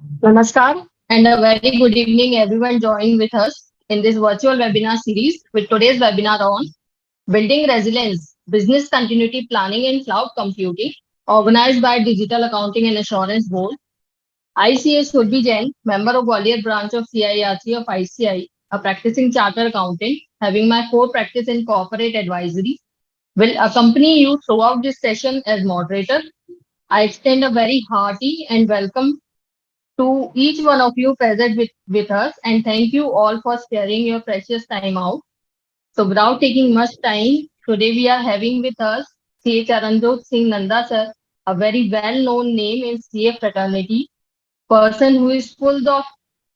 Namaskar and a very good evening everyone joining with us in this virtual webinar series with today's webinar on Building Resilience, Business Continuity Planning and Cloud Computing, organized by Digital Accounting and Assurance Board. ICS Surbi Jain, member of Gwalior branch of CIRC of ICI, a practicing chartered accountant, having my core practice in corporate advisory, will accompany you throughout this session as moderator. I extend a very hearty and welcome to each one of you present with us and thank you all for sparing your precious time out. So without taking much time, today we are having with us C. Charanjot Singh Nanda sir, a very well-known name in CA fraternity, person who is full of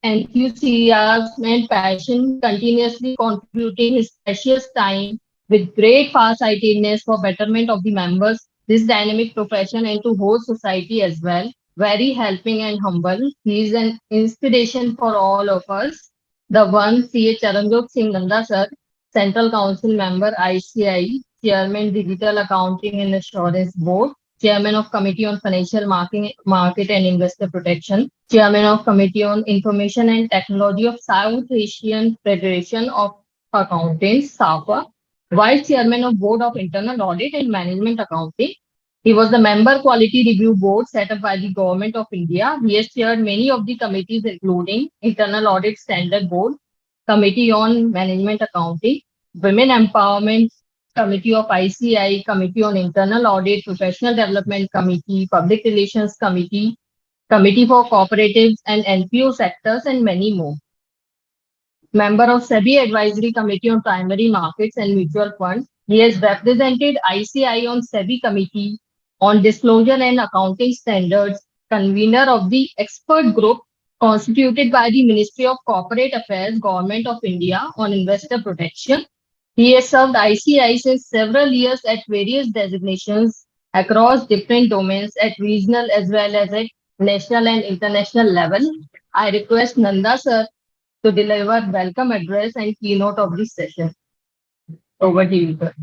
enthusiasm and passion, continuously contributing his precious time with great farsightedness for betterment of the members, this dynamic profession and to whole society as well. Very helping and humble. He is an inspiration for all of us. The one C.A. Charanjot Singh Nanda sir, Central Council member ICI, Chairman Digital Accounting and Assurance Board, Chairman of Committee on Financial Market and Investor Protection, Chairman of Committee on Information and Technology of South Asian Federation of Accountants, SAFA, Vice Chairman of Board of Internal Audit and Management Accounting. He was the member Quality Review Board set up by the Government of India. He has chaired many of the committees including Internal Audit Standard Board, Committee on Management Accounting, Women Empowerment Committee of ICI, Committee on Internal Audit, Professional Development Committee, Public Relations Committee, Committee for Cooperatives and NPO sectors, and many more. Member of SEBI Advisory Committee on Primary Markets and Mutual Funds. He has represented ICI on SEBI Committee on Disclosure and Accounting Standards, convener of the expert group constituted by the Ministry of Corporate Affairs, Government of India on Investor Protection. He has served ICI since several years at various designations across different domains at regional as well as at national and international level. I request Nanda sir to deliver welcome address and keynote of this session. Over to you, sir.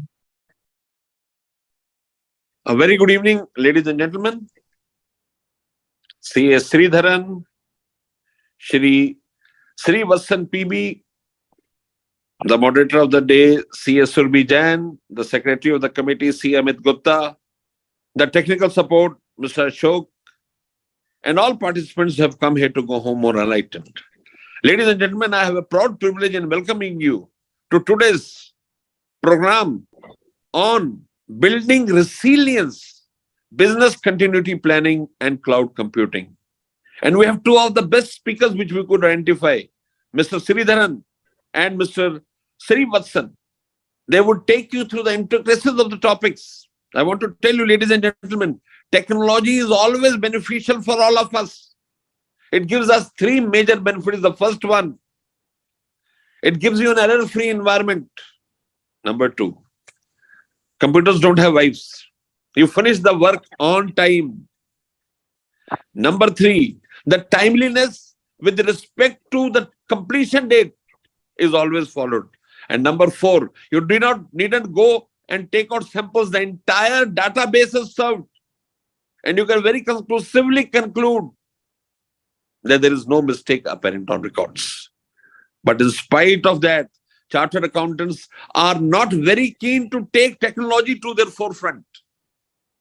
A very good evening, ladies and gentlemen. C.S. Sridharan, Shri Vatsan PB, the moderator of the day, C.S. Surbi Jain, the secretary of the committee, C. Amit Gupta, the technical support, Mr. Ashok, and all participants have come here to go home more enlightened. Ladies and gentlemen, I have a proud privilege in welcoming you to today's program on building resilience, business continuity planning, and cloud computing. And we have two of the best speakers which we could identify, Mr. Sridharan and Mr. Sri Vatsan. They would take you through the intricacies of the topics. I want to tell you, ladies and gentlemen, technology is always beneficial for all of us. It gives us three major benefits. The first one, it gives you an error-free environment. Number two, computers don't have wives. You finish the work on time. Number three, the timeliness with respect to the completion date is always followed. And number four, you needn't go and take out samples. The entire database is served. And you can very conclusively conclude that there is no mistake apparent on records. But in spite of that, chartered accountants are not very keen to take technology to their forefront.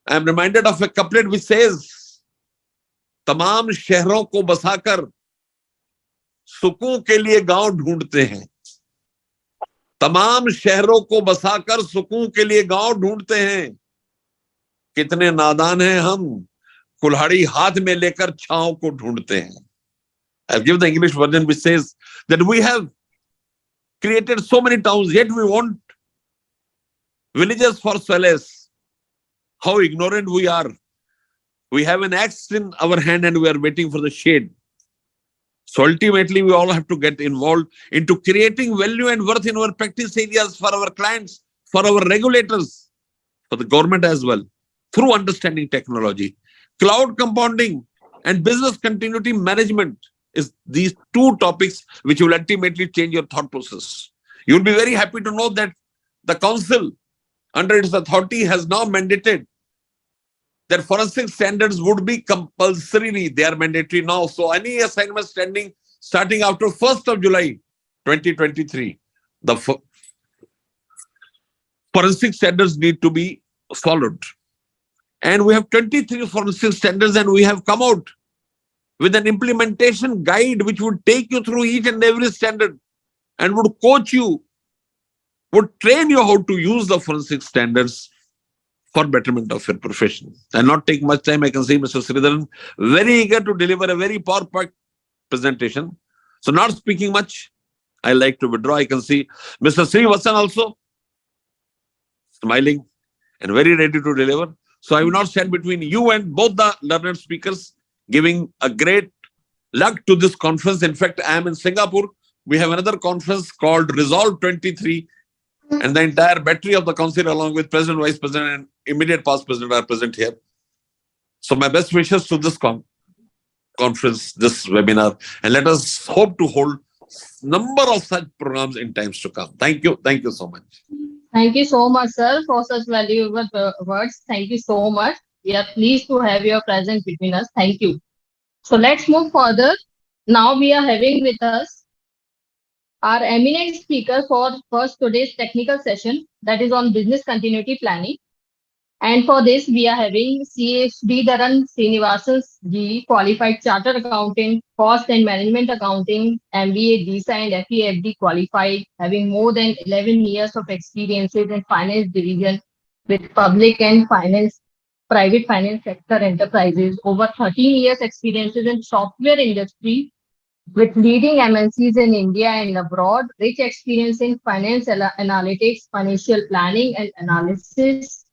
I am reminded of a couplet which says, तमाम शहरों को बसाकर सुकून के लिए गांव ढूंढते हैं. तमाम शहरों को बसाकर सुकून के लिए गांव ढूंढते हैं. कितने नादान हैं हम, कुल्हाड़ी हाथ में लेकर छांव को ढूंढते हैं. I'll give the English version which says that we have created so many towns, yet we want villages for solace. How ignorant we are. We have an axe in our hand and we are waiting for the shade. So ultimately, we all have to get involved into creating value and worth in our practice areas for our clients, for our regulators, for the government as well, through understanding technology. Cloud compounding and business continuity management is these two topics which will ultimately change your thought process. You'll be very happy to know that the council, under its authority, has now mandated that forensic standards would be compulsorily, they are mandatory now. So any assignment starting after 1st of July 2023, the forensic standards need to be followed. And we have 23 forensic standards, and we have come out with an implementation guide which would take you through each and every standard and would coach you, would train you how to use the forensic standards for betterment of your profession. And not take much time, I can see Mr. Sridharan very eager to deliver a very PowerPoint presentation. So not speaking much, I like to withdraw. I can see Mr. Srivasan also smiling and very ready to deliver. So I will not stand between you and both the learned speakers, giving a great luck to this conference. In fact, I am in Singapore. We have another conference called Resolve 23, and the entire battery of the council along with President, Vice President and immediate past President are present here. So my best wishes to this conference, this webinar, and let us hope to hold number of such programs in times to come. Thank you. Thank you so much. Thank you so much, sir, for such valuable words. Thank you so much. We are pleased to have your presence between us. Thank you. So let's move further. Now we are having with us our eminent speaker for first today's technical session, that is on business continuity planning. And for this, we are having CA Sridharan Srinivasan G, qualified chartered accountant, cost and management accounting, MBA, DISA and FEFD qualified, having more than 11 years of experiences in finance division with public and private finance sector enterprises, over 13 years experiences in software industry with leading MNCs in India and abroad, rich experience in finance analytics, financial planning and analysis,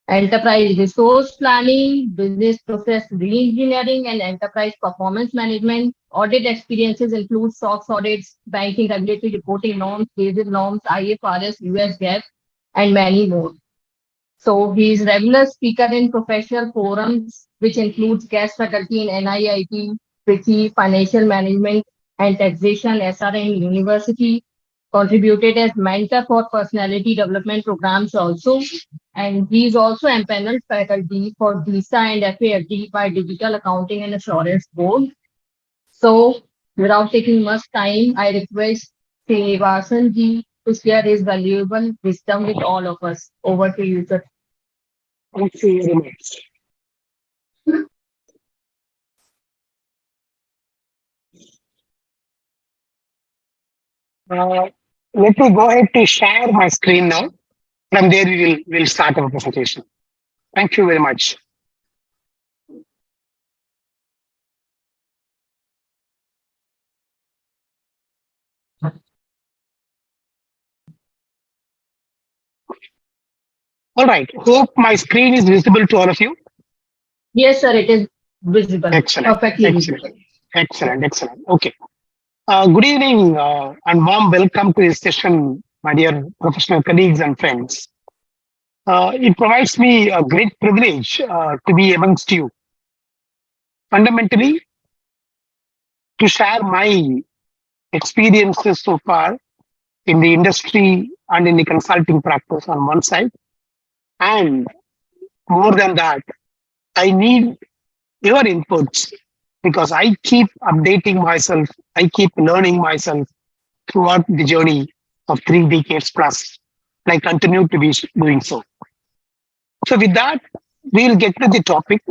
enterprise resource planning, business process reengineering, and enterprise performance management. Audit experiences include SOX audits, banking regulatory reporting norms, BASIL norms, IFRS, US GAAP, and many more. So he is regular speaker in professional forums, which includes guest faculty in NIIT, FICCI, Financial Management and Taxation, SRM University, contributed as mentor for personality development programs also. And he is also empaneled faculty for DISA and FAFD by Digital Accounting and Assurance Board. So without taking much time, I request Srinivasan ji to share his valuable wisdom with all of us. Over to you, sir. Thank you very much. Let me go ahead to share my screen now. From there, we'll start our presentation. Thank you very much. All right. Hope my screen is visible to all of you. Yes, sir, it is visible. Excellent. Perfectly Excellent. visible. Excellent. Excellent. Okay. Good evening and warm welcome to this session, my dear professional colleagues and friends. It provides me a great privilege to be amongst you. Fundamentally, to share my experiences so far in the industry and in the consulting practice on one side. And more than that, I need your inputs because I keep updating myself. I keep learning myself throughout the journey of 3 decades plus. And I continue to be doing so. So with that, we'll get to the topic.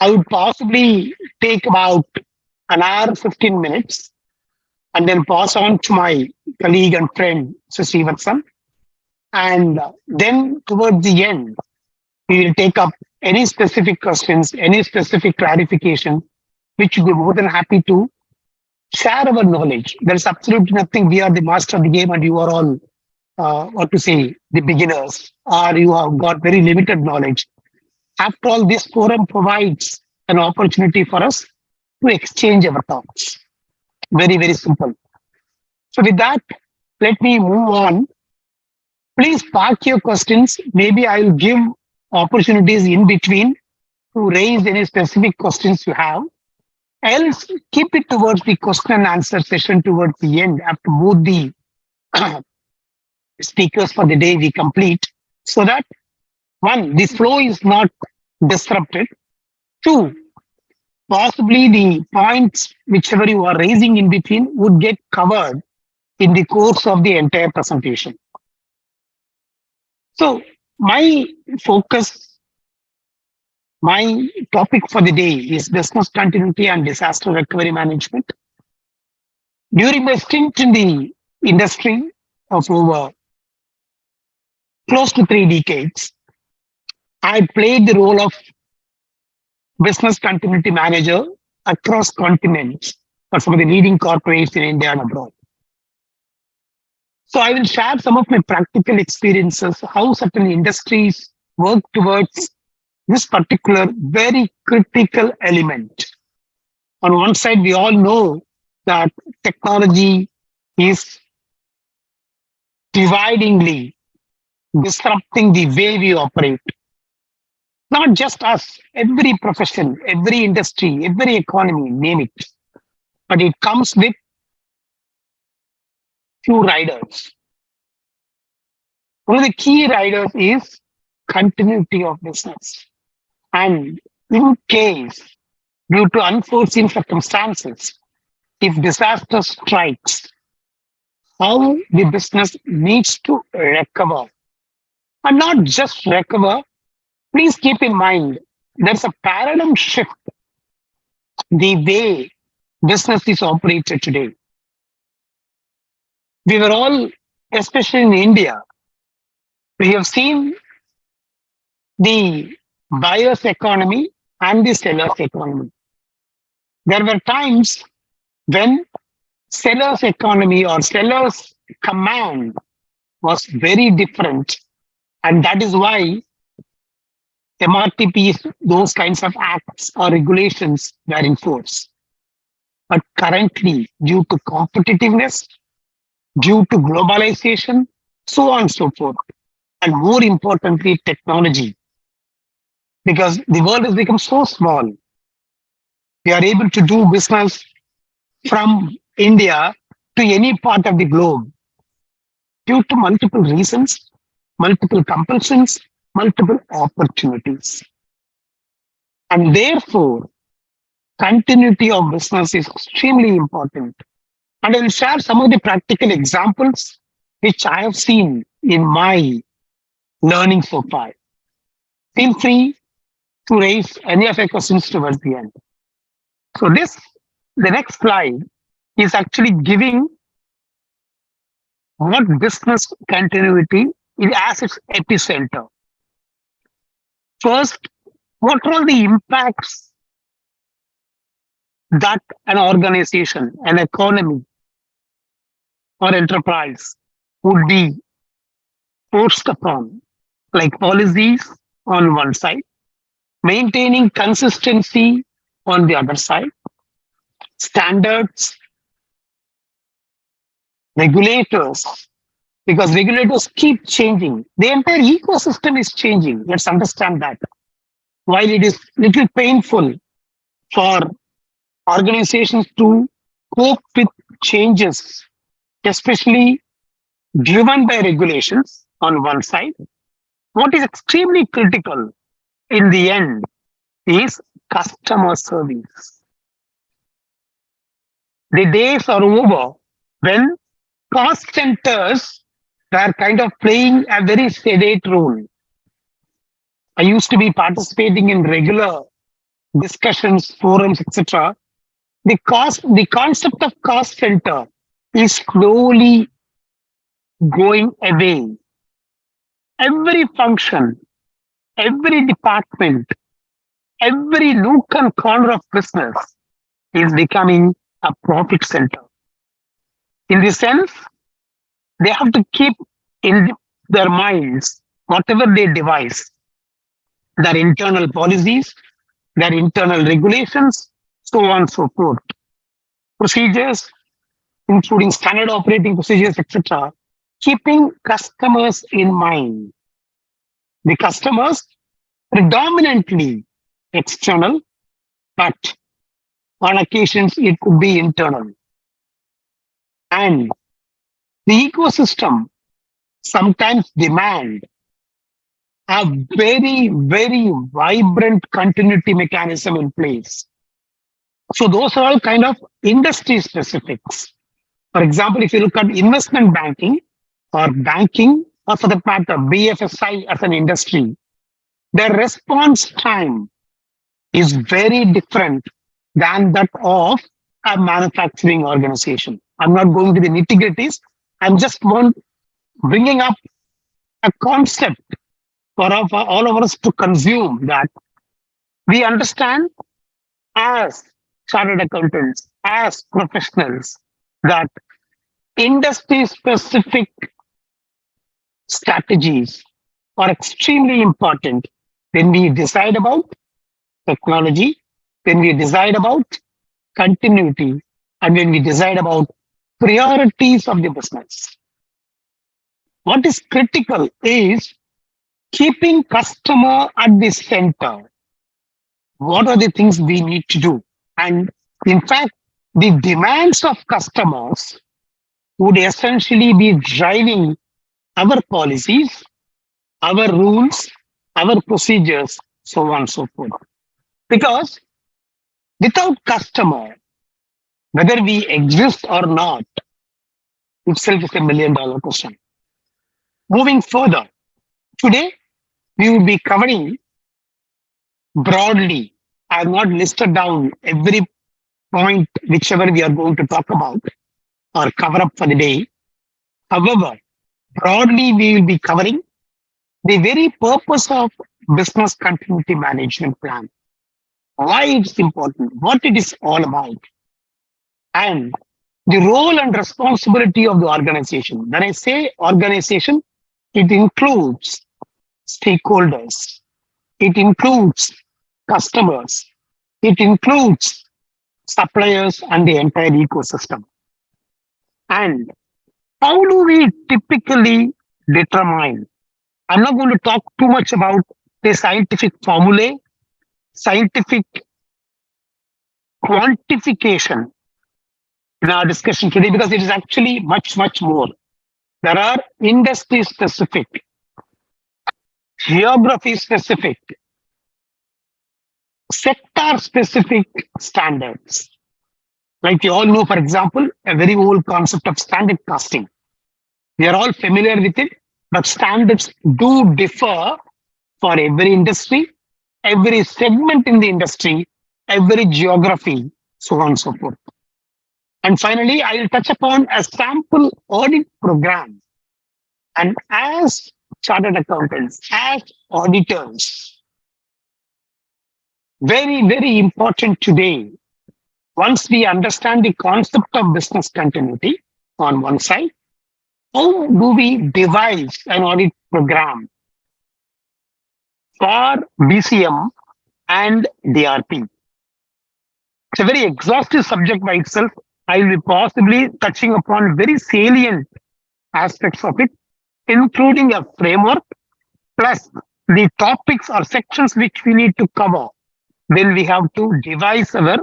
I would possibly take about an hour, 15 minutes, and then pass on to my colleague and friend, Srivasan. And then towards the end, we will take up any specific questions, any specific clarification, which we'll be more than happy to share our knowledge. There's absolutely nothing. We are the master of the game and you are all, the beginners, or you have got very limited knowledge. After all, this forum provides an opportunity for us to exchange our thoughts. Very, very simple. So with that, let me move on. Please park your questions. Maybe I'll give opportunities in between to raise any specific questions you have. Else, keep it towards the question and answer session towards the end after both the speakers for the day we complete, so that one, this flow is not disrupted. Two, possibly the points whichever you are raising in between would get covered in the course of the entire presentation. So my focus, my topic for the day is business continuity and disaster recovery management. During my stint in the industry of over close to 3 decades, I played the role of business continuity manager across continents for some of the leading corporates in India and abroad. So I will share some of my practical experiences, how certain industries work towards this particular very critical element. On one side, we all know that technology is dividingly disrupting the way we operate. Not just us, every profession, every industry, every economy, name it. But it comes with few riders. One of the key riders is continuity of business. And in case, due to unforeseen circumstances, if disaster strikes, how the business needs to recover. And not just recover, please keep in mind, there's a paradigm shift the way business is operated today. We were all, especially in India, we have seen the buyer's economy and the seller's economy. There were times when seller's economy or seller's command was very different. And that is why MRTPs, those kinds of acts or regulations were in force. But currently, due to competitiveness, due to globalization, so on and so forth, and more importantly, technology, because the world has become so small, we are able to do business from India to any part of the globe due to multiple reasons, multiple compulsions, multiple opportunities. And therefore, continuity of business is extremely important. And I will share some of the practical examples which I have seen in my learning so far. Feel free to raise any of your questions towards the end. So the next slide is actually giving what business continuity is as its epicenter. First, what are all the impacts that an organization, an economy, or enterprise would be forced upon, like policies on one side, maintaining consistency on the other side, standards, regulators, because regulators keep changing. The entire ecosystem is changing. Let's understand that. While it is little painful for organizations to cope with changes, especially driven by regulations on one side, what is extremely critical in the end is customer service. The days are over when cost centers were kind of playing a very sedate role. I used to be participating in regular discussions, forums, etc. The concept of cost center is slowly going away. Every function, every department, every nook and corner of business is becoming a profit center. In the sense, they have to keep in their minds whatever they devise, their internal policies, their internal regulations, so on and so forth. Procedures, including standard operating procedures, etc., keeping customers in mind. The customers predominantly external, but on occasions it could be internal. And the ecosystem sometimes demand a very, very vibrant continuity mechanism in place. So those are all kind of industry specifics. For example, if you look at investment banking or banking, or for that matter, BFSI as an industry, their response time is very different than that of a manufacturing organization. I'm not going to the nitty-gritties. I'm just bringing up a concept for all of us to consume, that we understand as chartered accountants, as professionals, that industry specific strategies are extremely important when we decide about technology, when we decide about continuity, and when we decide about priorities of the business. What is critical is keeping customer at the center. What are the things we need to do? And in fact, the demands of customers would essentially be driving our policies, our rules, our procedures, so on and so forth. Because without customer, whether we exist or not, itself is $1 million question. Moving further, today we will be covering broadly. I have not listed down every point, whichever we are going to talk about or cover up for the day. However, broadly we will be covering the very purpose of business continuity management plan, why it's important, what it is all about, and the role and responsibility of the organization. When I say organization, it includes stakeholders, it includes customers, it includes suppliers and the entire ecosystem. And how do we typically determine? I'm not going to talk too much about the scientific formulae, scientific quantification in our discussion today, because it is actually much, much more. There are industry specific, geography specific, sector specific standards. Like you all know, for example, a very old concept of standard costing. We are all familiar with it, but standards do differ for every industry, every segment in the industry, every geography, so on and so forth. And finally, I will touch upon a sample audit program. And as chartered accountants, as auditors, very, very important today, once we understand the concept of business continuity on one side, how do we devise an audit program for BCM and DRP? It's a very exhaustive subject by itself. I will be possibly touching upon very salient aspects of it, including a framework plus the topics or sections which we need to cover when we have to devise our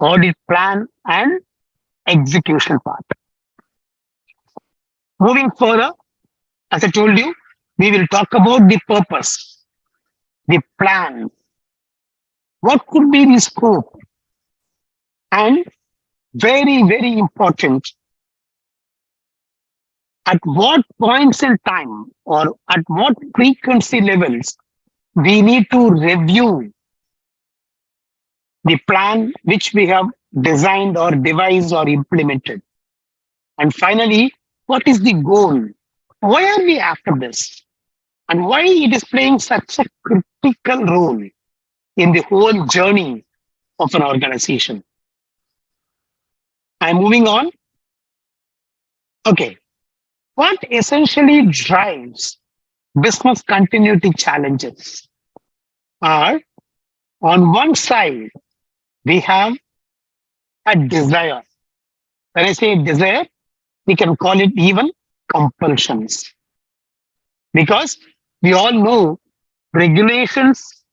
audit plan and execution part. Moving further, as I told you, we will talk about the purpose, the plan, what could be the scope, and very, very important, at what points in time or at what frequency levels we need to review the plan which we have designed or devised or implemented. And finally, what is the goal? Why are we after this? And why it is playing such a critical role in the whole journey of an organization? I'm moving on. Okay. What essentially drives business continuity challenges are, on one side, we have a desire. When I say desire, we can call it even compulsions. Because we all know regulations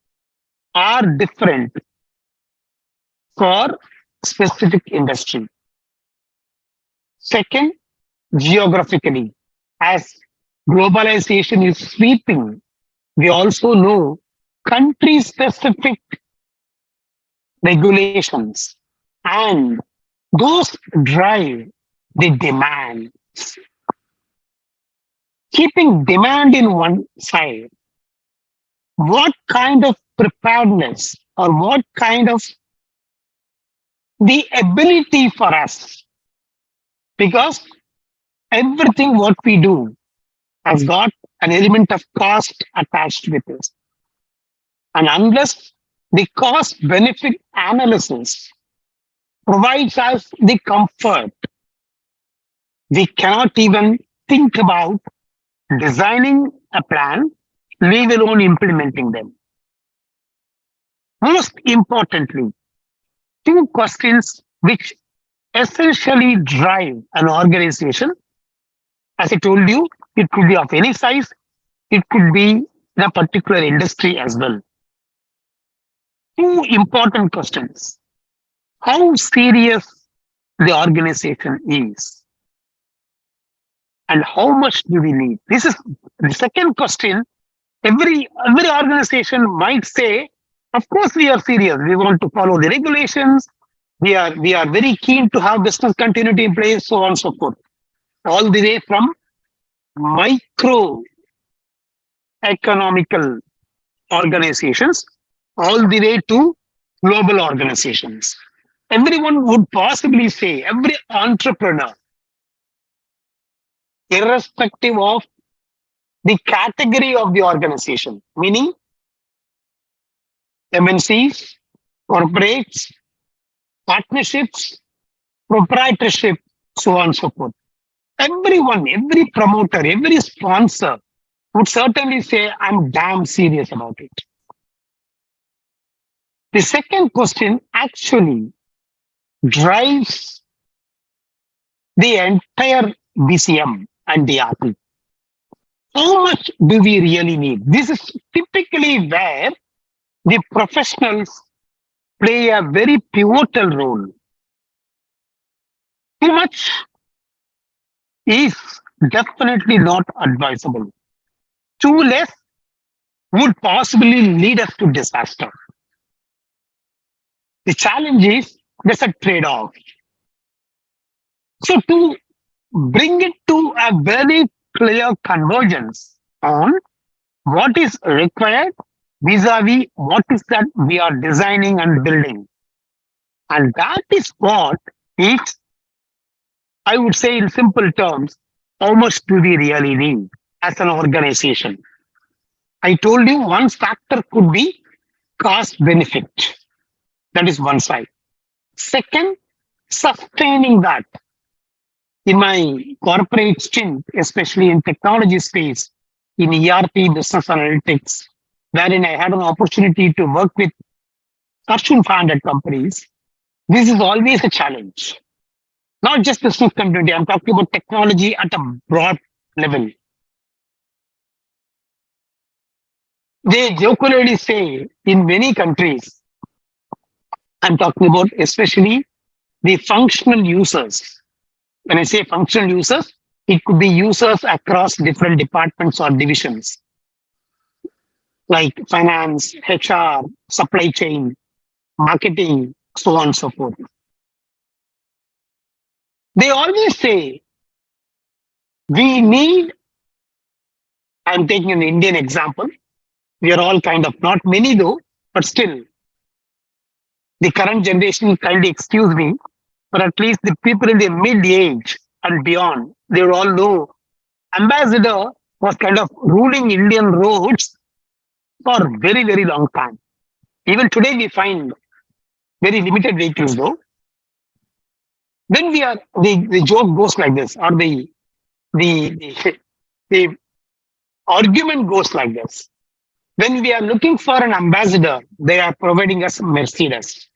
are different for specific industry. Second, geographically, as globalization is sweeping we also know country specific regulations, and those drive the demand. Keeping demand in one side, what kind of preparedness or what kind of the ability for us, because everything what we do has got an element of cost attached with it. And unless the cost benefit analysis provides us the comfort, we cannot even think about designing a plan, leave alone implementing them. Most importantly, two questions which essentially drive an organization. As I told you, it could be of any size, it could be in a particular industry as well. Two important questions. How serious the organization is, and how much do we need? This is the second question. Every organization might say, of course we are serious. We want to follow the regulations. We are very keen to have business continuity in place, so on and so forth. All the way from micro economical organizations all the way to global organizations. Everyone would possibly say, every entrepreneur, irrespective of the category of the organization, meaning MNCs, corporates, partnerships, proprietorship, so on and so forth. Everyone, every promoter, every sponsor would certainly say, I'm damn serious about it. The second question actually drives the entire BCM and the RP. How much do we really need? This is typically where the professionals play a very pivotal role. Too much is definitely not advisable. Too less would possibly lead us to disaster. The challenge is there's a trade-off. So to bring it to a very clear convergence on what is required vis-a-vis what is that we are designing and building. And that is what is, I would say in simple terms, how much do we really need as an organization? I told you one factor could be cost benefit. That is one side. Second, sustaining that. In my corporate stint, especially in technology space, in ERP business analytics, wherein I had an opportunity to work with Fortune 500 companies, this is always a challenge. Not just business continuity, I'm talking about technology at a broad level. They jokingly say in many countries, I'm talking about especially the functional users. When I say functional users, it could be users across different departments or divisions, like finance, HR, supply chain, marketing, so on and so forth. They always say, we need, I'm taking an Indian example. We are all kind of, not many though, but still, the current generation kindly excuse me, but at least the people in the mid-age and beyond, they would all know Ambassador was kind of ruling Indian roads for a very, very long time. Even today, we find very limited vehicles though. Then we are, the joke goes like this, or the argument goes like this. When we are looking for an ambassador, they are providing us Mercedes.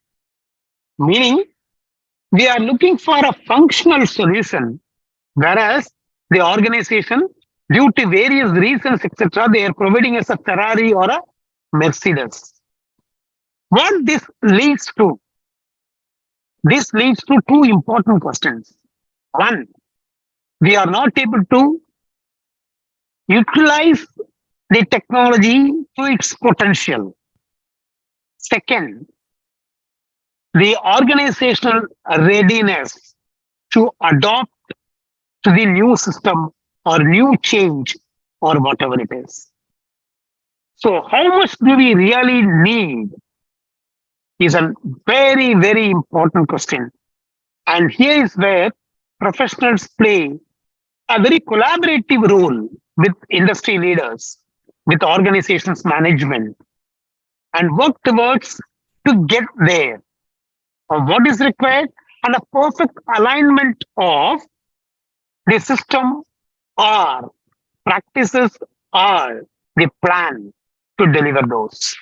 Meaning, we are looking for a functional solution, whereas the organization, due to various reasons, etc., they are providing us a Ferrari or a Mercedes. What this leads to? This leads to two important questions. One, we are not able to utilize the technology to its potential. Second, the organizational readiness to adopt to the new system or new change or whatever it is. So, how much do we really need is a very, very important question. And here is where professionals play a very collaborative role with industry leaders, with organizations management, and work towards to get there. What is required and a perfect alignment of the system or practices or the plan to deliver those.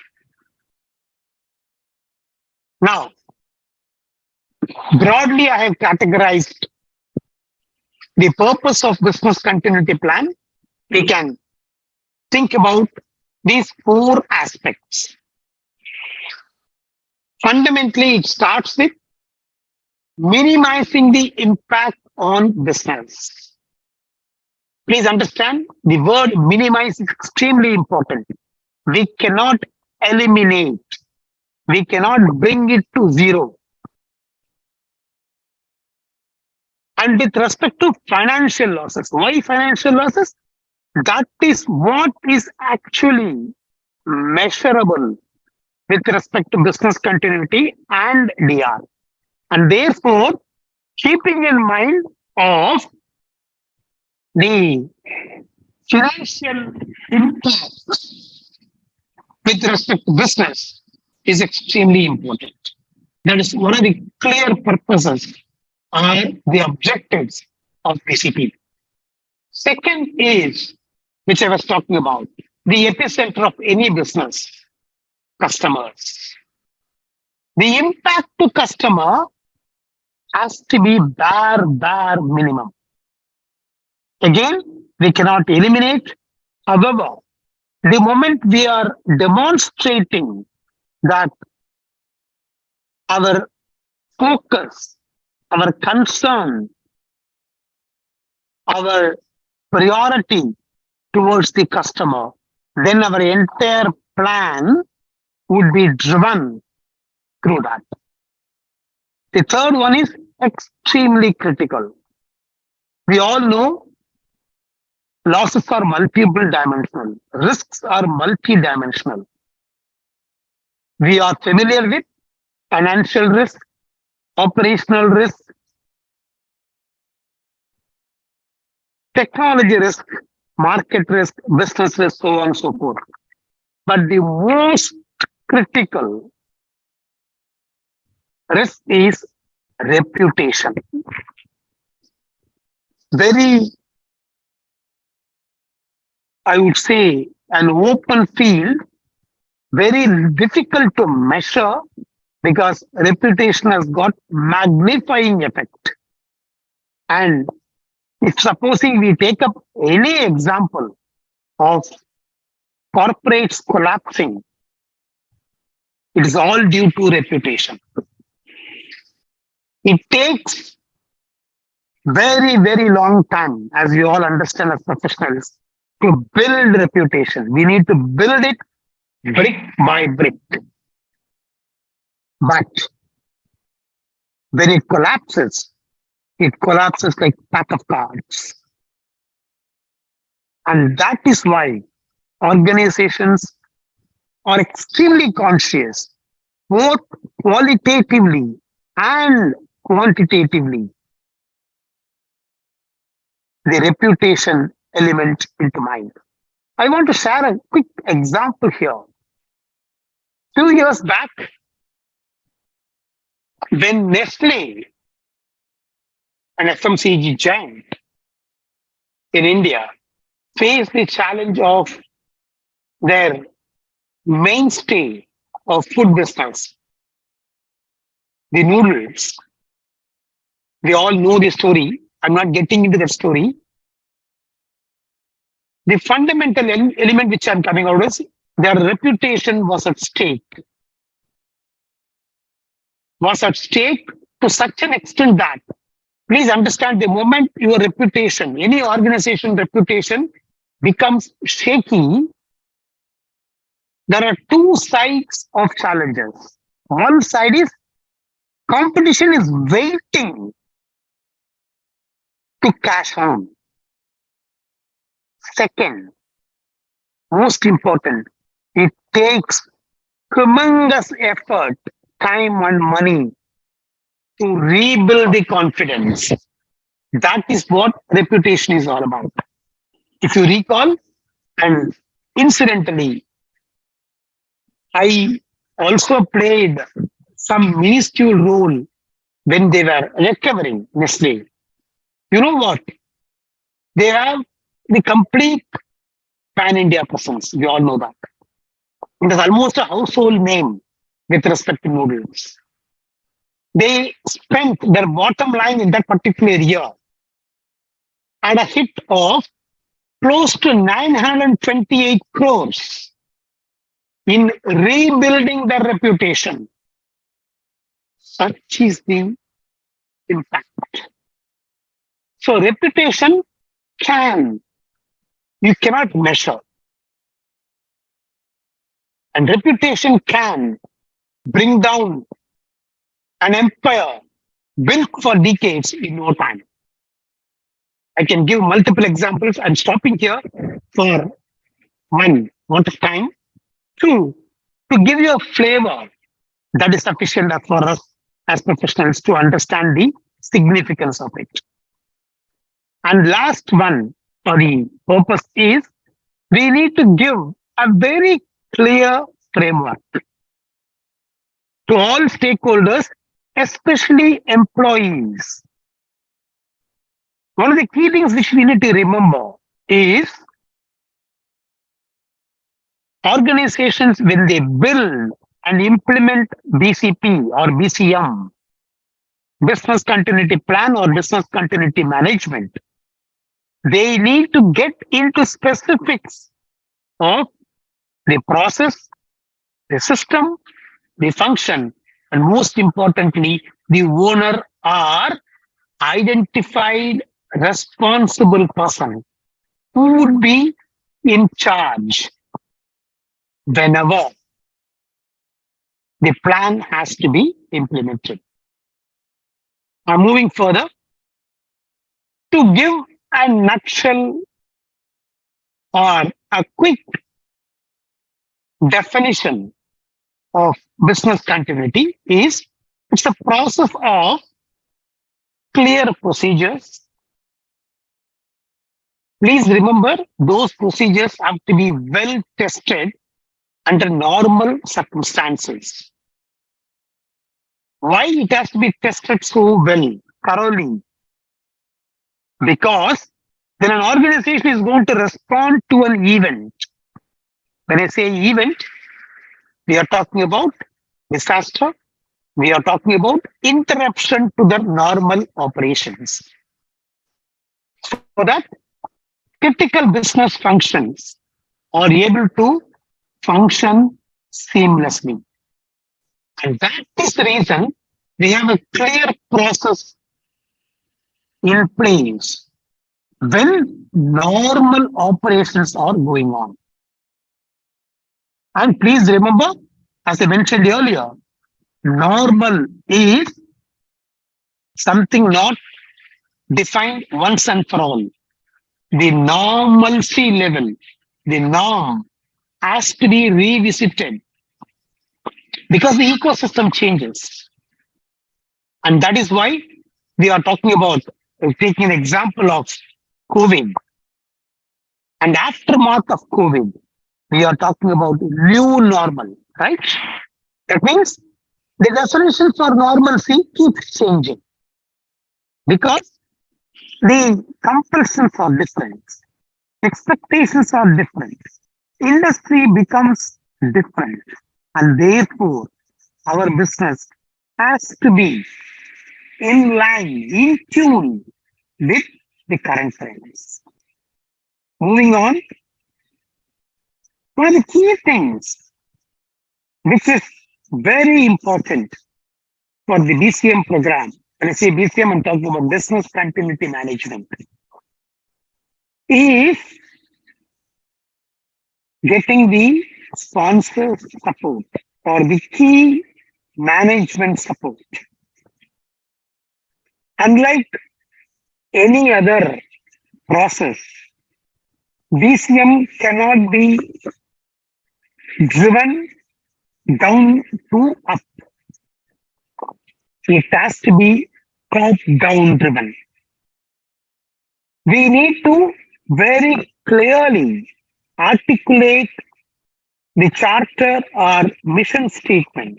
Now, broadly, I have categorized the purpose of business continuity plan. We can think about these four aspects. Fundamentally, it starts with minimizing the impact on business. Please understand the word minimize is extremely important. We cannot eliminate, we cannot bring it to zero. And with respect to financial losses, why financial losses? That is what is actually measurable with respect to business continuity and DR. And therefore, keeping in mind of the financial impact with respect to business is extremely important. That is one of the clear purposes or the objectives of BCP. Second is, which I was talking about, the epicenter of any business, customers. The impact to customer has to be bare minimum. Again, we cannot eliminate. However, the moment we are demonstrating that our focus, our concern, our priority towards the customer, then our entire plan would be driven through that. The third one is extremely critical. We all know losses are multiple dimensional, risks are multi-dimensional. We are familiar with financial risk, operational risk, technology risk, market risk, business risk, so on and so forth. But the most critical risk is reputation. Very, I would say, an open field, very difficult to measure because reputation has got magnifying effect. And if supposing we take up any example of corporates collapsing, it is all due to reputation. It takes very, very long time, as we all understand as professionals, to build reputation. We need to build it brick by brick. But when it collapses like pack of cards. And that is why organizations are extremely conscious, both qualitatively and quantitatively, the reputation element into mind. I want to share a quick example here. 2 years back, when Nestle, an FMCG giant in India, faced the challenge of their mainstay of food business, the noodles. We all know the story. I'm not getting into that story. The fundamental element which I'm coming out is their reputation was at stake. Was at stake to such an extent that, please understand, the moment your reputation, any organization reputation becomes shaky, there are two sides of challenges. One side is competition is waiting to cash on. Second, most important, it takes tremendous effort, time, and money to rebuild the confidence. That is what reputation is all about. If you recall, and incidentally, I also played some minuscule role when they were recovering Nestle. You know what? They have the complete pan India presence. We all know that. It is almost a household name with respect to noodles. They spent their bottom line in that particular year at a hit of close to 928 crores in rebuilding their reputation. Such is the impact. So reputation you cannot measure. And reputation can bring down an empire built for decades in no time. I can give multiple examples. I'm stopping here for one, want of time. Two, to give you a flavor that is sufficient for us as professionals to understand the significance of it. And last one for the purpose is we need to give a very clear framework to all stakeholders, especially employees. One of the key things which we need to remember is organizations, when they build and implement BCP or BCM, business continuity plan or business continuity management, they need to get into specifics of the process, the system, the function, and most importantly, the owner or identified responsible person who would be in charge whenever the plan has to be implemented. Now, moving further, to give a nutshell or a quick definition of business continuity is it's a process of clear procedures. Please remember, those procedures have to be well tested under normal circumstances. Why it has to be tested so well, thoroughly? Because when an organization is going to respond to an event, when I say event, we are talking about disaster, we are talking about interruption to the normal operations. So that critical business functions are able to function seamlessly. And that is the reason we have a clear process in place when normal operations are going on. And please remember, as I mentioned earlier, normal is something not defined once and for all. The normalcy level, the norm has to be revisited because the ecosystem changes. And that is why we are talking about taking an example of COVID. And aftermath of COVID, we are talking about new normal, right? That means the definition for normalcy keeps changing because the compulsions are different, expectations are different, industry becomes different, and therefore our business has to be in line, in tune with the current trends. Moving on, one of the key things which is very important for the BCM program, when I say BCM, I'm talking about business continuity management, is getting the sponsor support or the key management support. Unlike any other process, BCM cannot be driven down to up. It has to be top down driven. We need to very clearly articulate the charter or mission statement.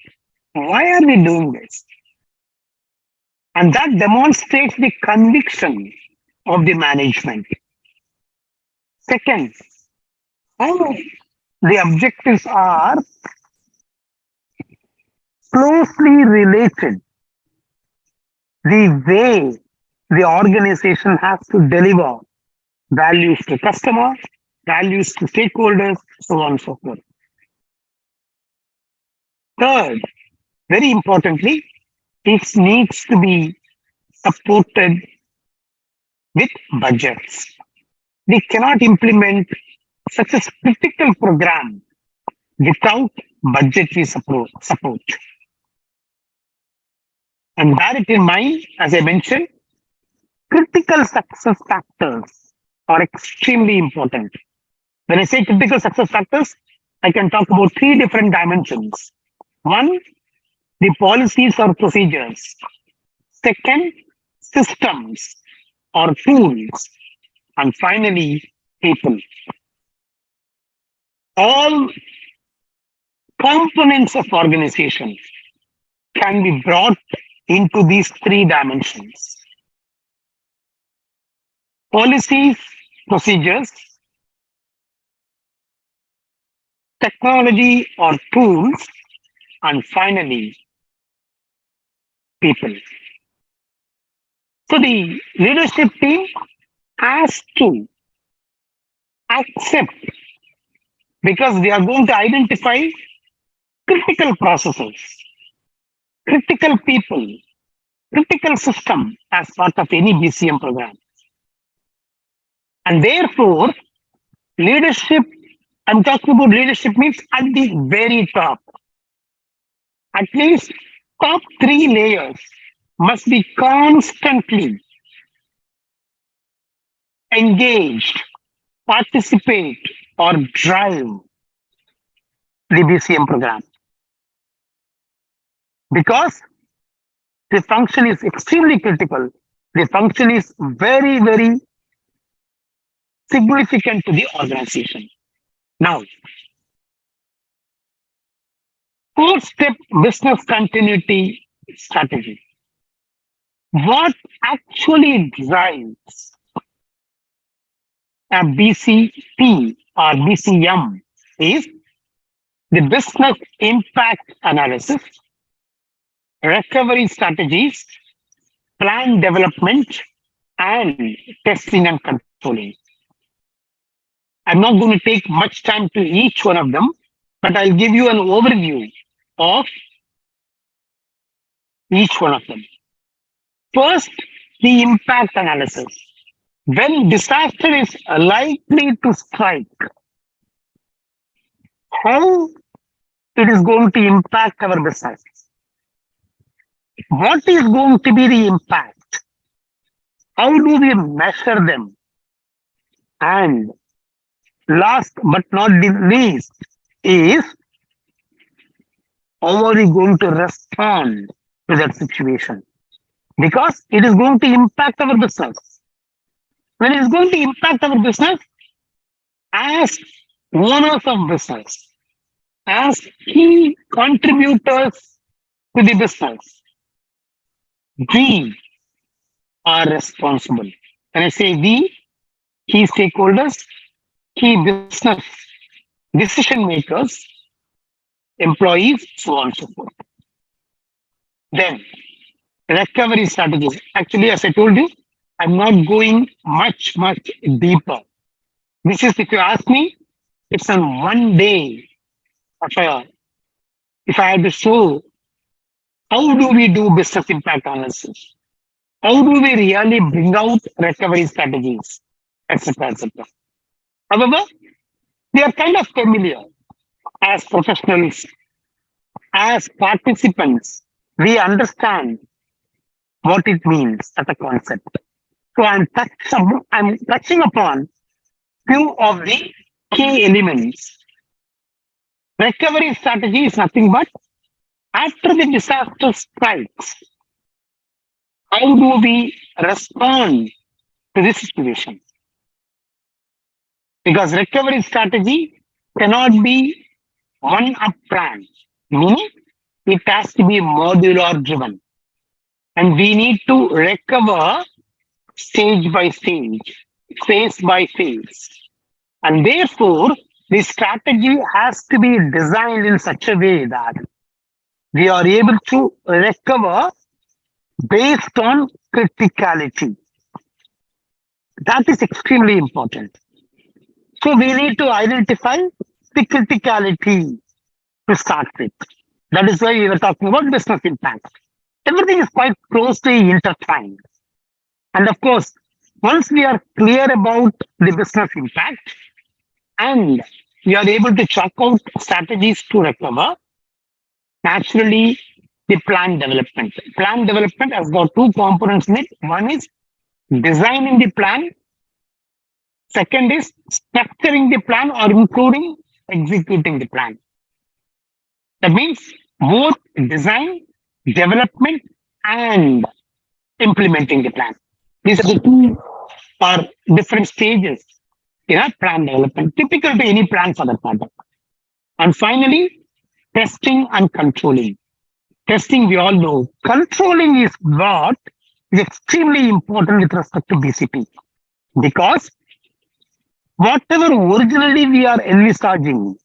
Why are we doing this? And that demonstrates the conviction of the management. Second, how the objectives are closely related. The way the organization has to deliver values to customers, values to stakeholders, so on and so forth. Third, very importantly, it needs to be supported with budgets. We cannot implement such a critical program without budgetary support. And bear it in mind, as I mentioned, critical success factors are extremely important. When I say critical success factors, I can talk about three different dimensions. One, the policies or procedures. Second, systems or tools. And finally, people. All components of organization can be brought into these three dimensions. Policies, procedures, technology or tools, and finally, people. So the leadership team has to accept, because we are going to identify critical processes, critical people, critical system as part of any BCM program. And therefore, leadership, I'm talking about leadership means at the very top. At least top three layers must be constantly engaged, participate, or drive the BCM program. Because the function is extremely critical. The function is very, very significant to the organization. Now, 4-step business continuity strategy. What actually drives a BCP or BCM is the business impact analysis, recovery strategies, plan development, and testing and controlling. I'm not going to take much time to each one of them, but I'll give you an overview of each one of them. First, the impact analysis. When disaster is likely to strike, how it is going to impact our business? What is going to be the impact? How do we measure them? And last but not the least is, how are we going to respond to that situation? Because it is going to impact our business. When it is going to impact our business, as owners of business, as key contributors to the business, we are responsible. When I say we, key stakeholders, key business decision makers, employees, so on and so forth. Then, recovery strategies. Actually, as I told you, I'm not going much deeper. This is, if you ask me, it's on one day affair. If I had to show, how do we do business impact analysis? How do we really bring out recovery strategies, etc., etc. However, they are kind of familiar. as professionals, as participants, we understand what it means as a concept. So I'm touching upon few of the key elements. Recovery strategy is nothing but after the disaster strikes, how do we respond to this situation? Because recovery strategy cannot be one up plan, meaning it has to be modular driven. And we need to recover stage by stage, phase by phase. And therefore, the strategy has to be designed in such a way that we are able to recover based on criticality. That is extremely important. So we need to identify the criticality to start with. That is why we were talking about business impact. Everything is quite closely intertwined. And of course, once we are clear about the business impact and we are able to chalk out strategies to recover, naturally, the plan development. Plan development has got two components in it. One is designing the plan. Second is structuring the plan or including executing the plan. That means both design, development, and implementing the plan. These are the two or different stages in a plan development, typical to any plan for that matter. And finally, testing and controlling. Testing, we all know. Controlling is what is extremely important with respect to BCP. Because whatever originally we are envisaging,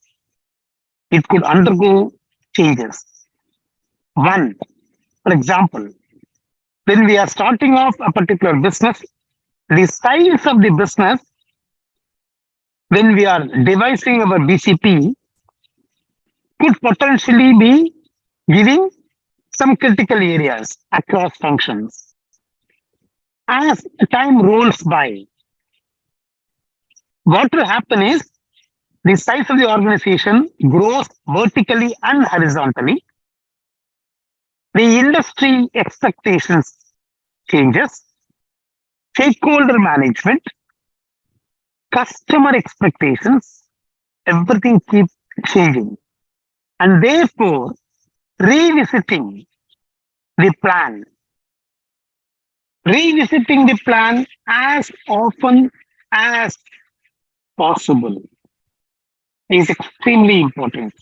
it could undergo changes. One, for example, when we are starting off a particular business, the size of the business, when we are devising our BCP, could potentially be giving some critical areas across functions. As time rolls by, what will happen is the size of the organization grows vertically and horizontally. The industry expectations changes, stakeholder management, customer expectations, everything keeps changing. And therefore, revisiting the plan as often as possible is extremely important.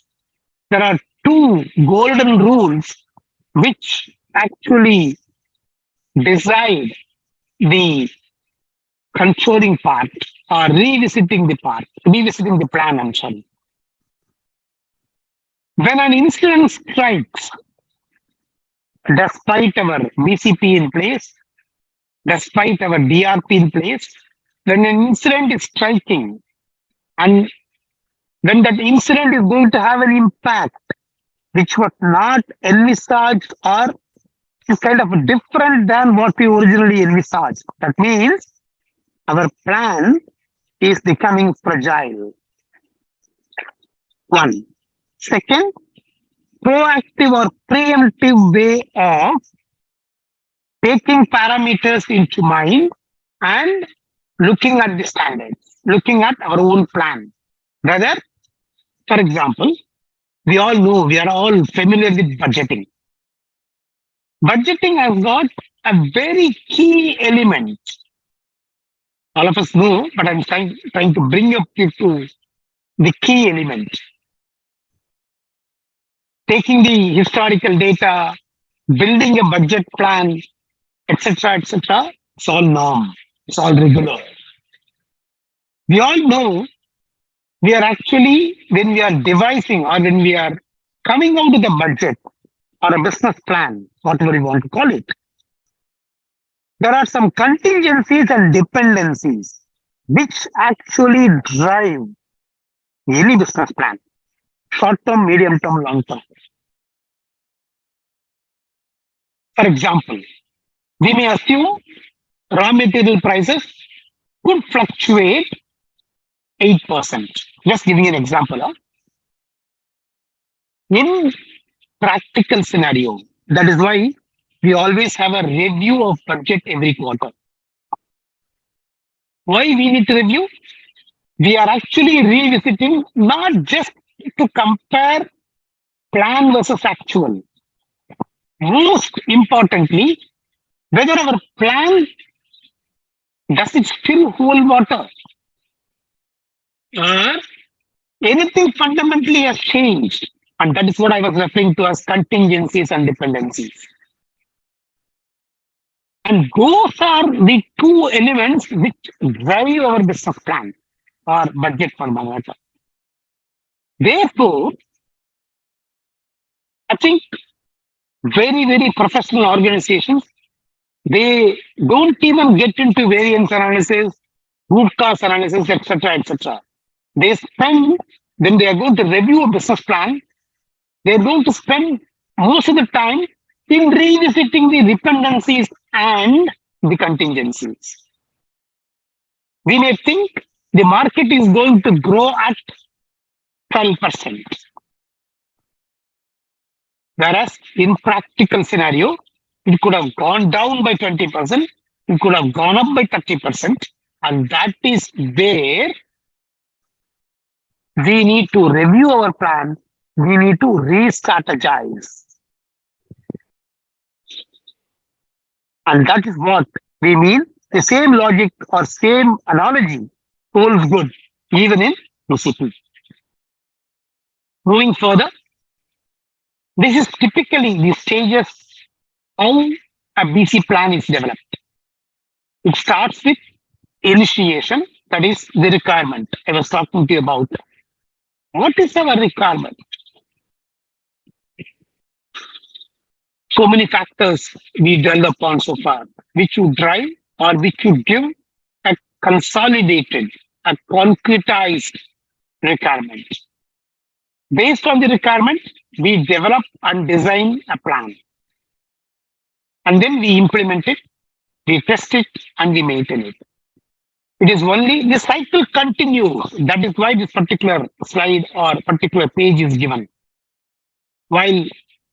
There are two golden rules which actually decide the controlling part or revisiting the plan, I'm sorry. When an incident strikes, despite our BCP in place, despite our DRP in place, when an incident is striking and when that incident is going to have an impact which was not envisaged or is kind of different than what we originally envisaged. That means our plan is becoming fragile. One. Second, proactive or preemptive way of taking parameters into mind and looking at the standards, looking at our own plan. Whether, for example, we all know, we are all familiar with budgeting. Budgeting has got a very key element. All of us know, but I'm trying to bring up to the key element. Taking the historical data, building a budget plan, etc., it's all norm. It's all regular. We all know we are actually, when we are devising or when we are coming out with a budget or a business plan, whatever you want to call it, there are some contingencies and dependencies which actually drive any business plan, short term, medium term, long term. For example, we may assume raw material prices could fluctuate 8%. Just giving an example. In practical scenario, that is why we always have a review of budget every quarter. Why we need to review? We are actually revisiting not just to compare plan versus actual. Most importantly, whether our plan does it still hold water or anything fundamentally has changed. And that is what I was referring to as contingencies and dependencies. And those are the two elements which drive our business plan or budget for Bangladesh. Therefore, I think very professional organizations, they don't even get into variance analysis, root cause analysis, etc., etc. They spend, when they are going to review a business plan, they're going to spend most of the time in revisiting the dependencies and the contingencies. We may think the market is going to grow at 12%. Whereas in practical scenario, it could have gone down by 20%, it could have gone up by 30%. And that is where we need to review our plan, we need to re-strategize. And that is what we mean. The same logic or same analogy holds good even in BCP. Moving further, this is typically the stages how a BC plan is developed. It starts with initiation, that is the requirement I was talking to you about. What is our requirement? So many factors we dwell upon so far, which you drive or which you give a consolidated, a concretized requirement. Based on the requirement, we develop and design a plan. And then we implement it, we test it, and we maintain it. It is only the cycle continues. That is why this particular slide or particular page is given. While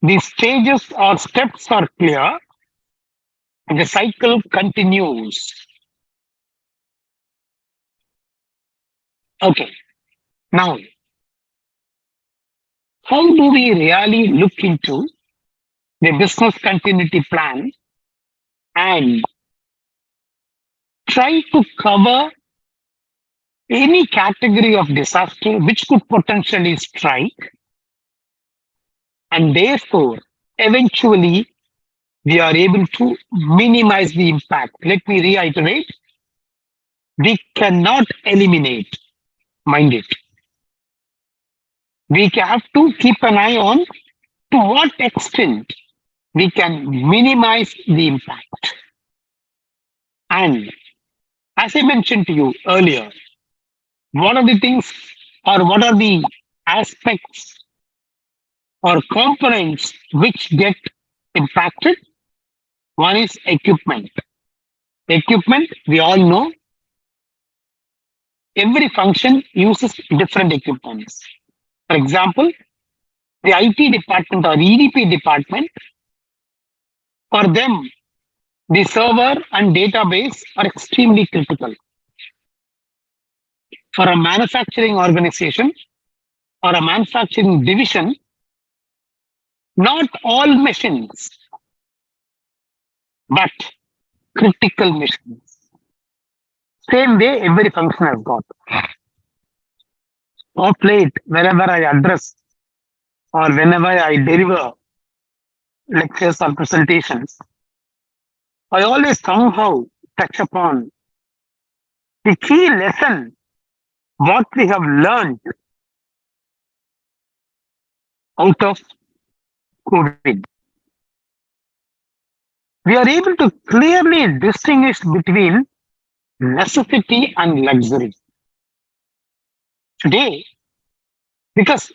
the stages or steps are clear, the cycle continues. Okay, now, how do we really look into the business continuity plan and try to cover any category of disaster which could potentially strike, and therefore eventually we are able to minimize the impact. Let me reiterate, we cannot eliminate, mind it. We have to keep an eye on to what extent we can minimize the impact. And as I mentioned to you earlier, what are the things or what are the aspects or components which get impacted? One is equipment. Equipment, we all know, every function uses different equipments. For example, the IT department or EDP department, for them, the server and database are extremely critical. For a manufacturing organization or a manufacturing division, not all machines, but critical machines. Same way every function has got. Of late, wherever I address or whenever I deliver lectures or presentations, I always somehow touch upon the key lesson, what we have learned out of COVID. We are able to clearly distinguish between necessity and luxury. Today, because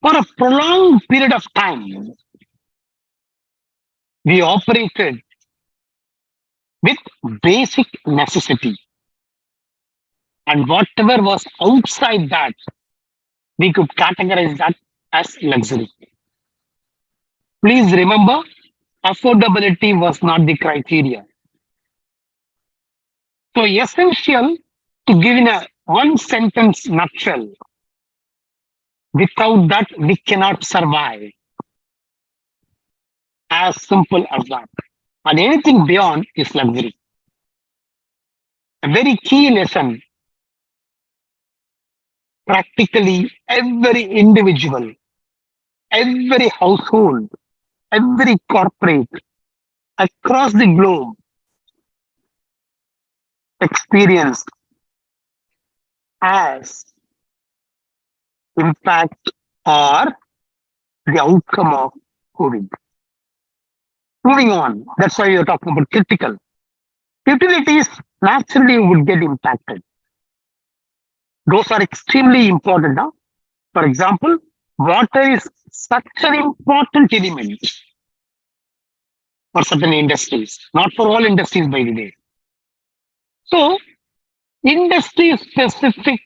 for a prolonged period of time, we operated with basic necessity. And whatever was outside that, we could categorize that as luxury. Please remember, affordability was not the criteria. So essential to give in a one sentence nutshell. Without that, we cannot survive. As simple as that. And anything beyond is luxury. A very key lesson. Practically every individual, every household, every corporate across the globe experienced as impact or the outcome of COVID. Moving on, that's why we are talking about critical. Utilities naturally would get impacted. Those are extremely important. Now, for example, water is such an important element for certain industries, not for all industries, by the way. So, industry specific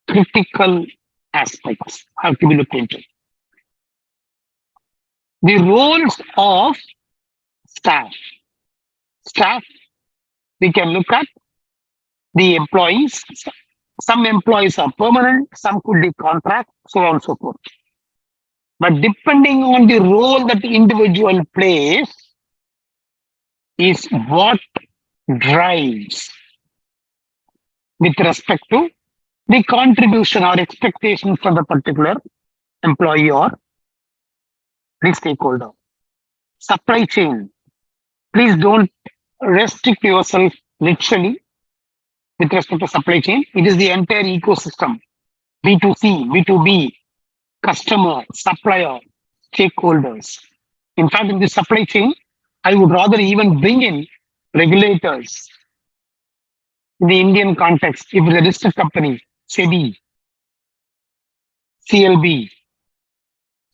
critical aspects have to be looked into. The roles of staff. Staff, we can look at the employees. Some employees are permanent, some could be contract, so on and so forth. But depending on the role that the individual plays, is what drives with respect to the contribution or expectation from the particular employee or the stakeholder. Supply chain. Please don't restrict yourself literally with respect to supply chain. It is the entire ecosystem. B2C, B2B, customer, supplier, stakeholders. In fact, in the supply chain, I would rather even bring in regulators. In the Indian context, if it's a listed company, SEBI, CLB,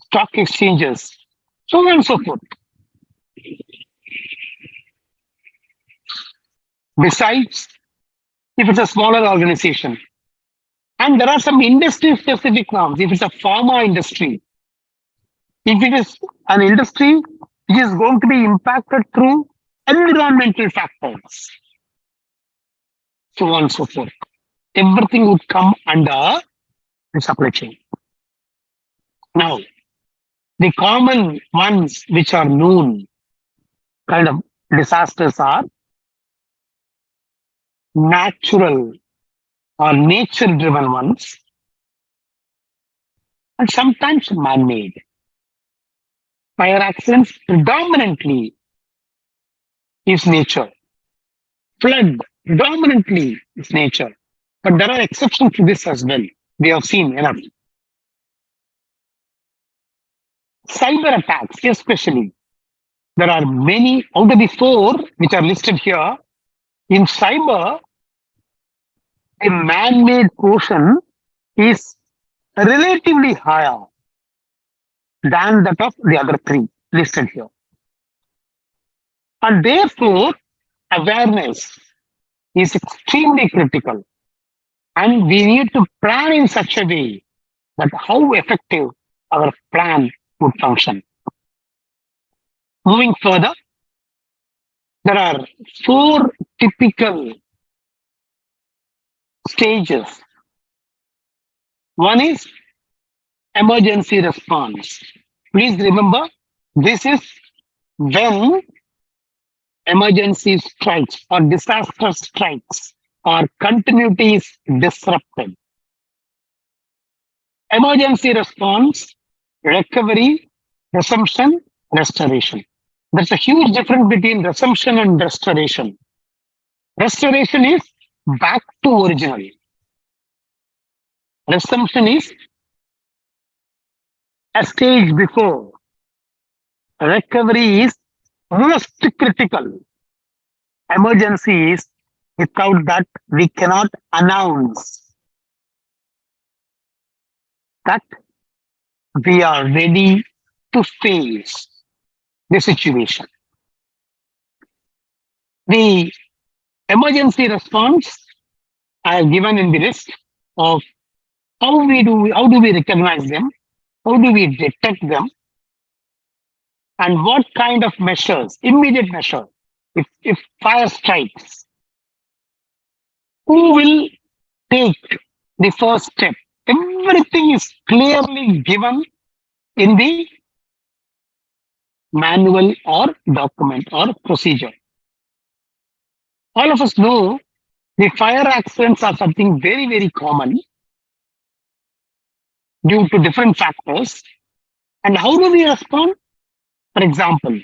stock exchanges, so on and so forth. Besides, if it's a smaller organization, and there are some industry specific norms, if it's a pharma industry, if it is an industry which is going to be impacted through environmental factors, so on and so forth, everything would come under the supply chain. Now, the common ones which are known kind of disasters are natural or nature driven ones and sometimes man-made. Fire accidents predominantly is nature. Flood predominantly is nature. But there are exceptions to this as well. We have seen enough. Cyber attacks, especially. There are many out of the 4 which are listed here. In cyber, a man-made portion is relatively higher than that of the other 3 listed here. And therefore, awareness is extremely critical. And we need to plan in such a way that how effective our plan would function. Moving further, there are 4 typical stages. One is emergency response. Please remember, this is when emergency strikes or disaster strikes or continuity is disrupted. Emergency response, recovery, resumption, restoration. There's a huge difference between resumption and restoration. Restoration is back to original. Resumption is a stage before. Recovery is most critical. Emergency is without that we cannot announce that we are ready to face the situation. The emergency response I have given in the list of How do we recognize them? How do we detect them? And what kind of measures, immediate measure, if fire strikes, who will take the first step? Everything is clearly given in the manual or document or procedure. All of us know the fire accidents are something very, very common due to different factors. And how do we respond? For example,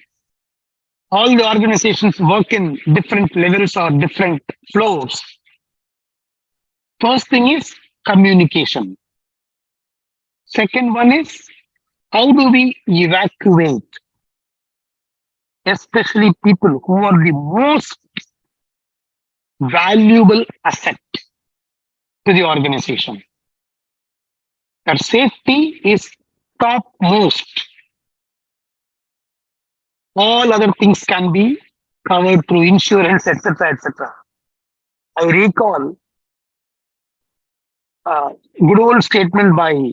all the organizations work in different levels or different floors. First thing is communication. Second one is how do we evacuate, especially people who are the most valuable asset to the organization. That safety is topmost. All other things can be covered through insurance, etc., etc. I recall a good old statement by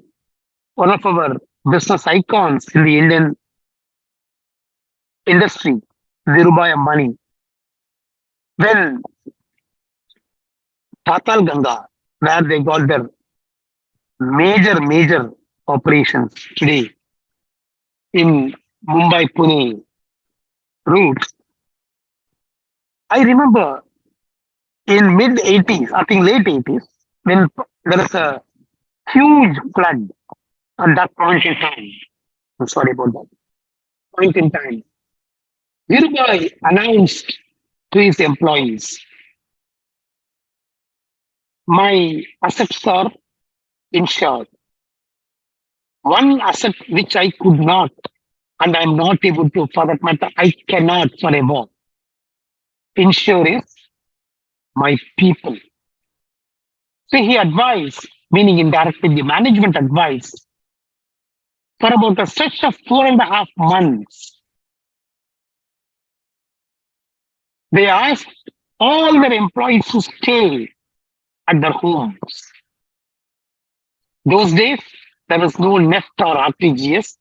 one of our business icons in the Indian industry, Dhirubhai Ambani. When Patal Ganga, where they got their major operations today in Mumbai Pune route, I remember in mid 80s, I think late 80s, when there was a huge flood at that point in time. I'm sorry about that. Point in time. Dhirubhai announced to his employees, my assets are insured. One asset which I could not, and I'm not able to, for that matter, I cannot forever insure is my people. So he advised, meaning indirectly the management advised, for about a stretch of 4.5 months, they asked all their employees to stay at their homes. Those days, there was no NEFT or RTGS,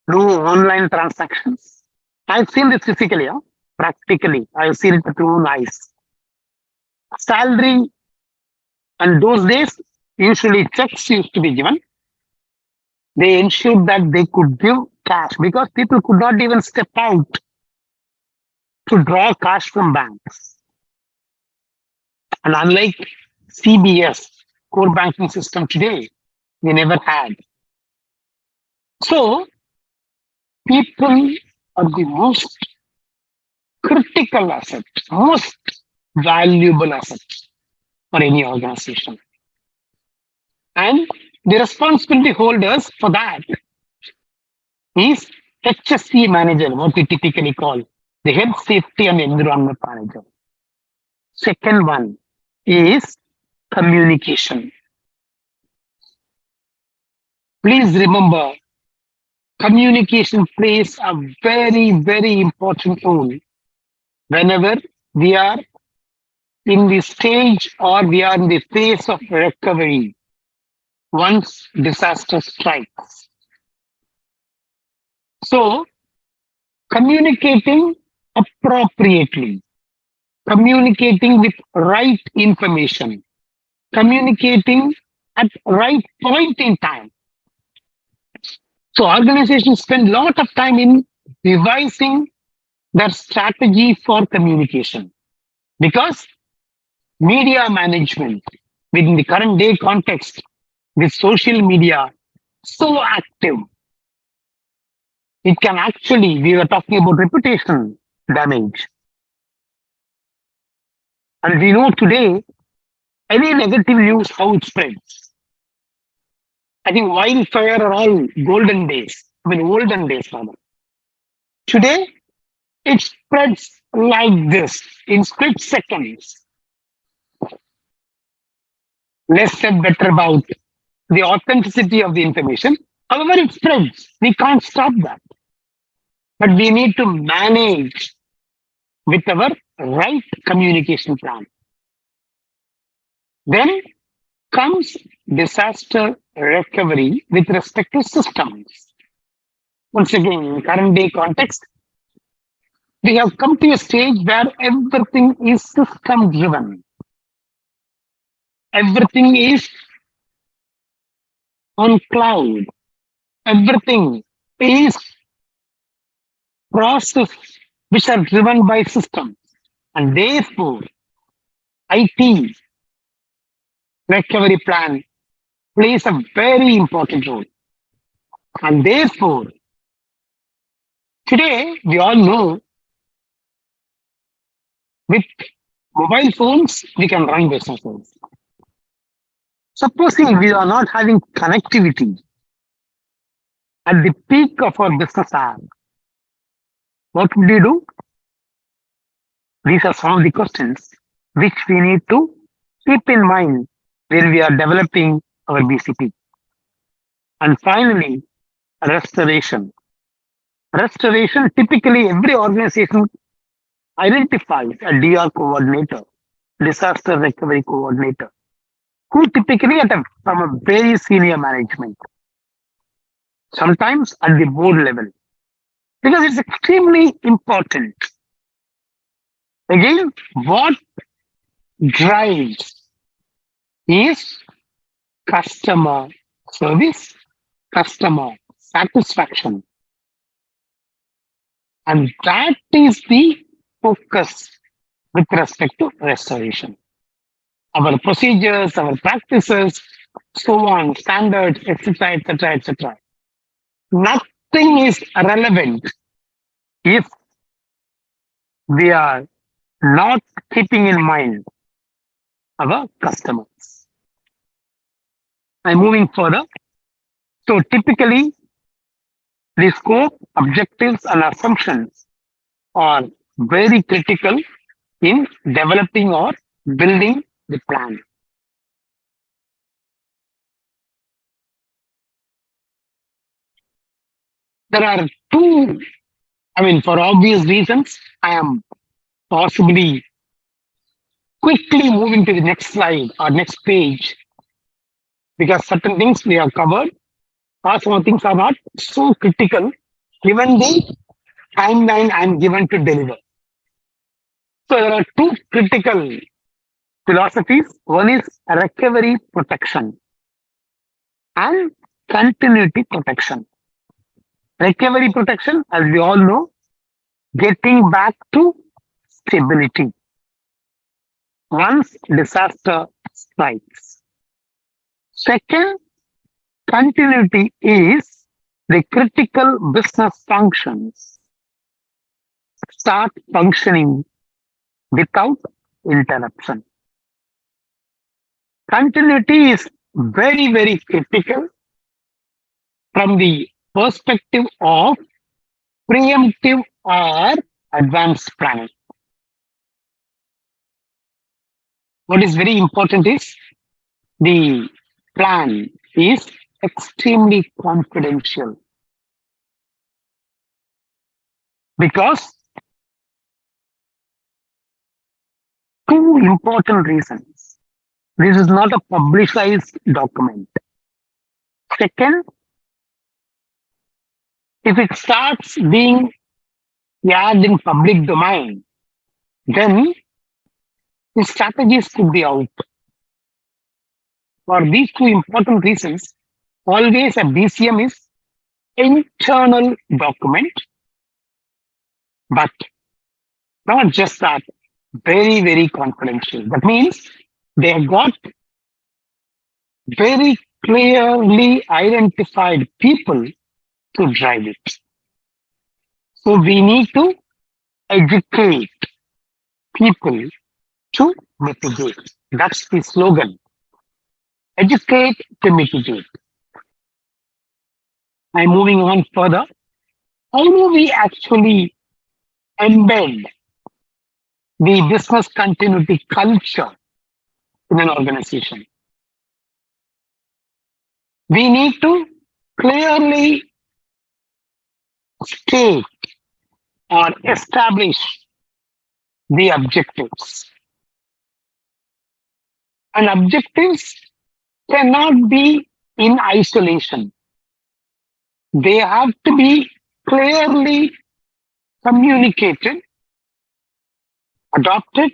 no online transactions. I've seen this physically, practically. I've seen it with my own eyes. Salary, and those days, usually checks used to be given. They ensured that they could give cash because people could not even step out to draw cash from banks. And unlike CBS, core banking system today, they never had. So, people are the most critical asset, most valuable asset for any organization. And the responsibility holders for that is HSE manager, what we typically call the health, safety, and environment manager. Second one is communication. Please remember, communication plays a very important role whenever we are in the stage or we are in the phase of recovery once disaster strikes. So, communicating appropriately, communicating with right information, communicating at right point in time. So organizations spend a lot of time in revising their strategy for communication because media management within the current day context with social media so active, it can actually, we were talking about reputation damage. And we know today, any negative news, how it spreads. I think wildfire are all golden days, olden days rather. Today, it spreads like this in split seconds. Less said, better about the authenticity of the information. However, it spreads. We can't stop that. But we need to manage with our right communication plan. Then, comes disaster recovery with respect to systems. Once again, in current day context, we have come to a stage where everything is system driven. Everything is on cloud. Everything is process which are driven by systems. And therefore, IT recovery plan plays a very important role. And therefore, today we all know with mobile phones, we can run businesses. Supposing we are not having connectivity at the peak of our business hour, what would we do? These are some of the questions which we need to keep in mind when we are developing our BCP. And finally, restoration. Restoration, typically every organization identifies a DR coordinator, disaster recovery coordinator, who typically from a very senior management, sometimes at the board level, because it's extremely important. Again, what drives is customer service, customer satisfaction. And that is the focus with respect to restoration. Our procedures, our practices, so on, standards, etc., etc., etc. Nothing is relevant if we are not keeping in mind our customers. I'm moving further. So typically, the scope, objectives, and assumptions are very critical in developing or building the plan. There are two, for obvious reasons, I am possibly quickly moving to the next slide or next page because certain things we have covered, or some things are not so critical given the timeline I'm given to deliver. So there are two critical philosophies. One is recovery protection and continuity protection. Recovery protection, as we all know, getting back to stability once disaster strikes. Second, continuity is the critical business functions start functioning without interruption. Continuity is very, very critical from the perspective of preemptive or advanced planning. What is very important is the plan is extremely confidential because two important reasons. This is not a publicized document. Second, if it starts being aired in public domain, then the strategies could be out. For these two important reasons, always a BCM is internal document, but not just that, very, very confidential. That means they have got very clearly identified people to drive it. So we need to educate people to mitigate. That's the slogan. Educate to mitigate. I'm moving on further. How do we actually embed the business continuity culture in an organization? We need to clearly state or establish the objectives. And objectives cannot be in isolation. They have to be clearly communicated, adopted,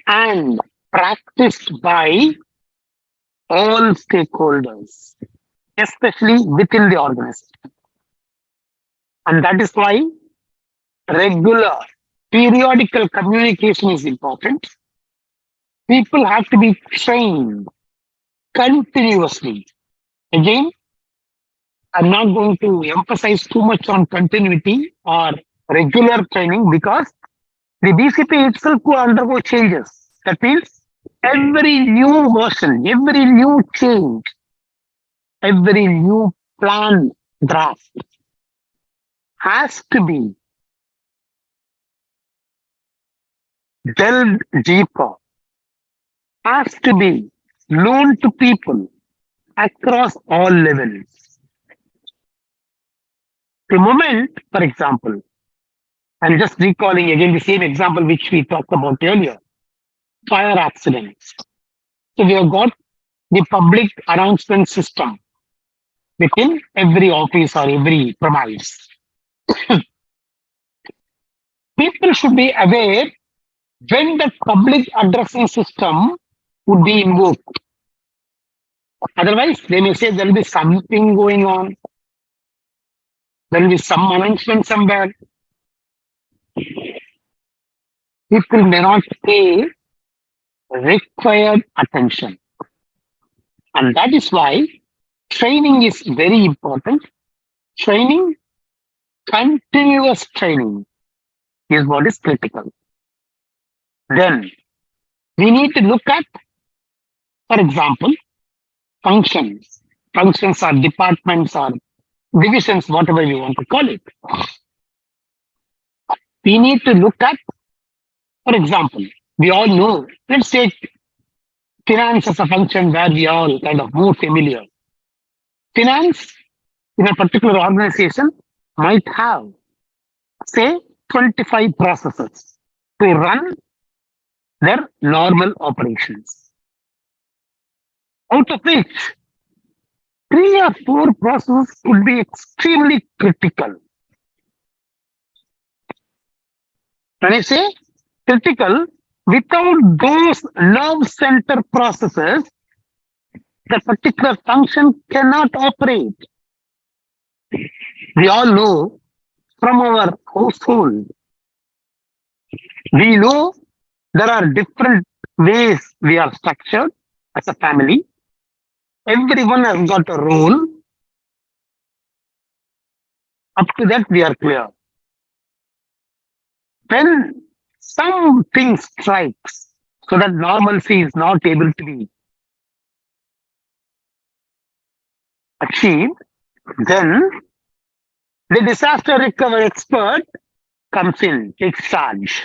and practiced by all stakeholders, especially within the organization. And that is why regular, periodical communication is important. People have to be trained continuously. Again, I'm not going to emphasize too much on continuity or regular training because the BCP itself will undergo changes. That means every new version, every new change, every new plan draft has to be delved deeper, has to be known to people across all levels. The moment, for example, I'm just recalling again the same example which we talked about earlier, fire accidents. So we have got the public announcement system within every office or every premise. People should be aware when the public addressing system would be invoked. Otherwise, they may say there will be something going on. There will be some announcement somewhere. People may not pay required attention. And that is why training is very important. Training, continuous training is what is critical. Then we need to look at, for example, functions. Functions are departments or divisions, whatever you want to call it. We need to look at, for example, we all know, let's take finance as a function where we are all kind of more familiar. Finance in a particular organization might have, say, 25 processes to run their normal operations. Out of which, 3 or 4 processes could be extremely critical. When I say critical, without those nerve center processes, the particular function cannot operate. We all know from our household, we know there are different ways we are structured as a family. Everyone has got a role. Up to that, we are clear. When something strikes so that normalcy is not able to be achieved, then the disaster recovery expert comes in, takes charge.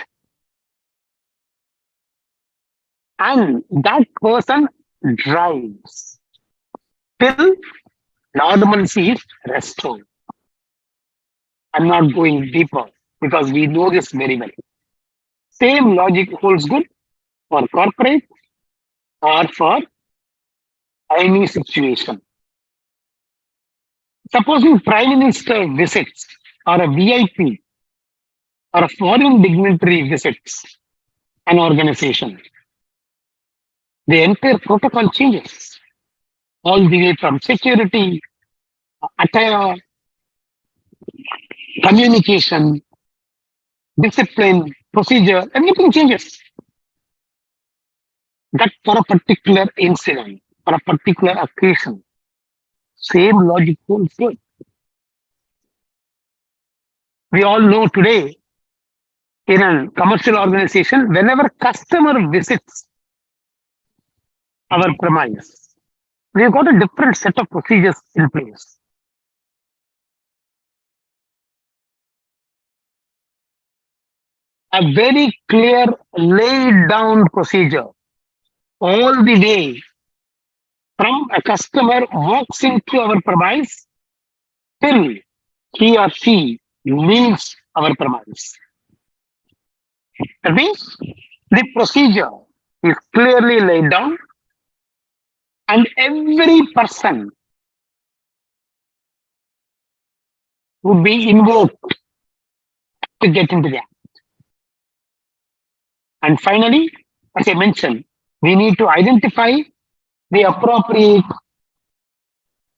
And that person drives till normalcy is restored. I'm not going deeper because we know this very well. Same logic holds good for corporate or for any situation. Supposing Prime Minister visits or a VIP or a foreign dignitary visits an organization, the entire protocol changes. All the way from security, attire, communication, discipline, procedure, everything changes. That for a particular incident, for a particular occasion, same logic holds good. We all know today in a commercial organization, whenever customer visits our premise, we've got a different set of procedures in place. A very clear laid down procedure all the way from a customer walks into our premise till he or she leaves our premise. That means the procedure is clearly laid down. And every person would be invoked to get into that. And finally, as I mentioned, we need to identify the appropriate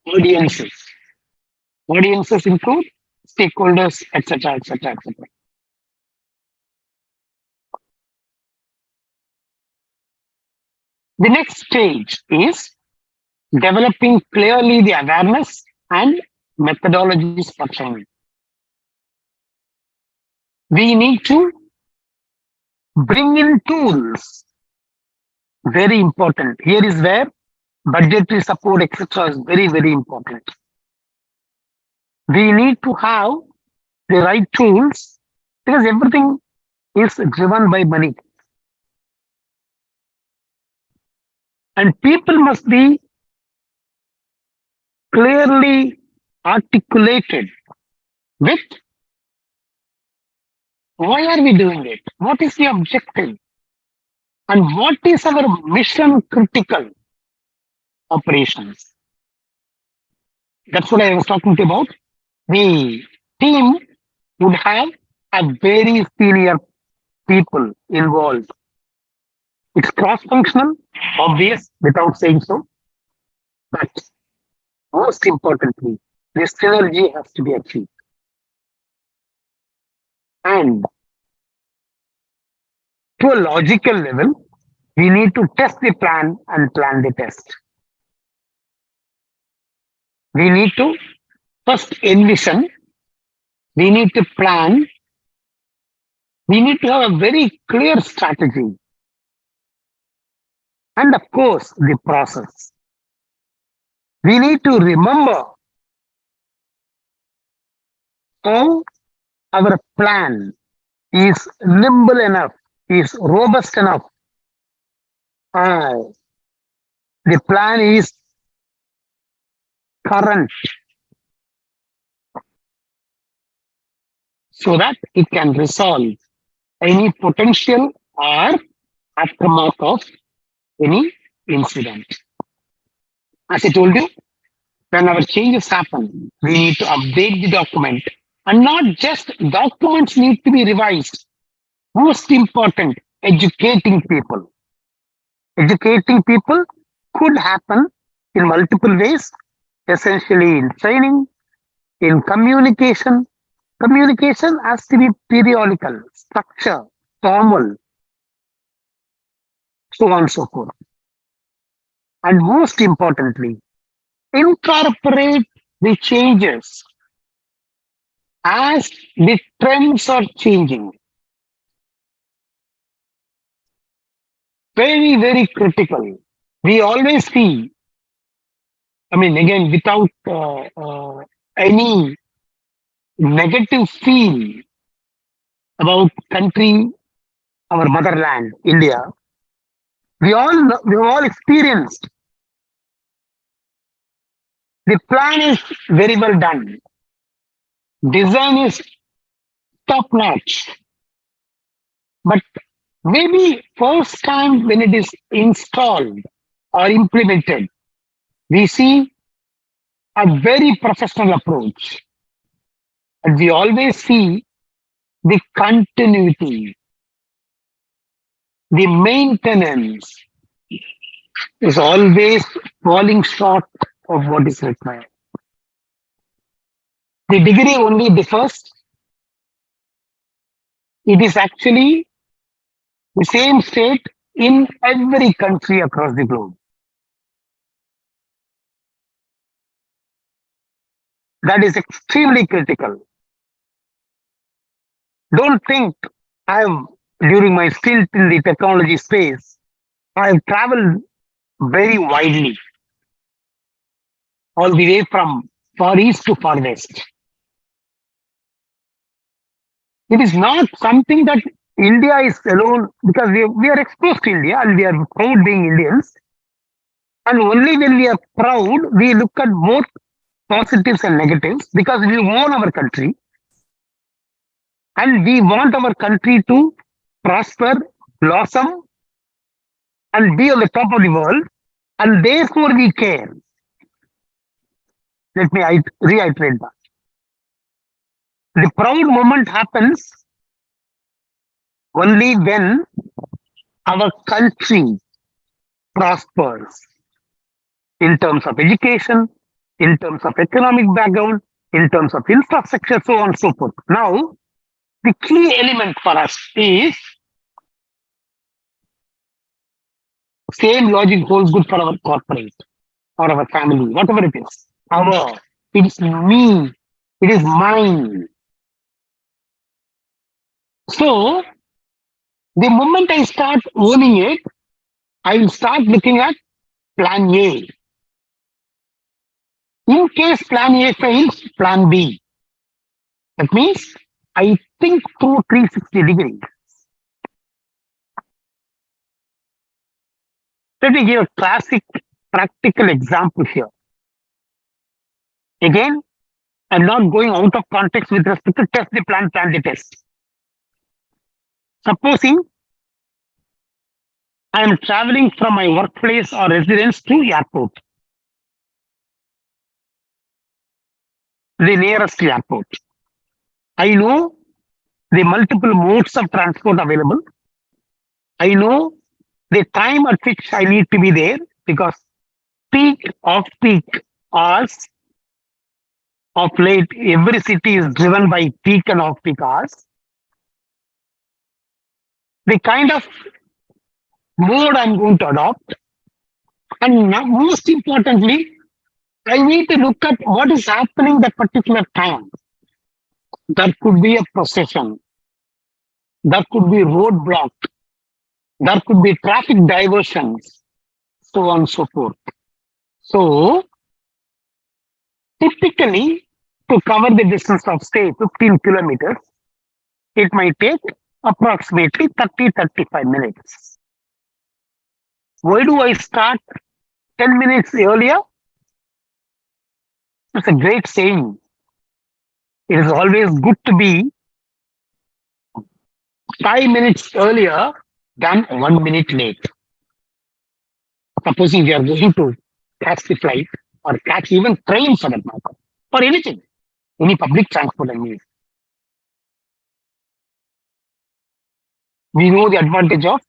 audiences. Audiences include stakeholders, etc., etc., etc. The next stage is developing clearly the awareness and methodologies for training. We need to bring in tools. Very important. Here is where budgetary support, etc., is very, very important. We need to have the right tools because everything is driven by money. And people must be clearly articulated with why are we doing it? What is the objective? And what is our mission critical operations? That's what I was talking about. The team would have a very senior people involved. It's cross-functional, obvious, without saying so. But most importantly, the synergy has to be achieved. And to a logical level, we need to test the plan and plan the test. We need to first envision, we need to plan, we need to have a very clear strategy. And of course, the process. We need to remember how our plan is nimble enough, is robust enough. The plan is current so that it can resolve any potential or aftermath of any incident. As I told you, when our changes happen, we need to update the document, and not just documents need to be revised. Most important, educating people. Educating people could happen in multiple ways, essentially in training, in communication. Communication has to be periodical, structure, formal, so on and so forth. And most importantly, incorporate the changes as the trends are changing. Very, very critical. We always see, I mean, again, without any negative feel about country, our motherland, India, we've all experienced. The plan is very well done. Design is top notch. But maybe first time when it is installed or implemented, we see a very professional approach. And we always see the continuity, the maintenance is always falling short of what is required. The degree only differs. It is actually the same state in every country across the globe. That is extremely critical. Don't think during my stint in the technology space, I have traveled very widely, all the way from far east to far west. It is not something that India is alone, because we are exposed to India and we are proud being Indians. And only when we are proud, we look at both positives and negatives, because we own our country and we want our country to prosper, blossom, and be on the top of the world. And therefore we care. Let me reiterate that. The proud moment happens only when our country prospers in terms of education, in terms of economic background, in terms of infrastructure, so on and so forth. Now, the key element for us is same logic holds good for our corporate or our family, whatever it is. It is me, it is mine. So, the moment I start owning it, I will start looking at plan A. In case plan A fails, plan B. That means I think through 360 degrees. Let me give a classic practical example here. Again, I'm not going out of context with respect to test the plan the test. Supposing I am traveling from my workplace or residence to airport, the nearest airport. I know the multiple modes of transport available. I know the time at which I need to be there because peak off-peak hours of late, every city is driven by peak and off-peak hours. The kind of mode I'm going to adopt, and most importantly, I need to look at what is happening that particular time. That could be a procession. That could be roadblock. That could be traffic diversions, so on and so forth. So, typically, to cover the distance of, say, 15 kilometers, it might take approximately 30-35 minutes. Why do I start 10 minutes earlier? It's a great saying. It is always good to be 5 minutes earlier than 1 minute late. Supposing we are going to catch the flight or catch even train for that matter, or anything, any public transport I mean. We know the advantage of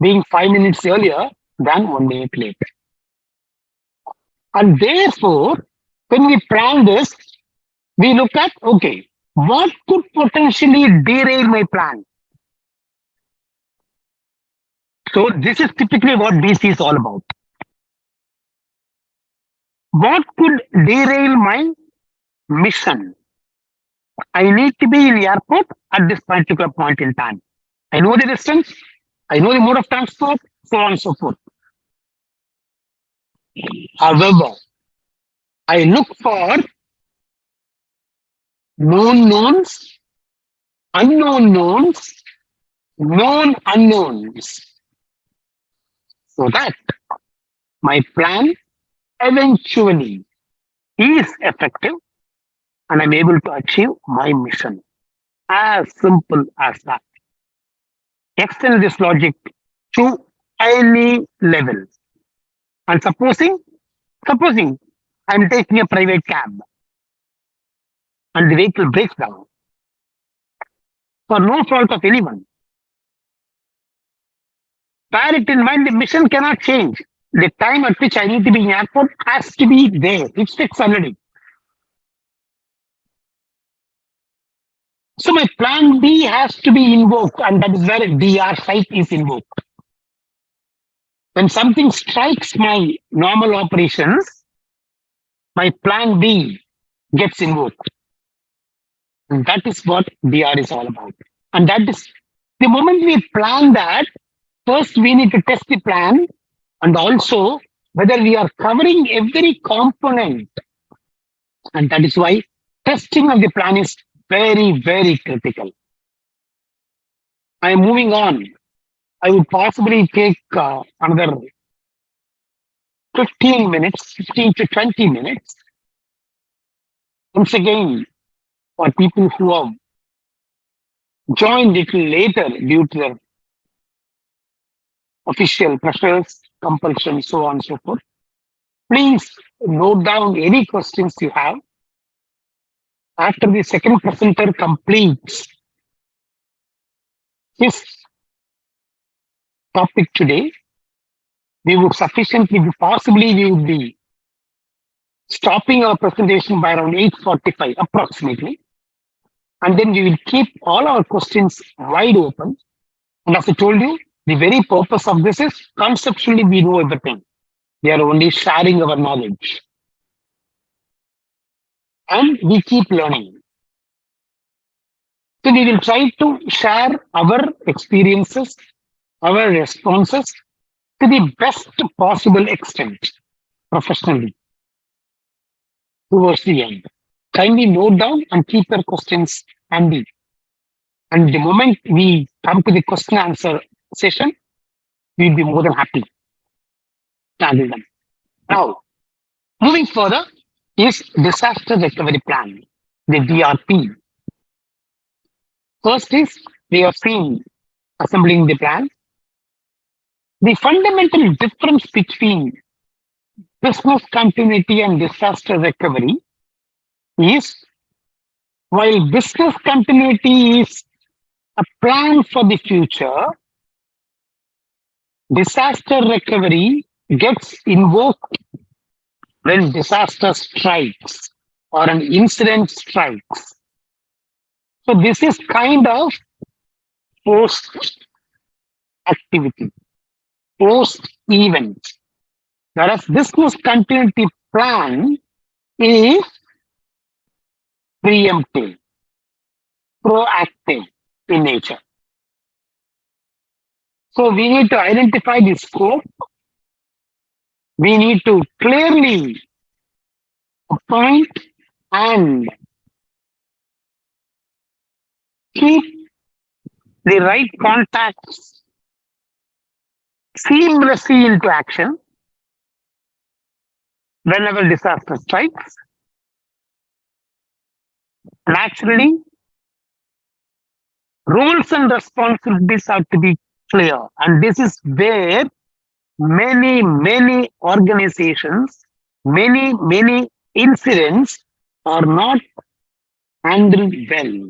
being 5 minutes earlier than 1 minute late. And therefore, when we plan this, we look at, okay, what could potentially derail my plan? So this is typically what BC is all about. What could derail my mission? I need to be in the airport at this particular point in time. I know the distance, I know the mode of transport, so on and so forth. However, I look for known knowns, unknown knowns, known unknowns, so that my plan eventually is effective and I'm able to achieve my mission. As simple as that. Extend this logic to any level. And supposing I'm taking a private cab and the vehicle breaks down for no fault of anyone. Bear it in mind, the mission cannot change. The time at which I need to be in the airport has to be there. It's fixed already. So my plan B has to be invoked, and that is where DR site is invoked. When something strikes my normal operations, my plan B gets invoked. And that is what DR is all about. And that is the moment we plan that, first we need to test the plan and also whether we are covering every component. And that is why testing of the plan is very, very critical. I am moving on. I would possibly take another 15 minutes, 15 to 20 minutes. Once again, for people who have joined little later due to their official pressures compulsion, so on and so forth. Please note down any questions you have. After the second presenter completes his topic today, we would possibly we would be stopping our presentation by around 8:45 approximately. And then we will keep all our questions wide open. And as I told you, the very purpose of this is conceptually we know everything. We are only sharing our knowledge. And we keep learning. So we will try to share our experiences, our responses to the best possible extent professionally towards the end. Kindly note down and keep your questions handy. And the moment we come to the question answer session, we'll be more than happy to handle them. Now, moving further is disaster recovery plan, the DRP. First is we have seen assembling the plan. The fundamental difference between business continuity and disaster recovery is while business continuity is a plan for the future, disaster recovery gets invoked when disaster strikes or an incident strikes. So this is kind of post activity, post event. Whereas business continuity plan is preemptive, proactive in nature. So we need to identify the scope. We need to clearly appoint and keep the right contacts seamlessly into action whenever disaster strikes. Naturally, roles and responsibilities have to be clear. And this is where many organizations, many incidents are not handled well.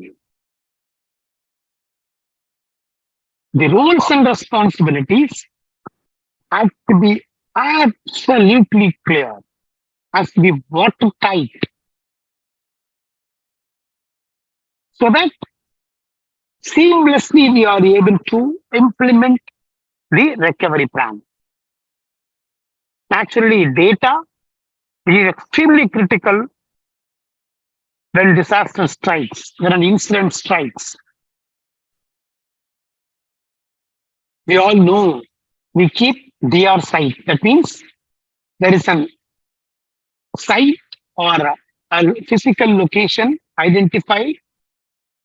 The roles and responsibilities have to be absolutely clear, has to be watertight, so that seamlessly we are able to implement the recovery plan. Naturally, data is extremely critical when disaster strikes, when an incident strikes. We all know we keep DR site. That means there is a site or a physical location identified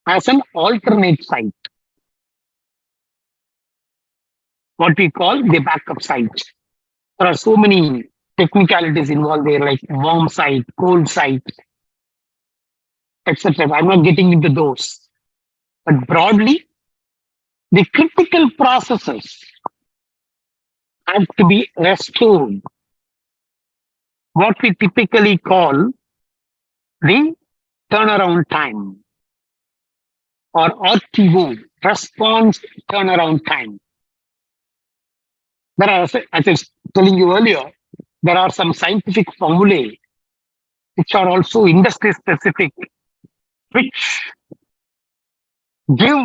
as an alternate site, what we call the backup site. There are so many technicalities involved there, like warm site, cold site, etc. I'm not getting into those. But broadly, the critical processes have to be restored. What we typically call the turnaround time or RTO, response turnaround time. There are, as I was telling you earlier, there are some scientific formulae which are also industry specific, which give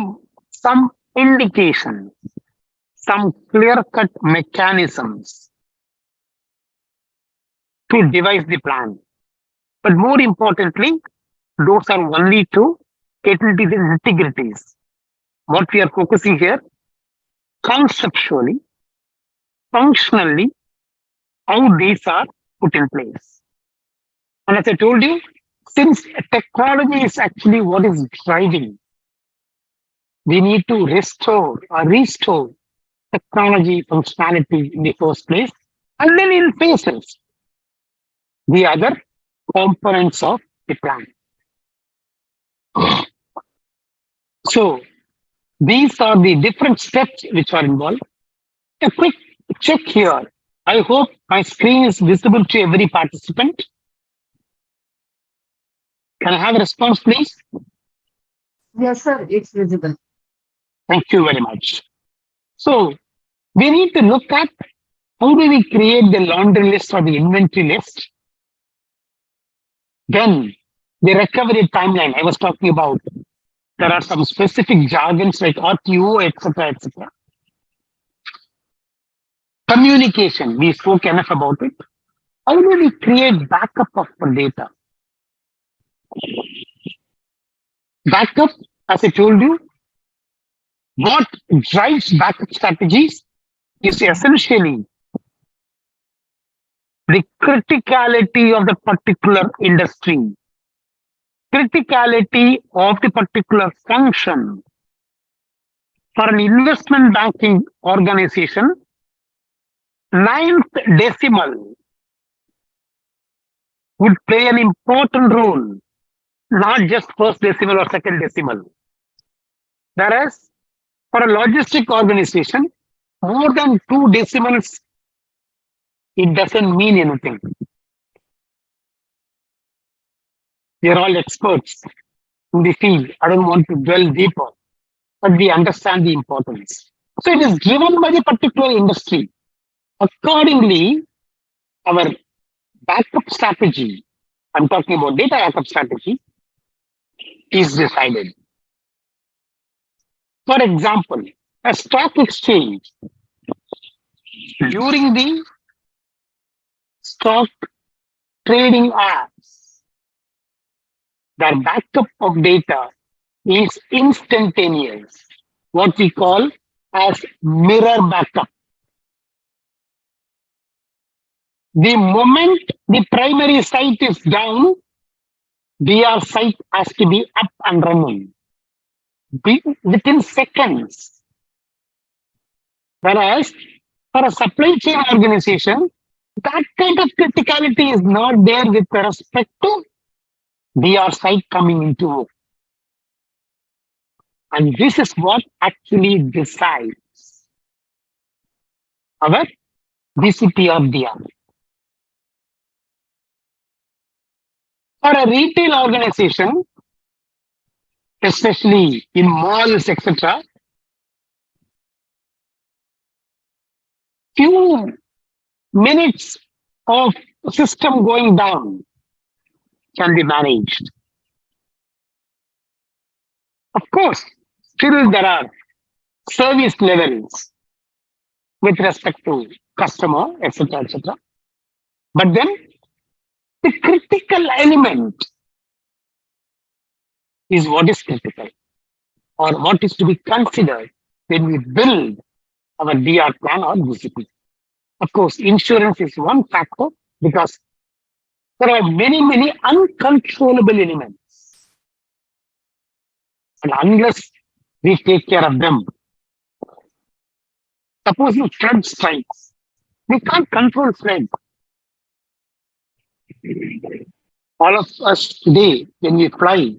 some indication, some clear-cut mechanisms to devise the plan. But more importantly, those are only to get into the nitty-gritties. What we are focusing here, conceptually, functionally, how these are put in place. And as I told you, since technology is actually what is driving, we need to restore technology functionality in the first place, and then in phases, the other components of the plan. So these are the different steps which are involved. A quick check here. I hope my screen is visible to every participant. Can I have a response, please? Yes, sir. It's visible. Thank you very much. So we need to look at how do we create the laundry list or the inventory list. Then the recovery timeline I was talking about. There are some specific jargons like RTO, etc., etc. Communication, we spoke enough about it. How do we create backup of the data? Backup, as I told you, what drives backup strategies is essentially the criticality of the particular industry, criticality of the particular function. For an investment banking organization, ninth decimal would play an important role, not just first decimal or second decimal. Whereas for a logistic organization, more than two decimals, it doesn't mean anything. We are all experts in the field. I don't want to dwell deeper, but we understand the importance. So it is driven by the particular industry. Accordingly, our backup strategy, I'm talking about data backup strategy, is decided. For example, a stock exchange during the stock trading hours, their backup of data is instantaneous, what we call as mirror backup. The moment the primary site is down, DR site has to be up and running within seconds. Whereas for a supply chain organization, that kind of criticality is not there with respect to DR site coming into work. And this is what actually decides our BCP of DR. For a retail organization, especially in malls, etc., few minutes of system going down can be managed. Of course, still there are service levels with respect to customer, etc., etc. But then the critical element is what is critical or what is to be considered when we build our DR plan or BCP. Of course, insurance is one factor because there are many uncontrollable elements. And unless we take care of them, suppose the flood strikes, we can't control flood. All of us today, when we fly,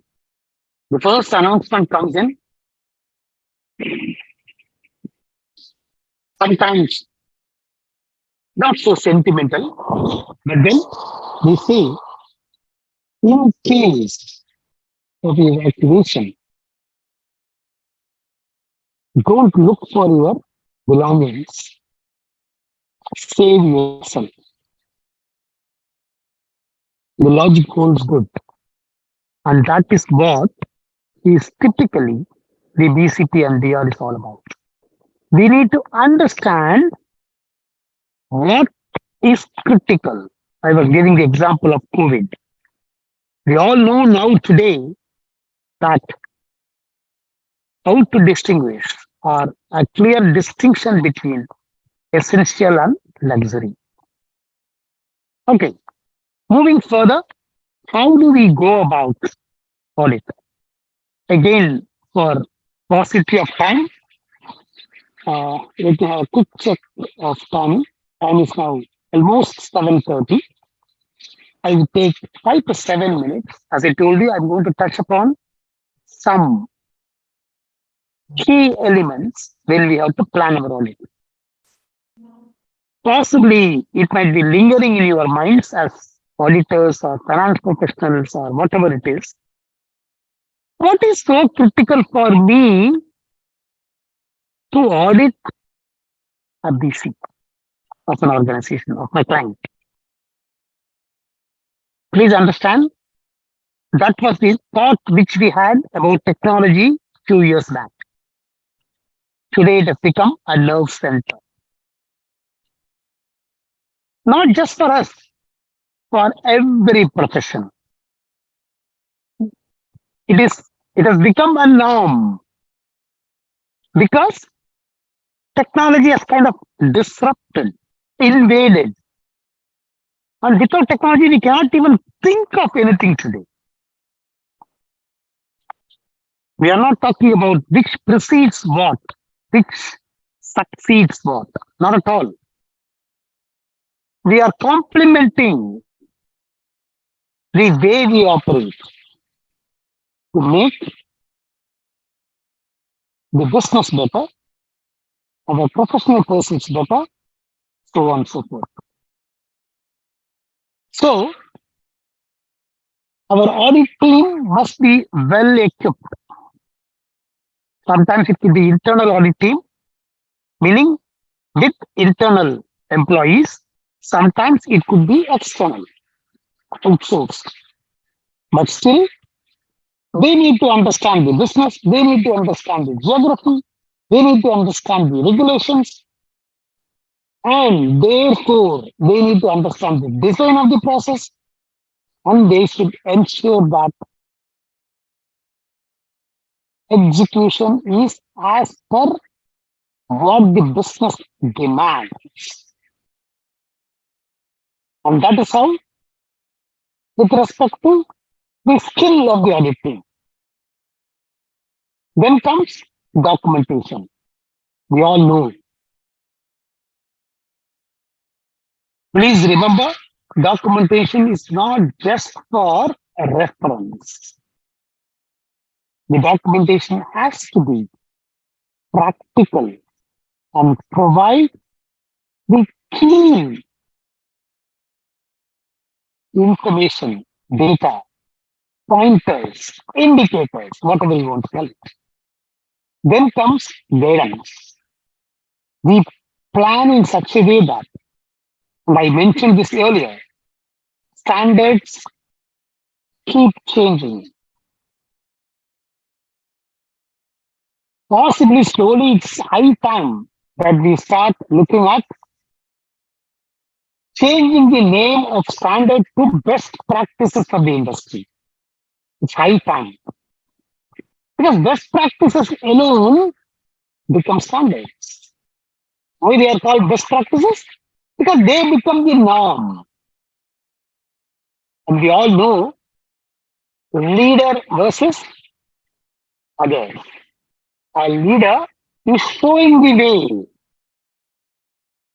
the first announcement comes in. Sometimes not so sentimental, but then we say, in case of evacuation, don't look for your belongings, save yourself. The logic holds good. And that is what is typically the BCP and DR is all about. We need to understand what is critical. I was giving the example of COVID. We all know now today that how to distinguish or a clear distinction between essential and luxury. Okay, moving further, how do we go about audit? Again, for paucity of time, let me have a quick check of time. Time is now almost 7:30. I will take 5 to 7 minutes. As I told you, I'm going to touch upon some key elements when we have to plan our audit. Possibly it might be lingering in your minds as auditors or finance professionals or whatever it is. What is so critical for me to audit a BC of an organization, of my client? Please understand that was the thought which we had about technology few years back. Today it has become a nerve center. Not just for us, for every profession. It has become a norm because technology has kind of disrupted, invaded. And without technology, we cannot even think of anything today. We are not talking about which precedes what, which succeeds what. Not at all. We are complementing the way we operate to make the business better, our professional pursuits better, so on and so forth. So, our audit team must be well equipped. Sometimes it could be internal audit team, meaning with internal employees. Sometimes it could be external, outsourced. But still, they need to understand the business, they need to understand the geography, they need to understand the regulations, and therefore they need to understand the design of the process, and they should ensure that execution is as per what the business demands. And that is how, with respect to the skill of the audit team. Then comes documentation. We all know. Please remember, documentation is not just for a reference. The documentation has to be practical and provide the key information, data, pointers, indicators, whatever you want to call it. Then comes guidance. We plan in such a way that, and I mentioned this earlier, standards keep changing. Possibly slowly, it's high time that we start looking at changing the name of standard to best practices for the industry. It's high time. Because best practices alone become standards. Why they are called best practices? Because they become the norm. And we all know leader versus others. A leader is showing the way.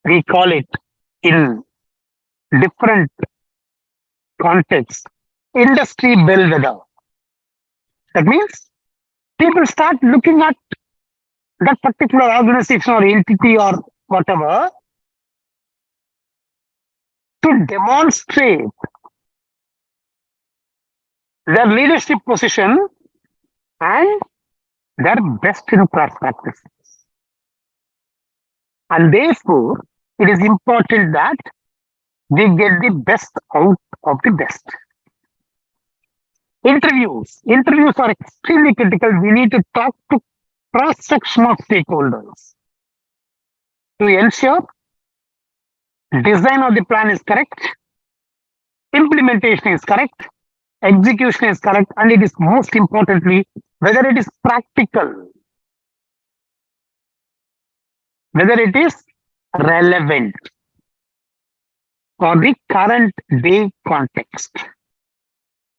We call it in different contexts industry bellwether. That means people start looking at that particular organization or entity or whatever to demonstrate their leadership position and their best in class practices. And therefore, it is important that we get the best out of the best. Interviews are extremely critical. We need to talk to cross-section of stakeholders to ensure design of the plan is correct, implementation is correct, execution is correct, and it is most importantly, whether it is practical, whether it is relevant for the current day context.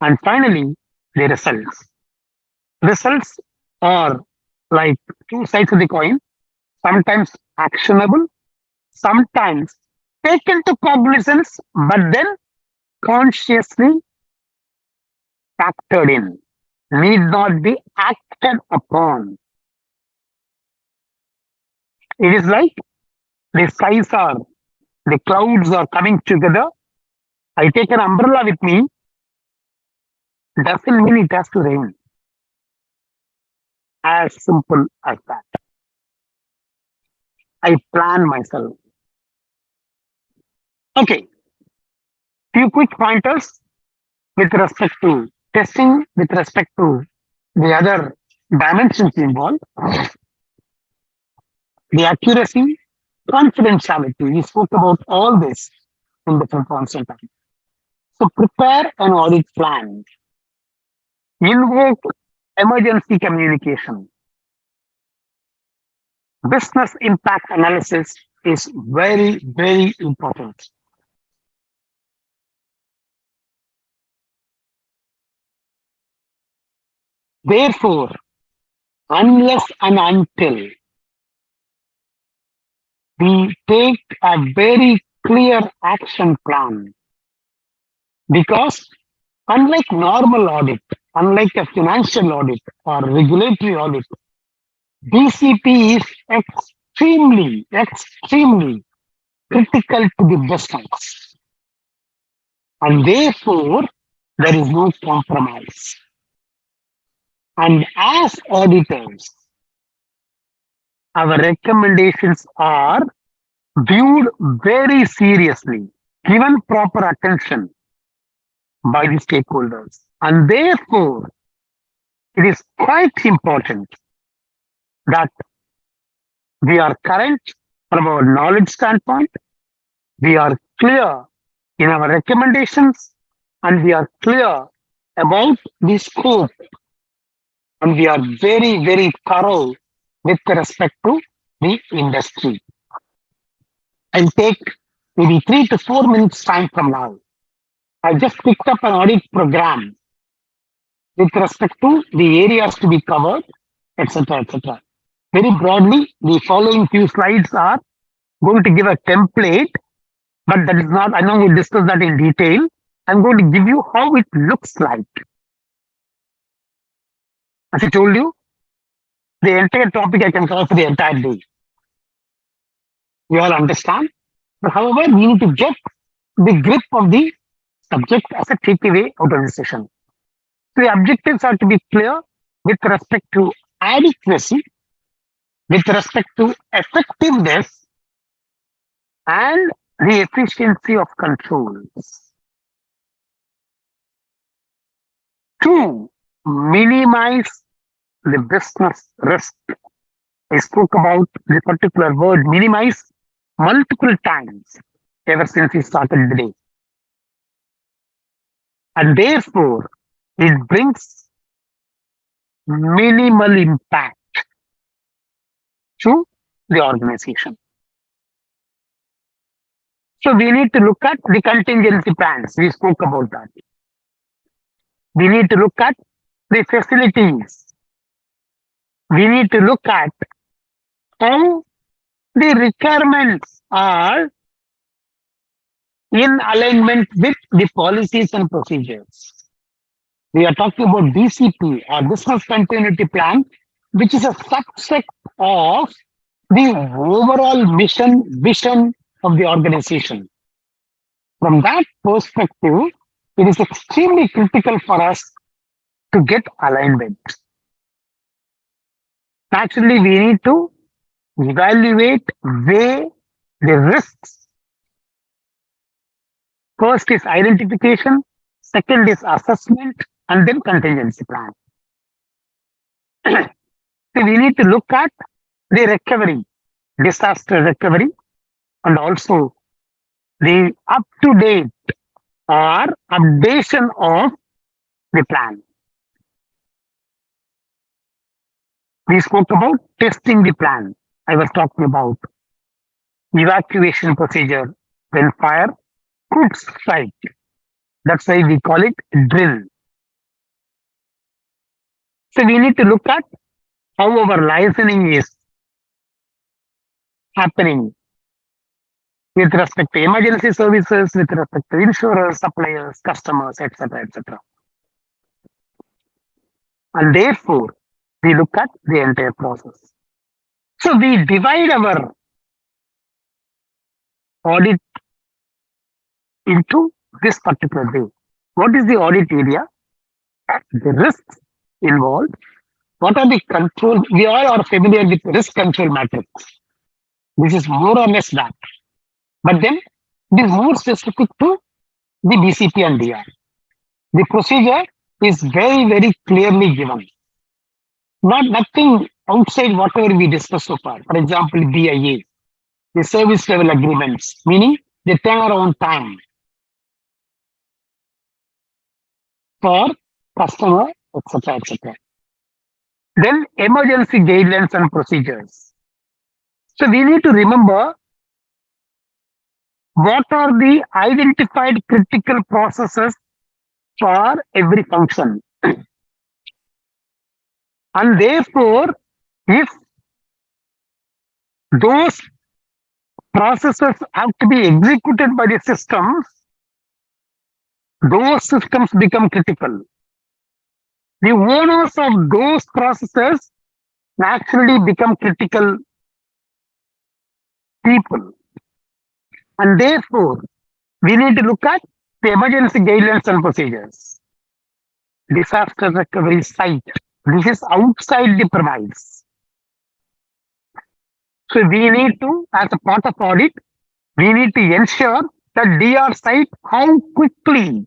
And finally, the results. Results are like two sides of the coin, sometimes actionable, sometimes taken to cognizance, but then consciously factored in, need not be acted upon. It is like the skies are the clouds are coming together. I take an umbrella with me. Doesn't mean it has to rain. As simple as that. I plan myself. Okay. Few quick pointers with respect to testing, with respect to the other dimensions involved. The accuracy, confidentiality. We spoke about all this in different points in time. So prepare an audit plan. Invoke emergency communication. Business impact analysis is very, very important. Therefore, unless and until we take a very clear action plan, because unlike normal audit, unlike a financial audit or regulatory audit, BCP is extremely, extremely critical to the business. And therefore, there is no compromise. And as auditors, our recommendations are viewed very seriously, given proper attention by the stakeholders. And therefore, it is quite important that we are current from our knowledge standpoint, we are clear in our recommendations, and we are clear about the scope, and we are very, very thorough with respect to the industry. I'll take maybe 3 to 4 minutes time from now. I just picked up an audit program with respect to the areas to be covered, etc., etc. Very broadly, the following few slides are going to give a template, but that is not, I know we'll discuss that in detail. I'm going to give you how it looks like. As I told you, the entire topic I can cover for the entire day. You all understand? But however, we need to get the grip of the subject as a takeaway out of the session. So the objectives are to be clear with respect to adequacy, with respect to effectiveness, and the efficiency of controls. To minimize the business risk. I spoke about the particular word minimize multiple times ever since we started the day. And therefore, it brings minimal impact to the organization. So we need to look at the contingency plans. We spoke about that. We need to look at the facilities. We need to look at how the requirements are in alignment with the policies and procedures. We are talking about BCP or Business Continuity Plan, which is a subset of the overall mission, vision of the organization. From that perspective, it is extremely critical for us to get alignment. Naturally, we need to evaluate, weigh the risks. First is identification, second is assessment, and then contingency plan. So we need to look at the recovery, disaster recovery, and also the up-to-date or updation of the plan. We spoke about testing the plan. I was talking about evacuation procedure when fire could strike. That's why we call it drill. So we need to look at how our licensing is happening with respect to emergency services, with respect to insurers, suppliers, customers, etc., etc. And therefore, we look at the entire process. So we divide our audit into this particular way. What is the audit area? The risks involved. What are the control? We all are familiar with risk control matrix. This is more or less that. But then it is more specific to the BCP and DR. The procedure is very, very clearly given. Nothing outside whatever we discussed so far. For example, BIA, the service level agreements, meaning the turnaround time for customer, etc., etc. Then emergency guidelines and procedures. So we need to remember what are the identified critical processes for every function. And therefore, if those processes have to be executed by the systems, those systems become critical. The owners of those processes naturally become critical people. And therefore, we need to look at the emergency guidelines and procedures. Disaster recovery site. This is outside the premise. So we need to, as a part of audit, we need to ensure that DR site, how quickly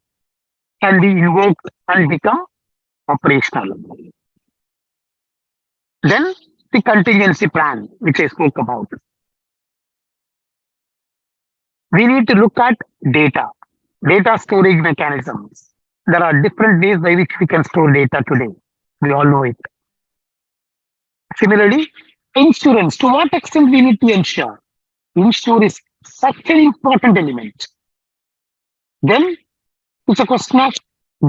can be invoked and become operational. Then the contingency plan, which I spoke about. We need to look at data storage mechanisms. There are different ways by which we can store data today. We all know it. Similarly, insurance. To what extent we need to ensure? Insurance is such an important element. Then it's a question of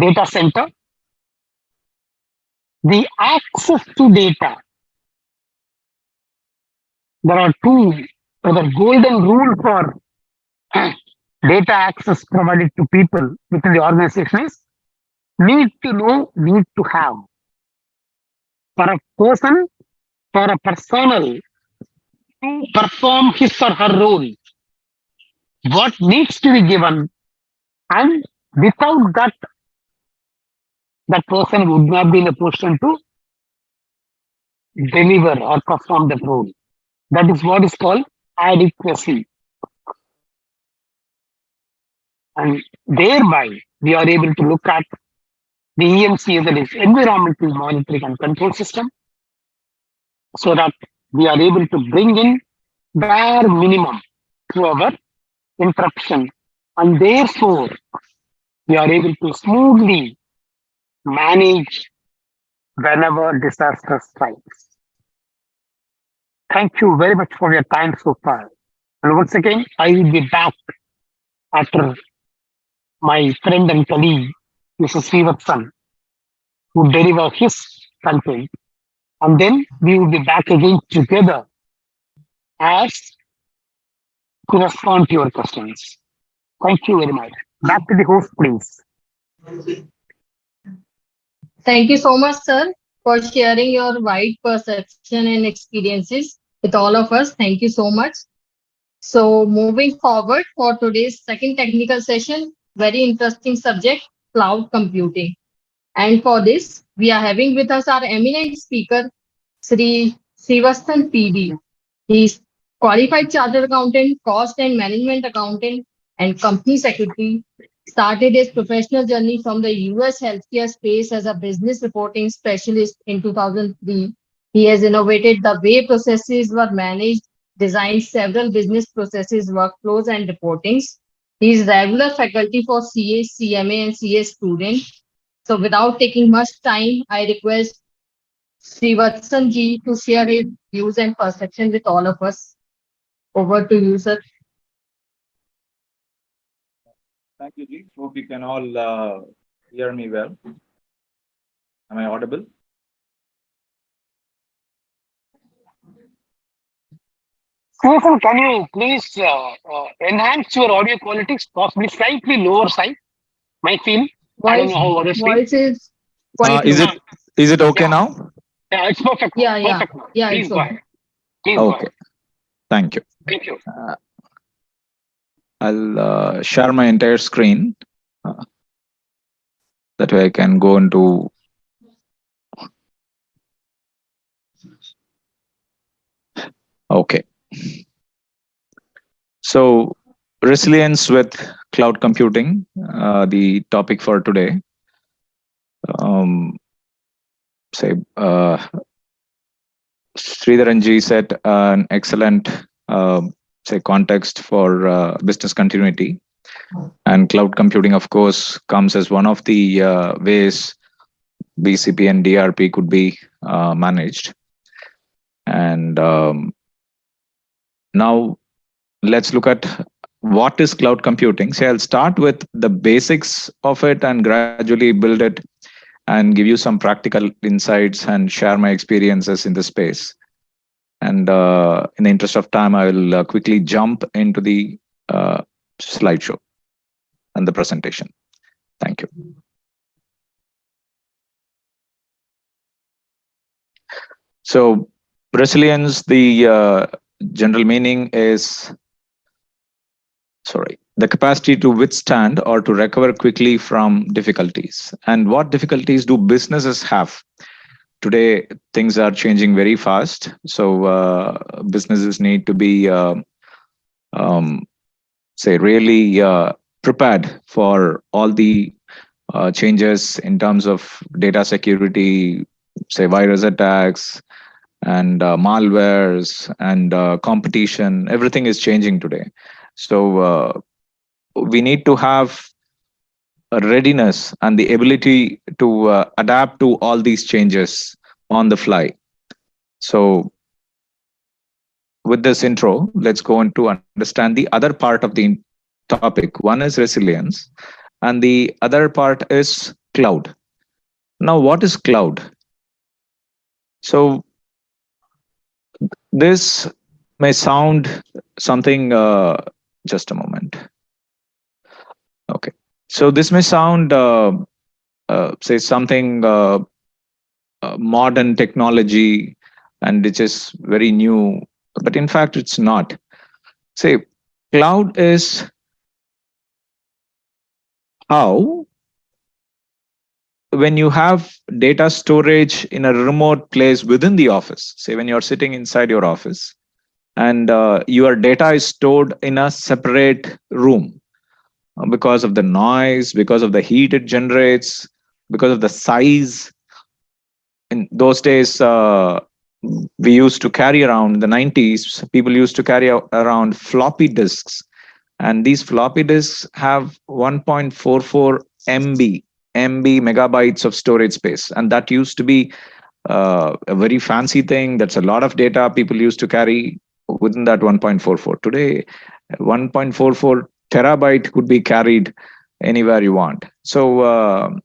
data center. The access to data. There are two, the golden rule for data access provided to people within the organization is need to know, need to have. For a person, for a personnel to perform his or her role, what needs to be given, and without that, that person would not be in a position to deliver or perform the role. That is what is called adequacy. And thereby, we are able to look at the EMC, that is Environmental Monitoring and Control System, so that we are able to bring in bare minimum to our interruption, and therefore we are able to smoothly manage whenever disaster strikes. Thank you very much for your time so far. And once again, I will be back after my friend and colleague, Mr. Srivatsan, who deliver his content. And then we will be back again together as to respond to your questions. Thank you very much. Back to the host, please. Thank you so much, sir, for sharing your wide perception and experiences with all of us. Thank you so much. So moving forward for today's second technical session, very interesting subject, cloud computing. And for this, we are having with us our eminent speaker, Sri Srivasthan PD. He is qualified chartered accountant, cost and management accountant, and company secretary. Started his professional journey from the US healthcare space as a business reporting specialist in 2003. He has innovated the way processes were managed, designed several business processes, workflows, and reportings. He is regular faculty for CA, CMA, and CA students. So without taking much time, I request Srivatsan ji to share his views and perception with all of us. Over to you, sir. Thank you, Ji. Hope you can all hear me well. Am I audible? Susan, can you please enhance your audio quality, possibly slightly lower side? My feel. I don't know how others feel. Voice is quite Is it okay Yeah. now? Yeah, it's perfect. Yeah, yeah. Perfect. Yeah, Please it's go okay. ahead. Please go Okay. ahead. Thank you. Thank you. I'll share my entire screen. That way I can go into. Okay. So resilience with cloud computing, the topic for today. Sridharanji set an excellent context for business continuity, and cloud computing, of course, comes as one of the ways BCP and DRP could be managed. And now let's look at what is cloud computing. So I'll start with the basics of it and gradually build it and give you some practical insights and share my experiences in the space. And in the interest of time, I will quickly jump into the slideshow and the presentation. Thank you. So resilience, the general meaning is, the capacity to withstand or to recover quickly from difficulties. And what difficulties do businesses have? Today, things are changing very fast. So businesses need to be, really prepared for all the changes in terms of data security, say virus attacks and malwares and competition. Everything is changing today. So we need to have a readiness and the ability to adapt to all these changes on the fly. So with this intro, let's go into understand the other part of the topic. One is resilience, and the other part is cloud. Now, what is cloud? So this may sound something, just a moment. Okay. So this may sound, say something modern technology, and which is very new, but in fact, it's not. Say, cloud is how, when you have data storage in a remote place within the office, say when you're sitting inside your office and your data is stored in a separate room because of the noise, because of the heat it generates, because of the size. In those days, we used to carry around, in the 90s, people used to carry around floppy disks. And these floppy disks have 1.44 MB megabytes of storage space. And that used to be a very fancy thing. That's a lot of data people used to carry within that 1.44. Today, 1.44 terabyte could be carried anywhere you want. So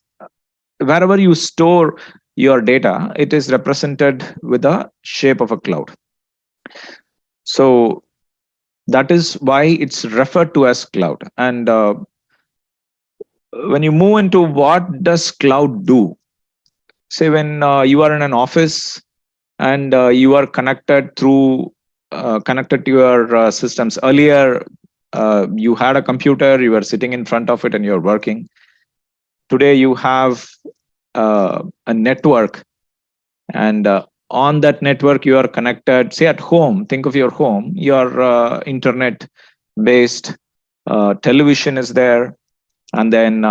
wherever you store your data, it is represented with the shape of a cloud. So that is why it's referred to as cloud. And when you move into what does cloud do? Say when you are in an office and you are connected through connected to your systems. Earlier, you had a computer, you were sitting in front of it and you're working. Today you have a network, and on that network you are connected. Say at home, think of your home, your internet based television is there, and then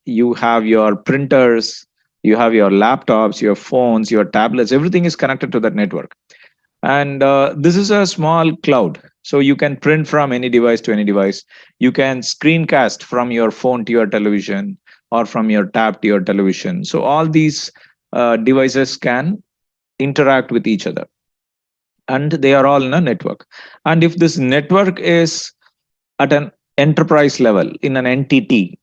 you have your printers, you have your laptops, your phones, your tablets, everything is connected to that network. And this is a small cloud. So you can print from any device to any device. You can screencast from your phone to your television or from your tab to your television. So all these devices can interact with each other. And they are all in a network. And if this network is at an enterprise level, in an entity,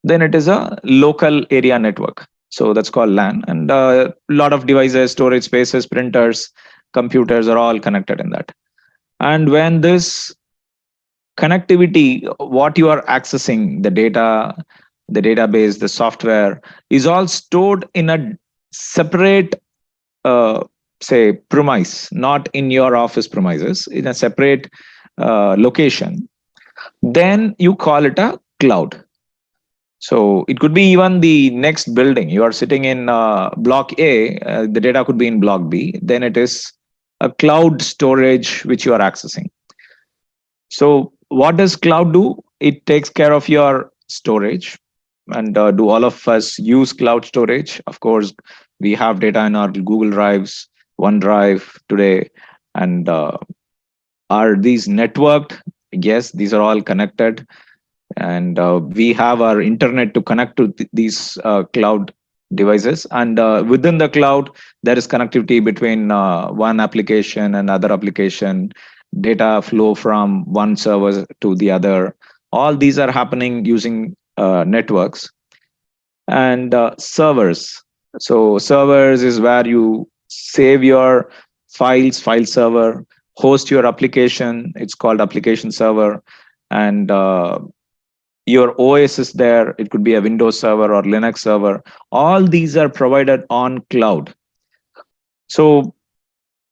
then it is a local area network. So that's called LAN. And a lot of devices, storage spaces, printers, computers are all connected in that. And when this connectivity, what you are accessing, the data, the database, the software, is all stored in a separate, say, premise, not in your office premises, in a separate location. then you call it a cloud. So it could be even the next building. You are sitting in block A, the data could be in block B. Then it is a cloud storage which you are accessing. So what does cloud do? It takes care of your storage. And do all of us use cloud storage? Of course, we have data in our Google Drives, OneDrive today. And are these networked? Yes, these are all connected. And we have our internet to connect to these cloud devices. And within the cloud, there is connectivity between one application and other application, data flow from one server to the other. All these are happening using networks. And servers. So servers is where you save your files, file server, host your application. It's called application server. And your OS is there. It could be a Windows server or Linux server. All these are provided on cloud. So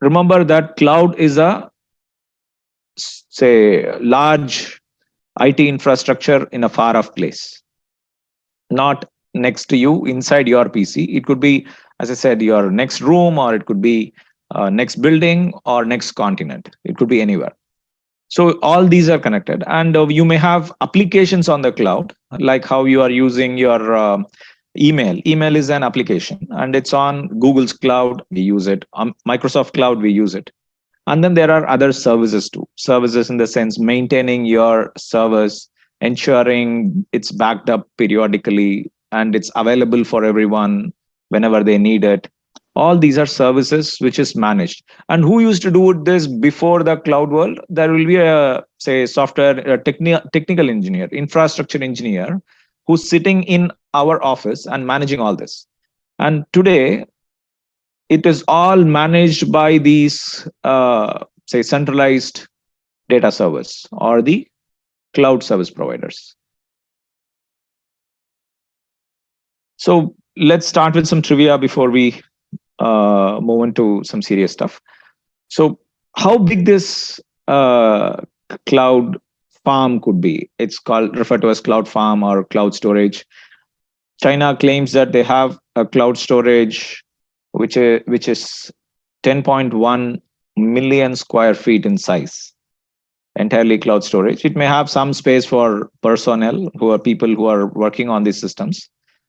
remember that cloud is a, say, large IT infrastructure in a far off place, not next to you inside your PC. It could be, as I said, your next room, or it could be next building or next continent. It could be anywhere. So all these are connected, and you may have applications on the cloud, like how you are using your email. Email is an application, and it's on Google's cloud. We use it. On Microsoft Cloud, we use it. And then there are other services too. Services in the sense maintaining your servers, ensuring it's backed up periodically and it's available for everyone whenever they need it. All these are services which is managed. And who used to do this before the cloud world? There will be a, say, software technical engineer, infrastructure engineer, who's sitting in our office and managing all this. And today, it is all managed by these, say, centralized data servers or the cloud service providers. So let's start with some trivia before we move into some serious stuff. So how big this cloud farm could be? It's referred to as cloud farm or cloud storage. China claims that they have a cloud storage which is 10.1 million square feet in size, entirely cloud storage. It may have some space for personnel, who are people who are working on these systems.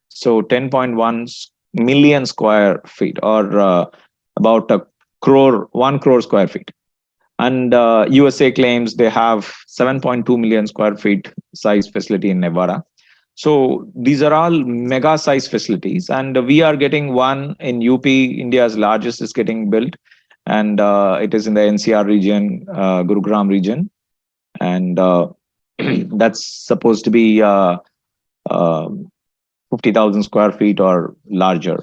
So 10.1 million square feet, or about 1 crore square feet. And USA claims they have 7.2 million square feet size facility in Nevada. So these are all mega size facilities, and we are getting one in UP. India's largest is getting built, and it is in the NCR region, Gurugram region, and that's supposed to be 50,000 square feet or larger.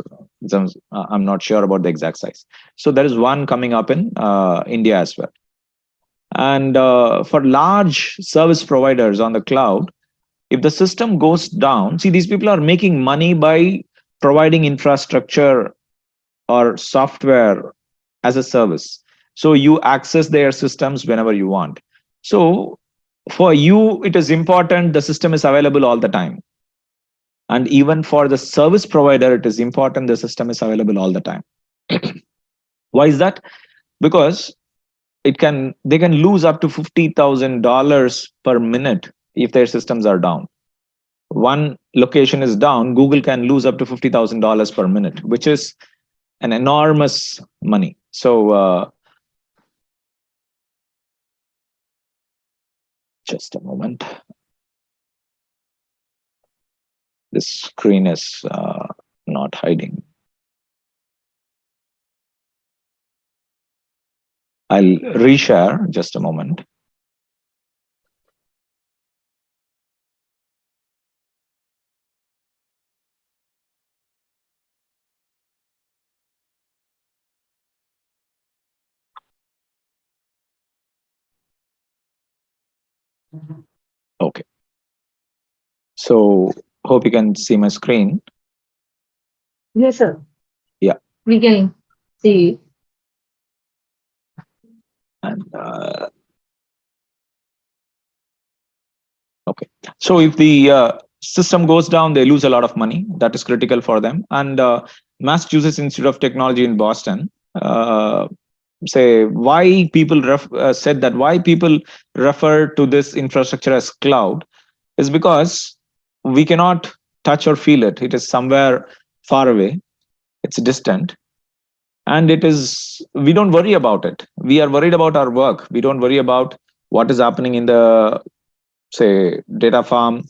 I'm not sure about the exact size. So there is one coming up in India as well. And for large service providers on the cloud, if the system goes down, see, these people are making money by providing infrastructure or software as a service. So you access their systems whenever you want. So for you, it is important the system is available all the time. And even for the service provider, it is important the system is available all the time. Why is that? Because they can lose up to $50,000 per minute if their systems are down. One location is down, Google can lose up to $50,000 per minute, which is an enormous money. So just a moment. This screen is not hiding. I'll reshare just a moment. Okay. So hope you can see my screen. Yes, sir. Yeah. We can see. And So if the system goes down, they lose a lot of money. That is critical for them. And Massachusetts Institute of Technology in Boston say why people said that why people refer to this infrastructure as cloud is because we cannot touch or feel it. It is somewhere far away. It's distant. And it is, we don't worry about it. We are worried about our work. We don't worry about what is happening in the, say, data farm,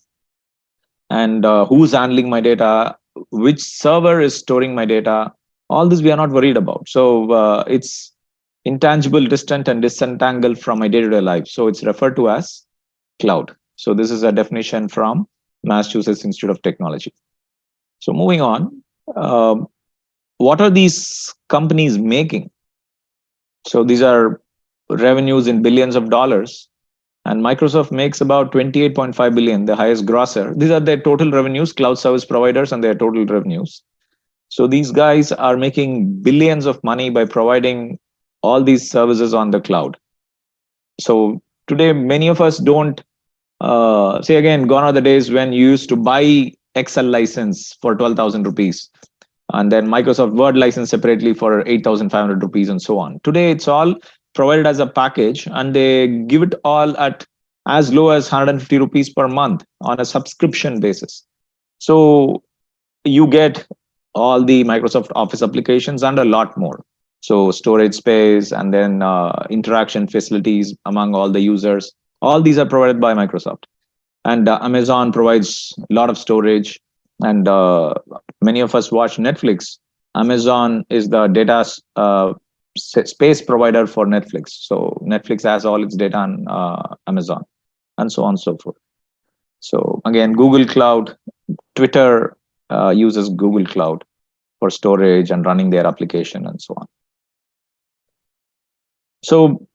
and who's handling my data, which server is storing my data. All this we are not worried about. So it's intangible, distant, and disentangled from my day-to-day life. So it's referred to as cloud. So this is a definition from Massachusetts Institute of Technology. So moving on, what are these companies making? So these are revenues in billions of dollars. And Microsoft makes about 28.5 billion, the highest grosser. These are their total revenues, cloud service providers and their total revenues. So these guys are making billions of money by providing all these services on the cloud. So today, many of us don't, say again, gone are the days when you used to buy Excel license for 12,000 rupees and then Microsoft Word license separately for 8,500 rupees and so on. Today, it's all provided as a package and they give it all at as low as 150 rupees per month on a subscription basis. So you get all the Microsoft Office applications and a lot more. So storage space and then interaction facilities among all the users. All these are provided by Microsoft. And Amazon provides a lot of storage. And many of us watch Netflix. Amazon is the data space provider for Netflix. So Netflix has all its data on Amazon and so on and so forth. So again, Google Cloud, Twitter uses Google Cloud for storage and running their application and so on. So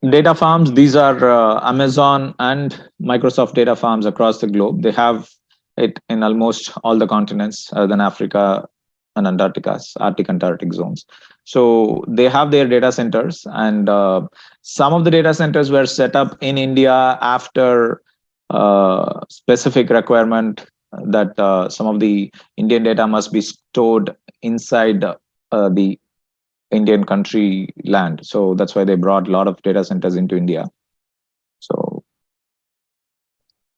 data farms, these are Amazon and Microsoft data farms across the globe. They have it in almost all the continents other than Africa and Antarctica, Arctic zones. So they have their data centers, and some of the data centers were set up in India after specific requirement that some of the Indian data must be stored inside the Indian country land. So that's why they brought a lot of data centers into India. So,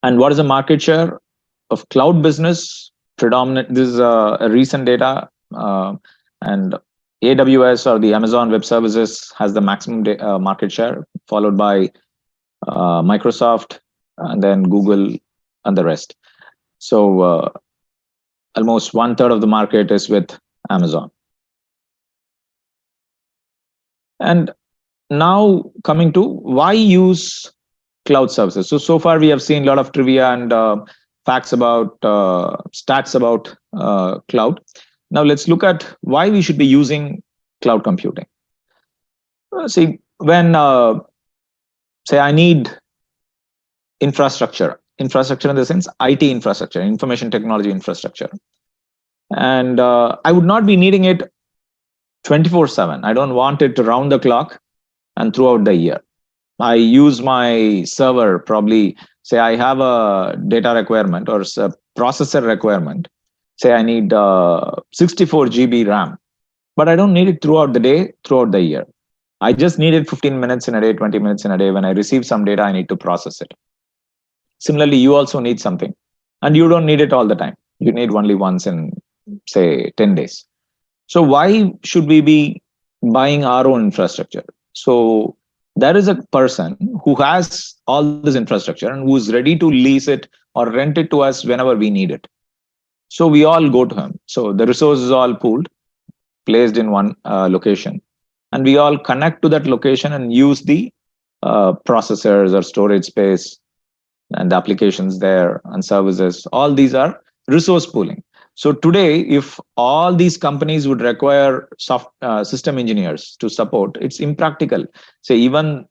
and what is the market share of cloud business? Predominant, this is a recent data, and AWS or the Amazon Web Services has the maximum market share, followed by Microsoft and then Google and the rest. So almost 1/3 of the market is with Amazon. And now coming to why use cloud services. So far we have seen a lot of trivia and facts about stats about cloud. Now let's look at why we should be using cloud computing. See, when say I need infrastructure in the sense IT infrastructure, information technology infrastructure, and I would not be needing it 24/7. I don't want it round the clock and throughout the year. I use my server, probably say I have a data requirement or a processor requirement. Say I need 64 GB RAM, but I don't need it throughout the day, throughout the year. I just need it 15 minutes in a day, 20 minutes in a day. When I receive some data, I need to process it. Similarly, you also need something and you don't need it all the time. You need only once in, say, 10 days. So why should we be buying our own infrastructure? So there is a person who has all this infrastructure and who's ready to lease it or rent it to us whenever we need it. So we all go to him. So the resource is all pooled, placed in one location, and we all connect to that location and use the processors or storage space and applications there and services. All these are resource pooling. So today, if all these companies would require system engineers to support, it's impractical. Say even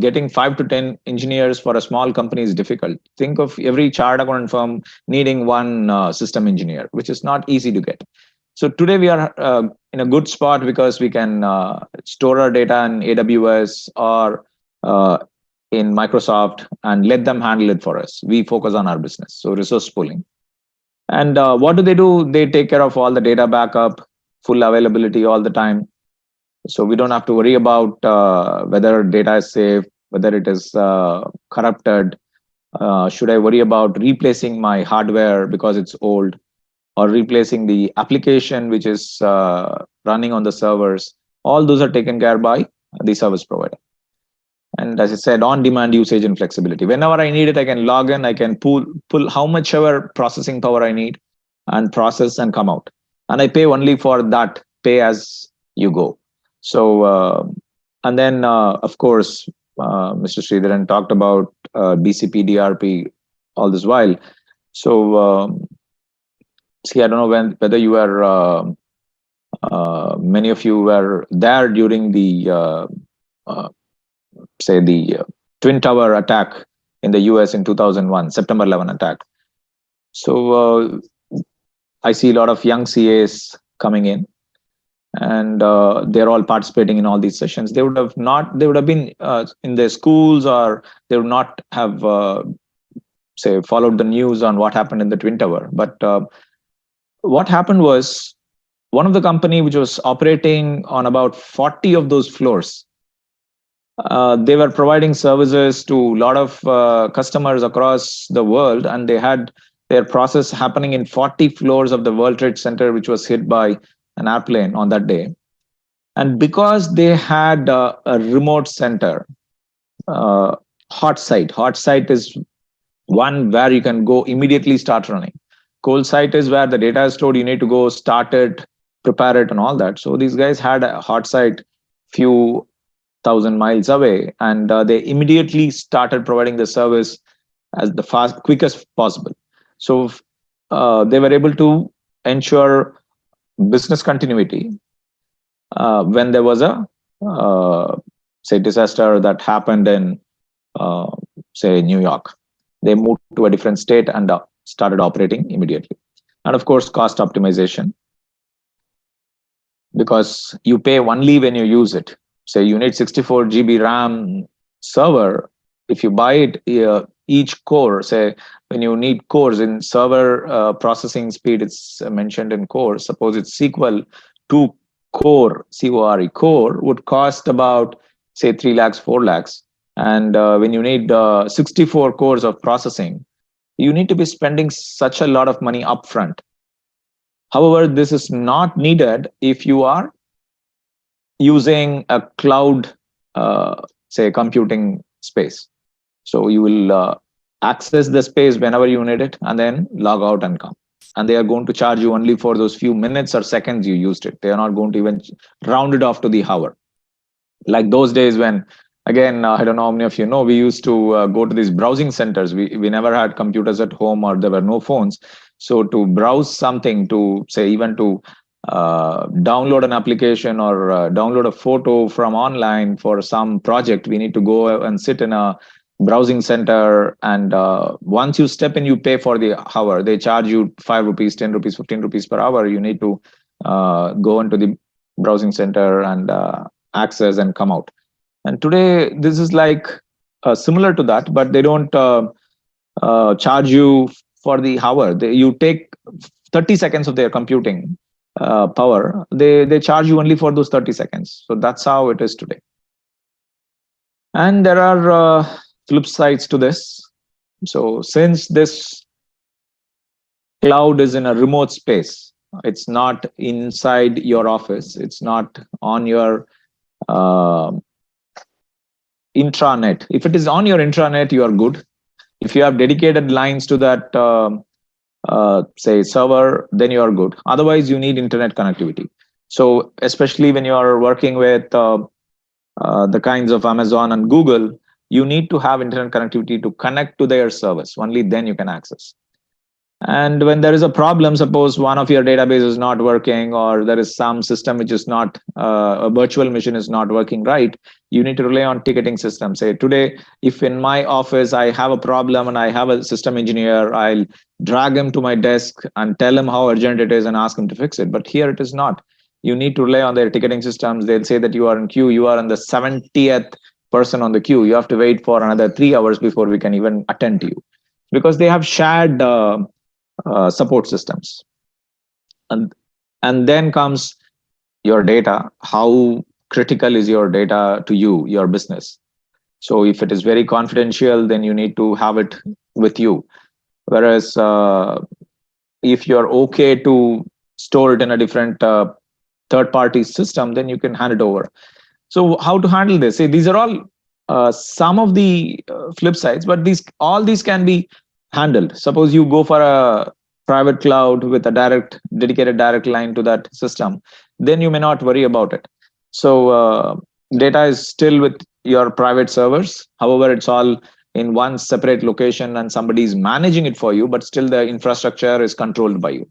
getting 5 to 10 engineers for a small company is difficult. Think of every chartered accountant firm needing one system engineer, which is not easy to get. So today we are in a good spot because we can store our data in AWS or in Microsoft and let them handle it for us. We focus on our business. So resource pooling. And what do? They take care of all the data backup, full availability all the time. So we don't have to worry about whether data is safe, whether it is corrupted. Should I worry about replacing my hardware because it's old, or replacing the application which is running on the servers? All those are taken care by the service provider. And as I said, on-demand usage and flexibility. Whenever I need it, I can log in, I can pull how much ever processing power I need and process and come out. And I pay only for that pay as you go. So, and then, of course, Mr. Sridharan talked about DCP, DRP all this while. So, see, I don't know whether you are, many of you were there during the, say, the Twin Tower attack in the US in 2001, September 11 attack. So I see a lot of young CAs coming in, and they're all participating in all these sessions. They would have been in their schools, or they would not have, say, followed the news on what happened in the Twin Tower. But what happened was, one of the company which was operating on about 40 of those floors, they were providing services to a lot of customers across the world, and they had their process happening in 40 floors of the World Trade Center, which was hit by an airplane on that day. And because they had a remote center, hot site is one where you can go immediately start running. Cold site is where the data is stored, you need to go start it, prepare it, and all that. So these guys had a hot site few thousand miles away, and they immediately started providing the service as the quickest possible. So they were able to ensure business continuity when there was a say disaster that happened in say New York. They moved to a different state and started operating immediately. And of course, cost optimization, because you pay only when you use it. Say you need 64 GB RAM server. If you buy it, each core, say when you need cores in server processing speed, it's mentioned in core. Suppose it's SQL, 2 core, CORE core would cost about, say, 3 lakhs, 4 lakhs. And when you need 64 cores of processing, you need to be spending such a lot of money upfront. However, this is not needed if you are using a cloud, say, computing space. So you will access the space whenever you need it, and then log out and come. And they are going to charge you only for those few minutes or seconds you used it. They are not going to even round it off to the hour. Like those days when, again, I don't know how many of you know, we used to go to these browsing centers. We never had computers at home, or there were no phones. So to browse something, to say, even to download an application or download a photo from online for some project, we need to go and sit in a browsing center. And once you step in, you pay for the hour. They charge you 5 rupees, 10 rupees, 15 rupees per hour. You need to go into the browsing center and access and come out. And today, this is like similar to that, but they don't charge you for the hour. You take 30 seconds of their computing power. They charge you only for those 30 seconds. So that's how it is today. And there are flip sides to this. So since this cloud is in a remote space, it's not inside your office, it's not on your intranet. If it is on your intranet, you are good. If you have dedicated lines to that say server, then you are good. Otherwise, you need internet connectivity. So especially when you are working with the kinds of Amazon and Google, you need to have internet connectivity to connect to their service. Only then you can access. And when there is a problem, suppose one of your database is not working, or there is some system which is not, a virtual machine is not working right, you need to rely on ticketing systems. Say today, if in my office I have a problem and I have a system engineer, I'll drag him to my desk and tell him how urgent it is and ask him to fix it. But here it is not. You need to rely on their ticketing systems. They'll say that you are in queue, you are in the 70th person on the queue, you have to wait for another 3 hours before we can even attend to you, because they have shared support systems. And then comes your data. How critical is your data to you, your business? So if it is very confidential, then you need to have it with you. Whereas if you're okay to store it in a different third-party system, then you can hand it over. So how to handle this? See, these are all some of the flip sides, but all these can be handled. Suppose you go for a private cloud with a dedicated direct line to that system, then you may not worry about it. So data is still with your private servers. However, it's all in one separate location and somebody is managing it for you, but still the infrastructure is controlled by you.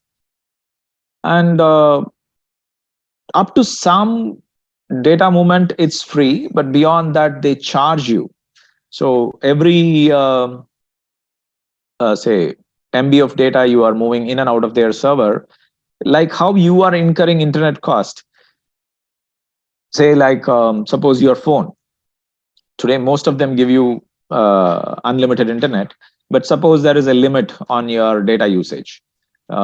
And up to some data movement, it's free, but beyond that, they charge you. So every, say, MB of data you are moving in and out of their server, like how you are incurring internet cost. Say like, suppose your phone. Today, most of them give you unlimited internet, but suppose there is a limit on your data usage.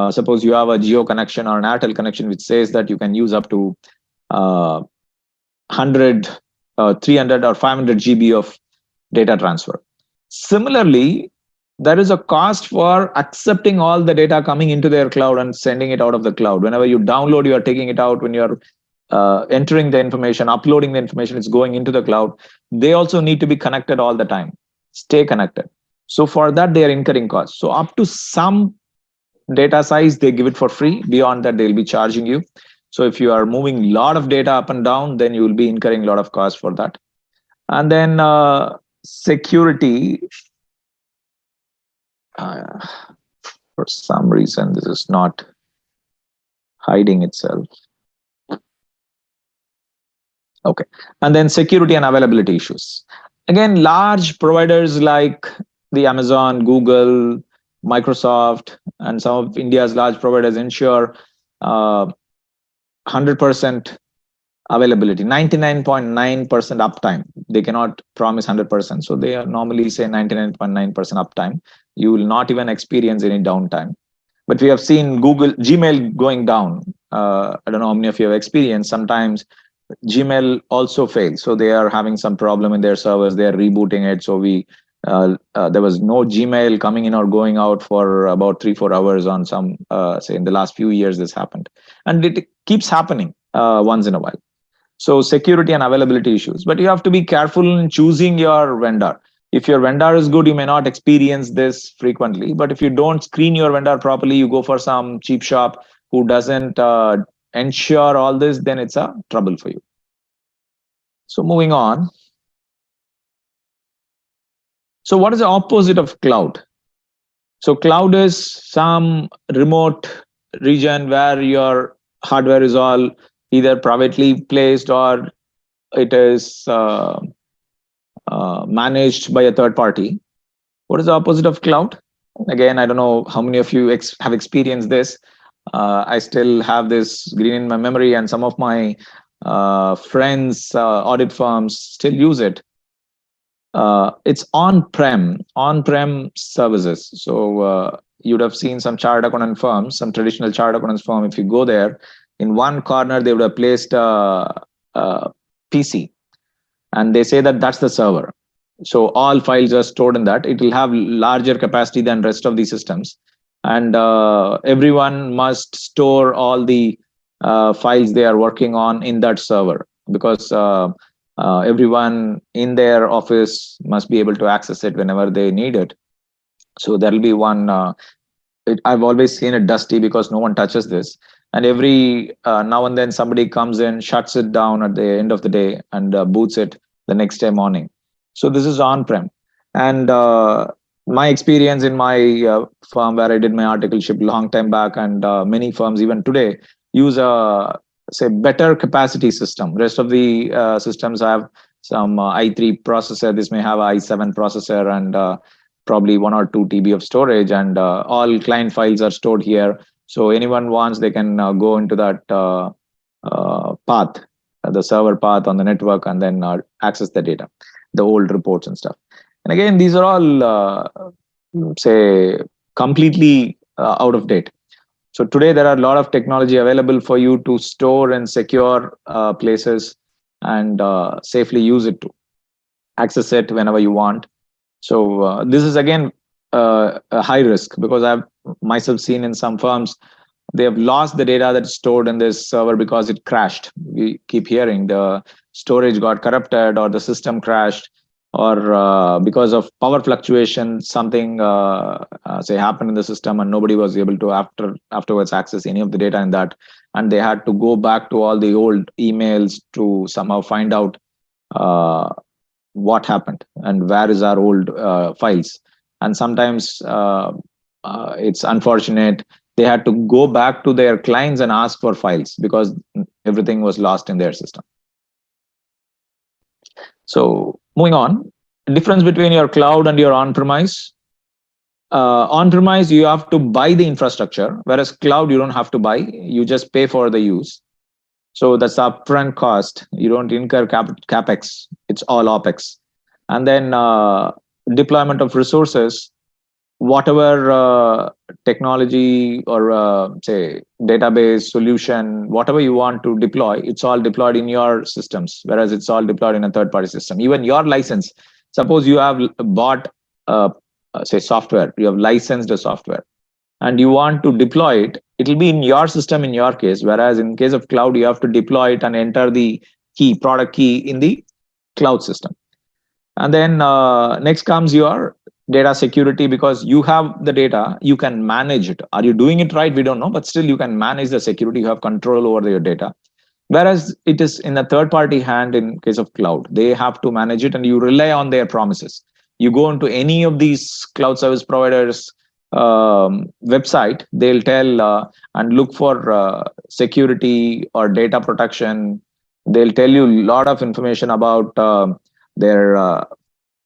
Suppose you have a Jio connection or an Airtel connection, which says that you can use up to 100, 300 or 500 GB of data transfer. Similarly, there is a cost for accepting all the data coming into their cloud and sending it out of the cloud. Whenever you download, you are taking it out. When you're entering the information, uploading the information, it's going into the cloud. They also need to be connected all the time, stay connected. So for that, they are incurring costs. So up to some data size, they give it for free. Beyond that, they'll be charging you. So if you are moving a lot of data up and down, then you will be incurring a lot of costs for that. And then security. For some reason, this is not hiding itself. Okay. And then security and availability issues. Again, large providers like the Amazon, Google, Microsoft, and some of India's large providers ensure 100% availability, 99.9% uptime. They cannot promise 100%. So they normally say 99.9% uptime. You will not even experience any downtime. But we have seen Gmail going down. I don't know how many of you have experienced. Sometimes Gmail also fails. So they are having some problem in their servers. They are rebooting it. So there was no Gmail coming in or going out for about 3-4 hours on some, say in the last few years, this happened. And it keeps happening once in a while. So security and availability issues, but you have to be careful in choosing your vendor. If your vendor is good, you may not experience this frequently, but if you don't screen your vendor properly, you go for some cheap shop who doesn't ensure all this, then it's a trouble for you. So moving on. So what is the opposite of cloud? So cloud is some remote region where your hardware is all either privately placed or it is managed by a third party. What is the opposite of cloud? Again, I don't know how many of you have experienced this. I still have this green in my memory, and some of my friends, audit firms still use it. It's on-prem services. So you'd have seen some chartered accountant firms, some traditional chartered accountants firm. If you go there, in one corner, they would have placed a PC, and they say that that's the server. So all files are stored in that. It will have larger capacity than rest of the systems. And everyone must store all the files they are working on in that server, because everyone in their office must be able to access it whenever they need it. So there'll be one, I've always seen it dusty because no one touches this. And every now and then somebody comes in, shuts it down at the end of the day and boots it the next day morning. So this is on-prem. And my experience in my firm where I did my articleship long time back, and many firms even today use a say better capacity system. Rest of the systems have some i3 processor. This may have i7 processor and probably 1 or 2 TB of storage, and all client files are stored here. So anyone wants, they can go into that path, the server path on the network, and then access the data. the old reports and stuff. And again, these are all, say, completely out of date. So today there are a lot of technology available for you to store and secure places and safely use it to access it whenever you want. So this is again a high risk, because I've myself seen in some firms, they have lost the data that's stored in this server because it crashed. We keep hearing the storage got corrupted, or the system crashed, or because of power fluctuation, something say happened in the system and nobody was able to afterwards access any of the data in that, and they had to go back to all the old emails to somehow find out what happened and where is our old files. And sometimes it's unfortunate, they had to go back to their clients and ask for files because everything was lost in their system. So moving on, difference between your cloud and your on-premise. On-premise, you have to buy the infrastructure, whereas cloud, you don't have to buy, you just pay for the use. So that's the upfront cost. You don't incur capex, it's all opex. And then deployment of resources, whatever technology or say database solution, whatever you want to deploy, it's all deployed in your systems, whereas it's all deployed in a third-party system. Even your license, suppose you have bought say software, you have licensed a software and you want to deploy it, it will be in your system in your case, whereas in case of cloud, you have to deploy it and enter the key, product key in the cloud system. And then next comes your data security, because you have the data, you can manage it. Are you doing it right? We don't know, but still you can manage the security, you have control over your data. Whereas it is in a third-party hand in case of cloud, they have to manage it and you rely on their promises. You go into any of these cloud service providers website, they'll tell and look for security or data protection. They'll tell you a lot of information about their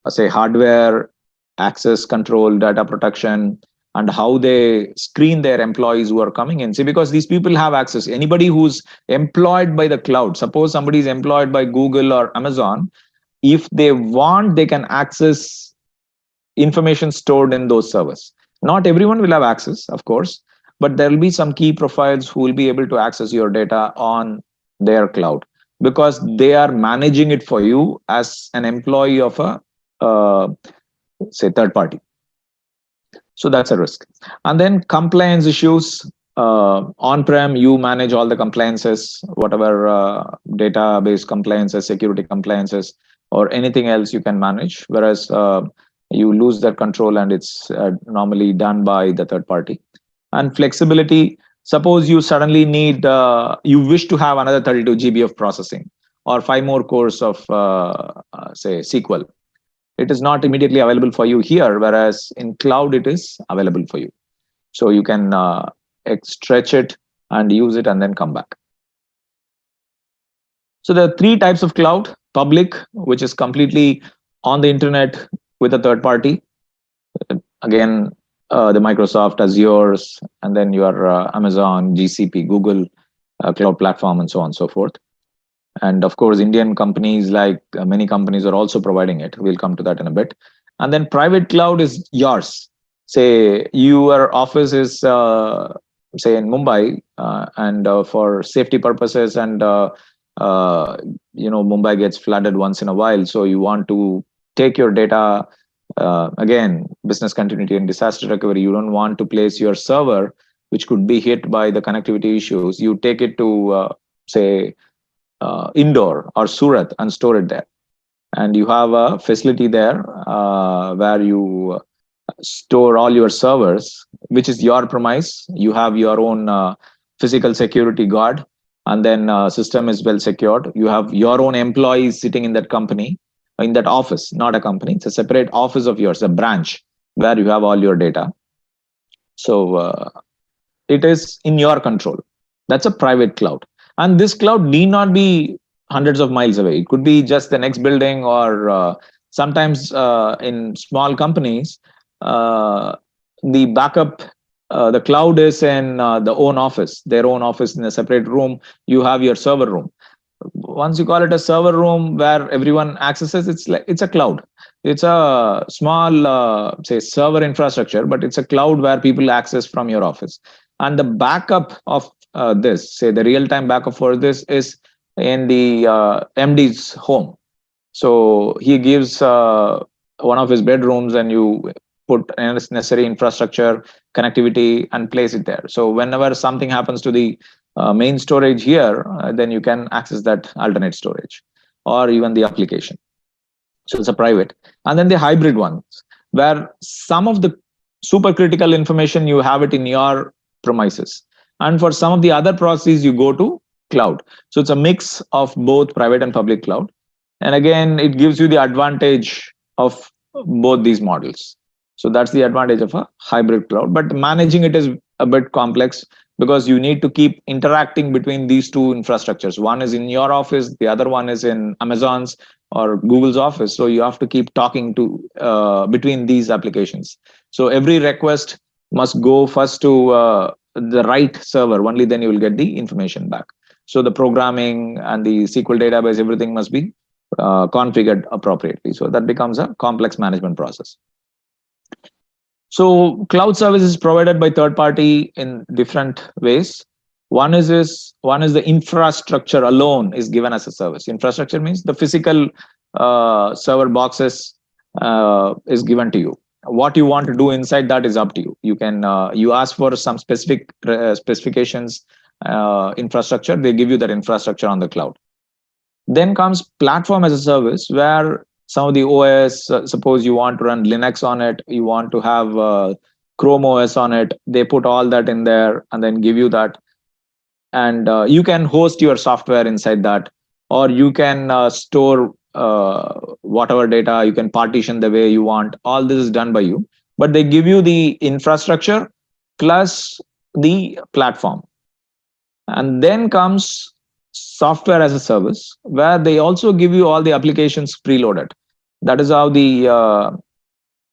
say hardware, access control, data protection, and how they screen their employees who are coming in. See, because these people have access. Anybody who's employed by the cloud, suppose somebody is employed by Google or Amazon, if they want, they can access information stored in those servers. Not everyone will have access, of course, but there will be some key profiles who will be able to access your data on their cloud, because they are managing it for you as an employee of a say third party. So that's a risk. And then compliance issues. On-prem, you manage all the compliances, whatever database compliances, security compliances, or anything else you can manage, whereas you lose that control and it's normally done by the third party. And flexibility, suppose you suddenly need, you wish to have another 32 GB of processing or 5 more cores of say SQL. It is not immediately available for you here, whereas in cloud it is available for you. So you can stretch it and use it and then come back. So there are 3 types of cloud: public, which is completely on the internet with a third party. Again, the Microsoft Azure, and then your Amazon, GCP, Google cloud platform, and so on and so forth. And of course, Indian companies, like many companies, are also providing it. We'll come to that in a bit. And then private cloud is yours. Say your office is, say in Mumbai, and for safety purposes, and Mumbai gets flooded once in a while. So you want to take your data, again, business continuity and disaster recovery. You don't want to place your server, which could be hit by the connectivity issues. You take it to, say, Indore or Surat and store it there. And you have a facility there where you store all your servers, which is your premise. You have your own physical security guard, and then system is well secured. You have your own employees sitting in that company, in that office, not a company. It's a separate office of yours, a branch where you have all your data. So it is in your control. That's a private cloud. And this cloud need not be hundreds of miles away. It could be just the next building, or sometimes in small companies, the backup, the cloud is in the own office, their own office in a separate room. You have your server room. once you call it a server room where everyone accesses, it's a cloud. It's a small, say, server infrastructure, but it's a cloud where people access from your office. And the backup of this, say, the real-time backup for this is in the MD's home. So he gives one of his bedrooms, and you put necessary infrastructure, connectivity, and place it there. So whenever something happens to the main storage here, then you can access that alternate storage or even the application. So it's a private. And then the hybrid ones, where some of the supercritical information you have it in your premises, and for some of the other processes you go to cloud. So it's a mix of both private and public cloud. And again, it gives you the advantage of both these models. So that's the advantage of a hybrid cloud. But managing it is a bit complex because you need to keep interacting between these two infrastructures. One is in your office, the other one is in Amazon's or Google's office. So you have to keep talking to between these applications. So every request must go first to the right server. Only then you will get the information back. So the programming and the SQL database, everything must be configured appropriately. So that becomes a complex management process. So cloud service is provided by third party in different ways. One is the infrastructure alone is given as a service. Infrastructure means the physical server boxes is given to you. What you want to do inside that is up to you. You can you ask for some specific specifications, infrastructure. They give you that infrastructure on the cloud. Then comes platform as a service, where some of the OS, suppose you want to run Linux on it, you want to have Chrome OS on it, they put all that in there and then give you that. And you can host your software inside that, or you can store whatever data, you can partition the way you want. All this is done by you, but they give you the infrastructure plus the platform. And then comes software as a service, where they also give you all the applications preloaded. That is how the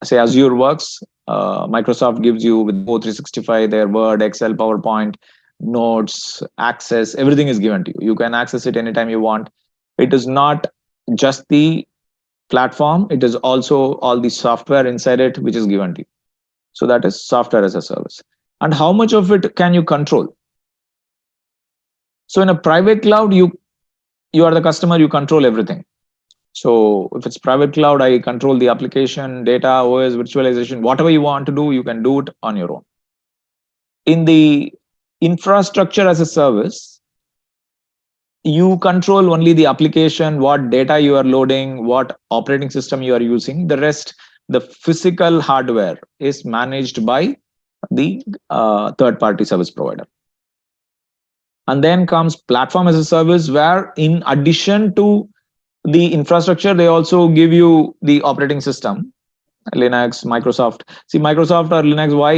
say Azure works. Microsoft gives you with O365 their Word, Excel, PowerPoint, Notes, Access, everything is given to you. You can access it anytime you want. It is not just the platform, it is also all the software inside it which is given to you. So that is software as a service. And how much of it can you control? So in a private cloud, you are the customer, you control everything. So if it's private cloud, I control the application, data, OS, virtualization, whatever you want to do, you can do it on your own. In the infrastructure as a service, you control only the application, what data you are loading, what operating system you are using. The rest, the physical hardware, is managed by the third-party service provider. And then comes platform as a service, where in addition to the infrastructure, they also give you the operating system, Linux, Microsoft. See, Microsoft or Linux, why?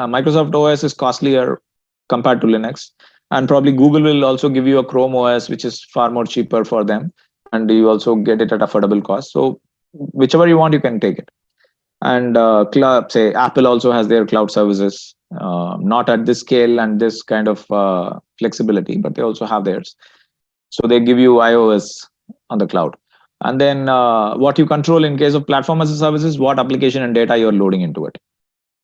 Microsoft OS is costlier compared to Linux. And probably Google will also give you a Chrome OS, which is far more cheaper for them. And you also get it at affordable cost. So whichever you want, you can take it. And say Apple also has their cloud services, not at this scale and this kind of flexibility, but they also have theirs. So they give you iOS on the cloud. And then what you control in case of platform as a service is what application and data you're loading into it.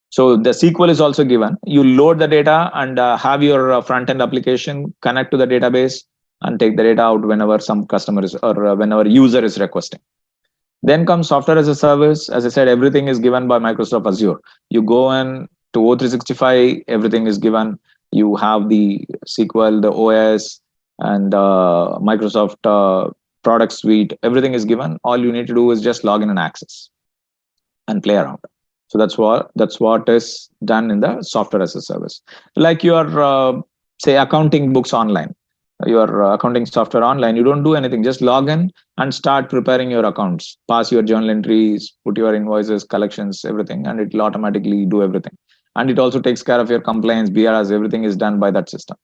So the SQL is also given. You load the data and have your front-end application connect to the database and take the data out whenever some customer is, or whenever user is requesting. Then comes software as a service. As I said, everything is given by Microsoft Azure. You go in to O365, everything is given. You have the SQL, the OS, and Microsoft product suite. Everything is given. All you need to do is just log in and access and play around. So that's what is done in the software as a service. Like your say accounting books online, your accounting software online, you don't do anything, just log in and start preparing your accounts, pass your journal entries, put your invoices, collections, everything, and it will automatically do everything. And it also takes care of your compliance, BRS, everything is done by that system.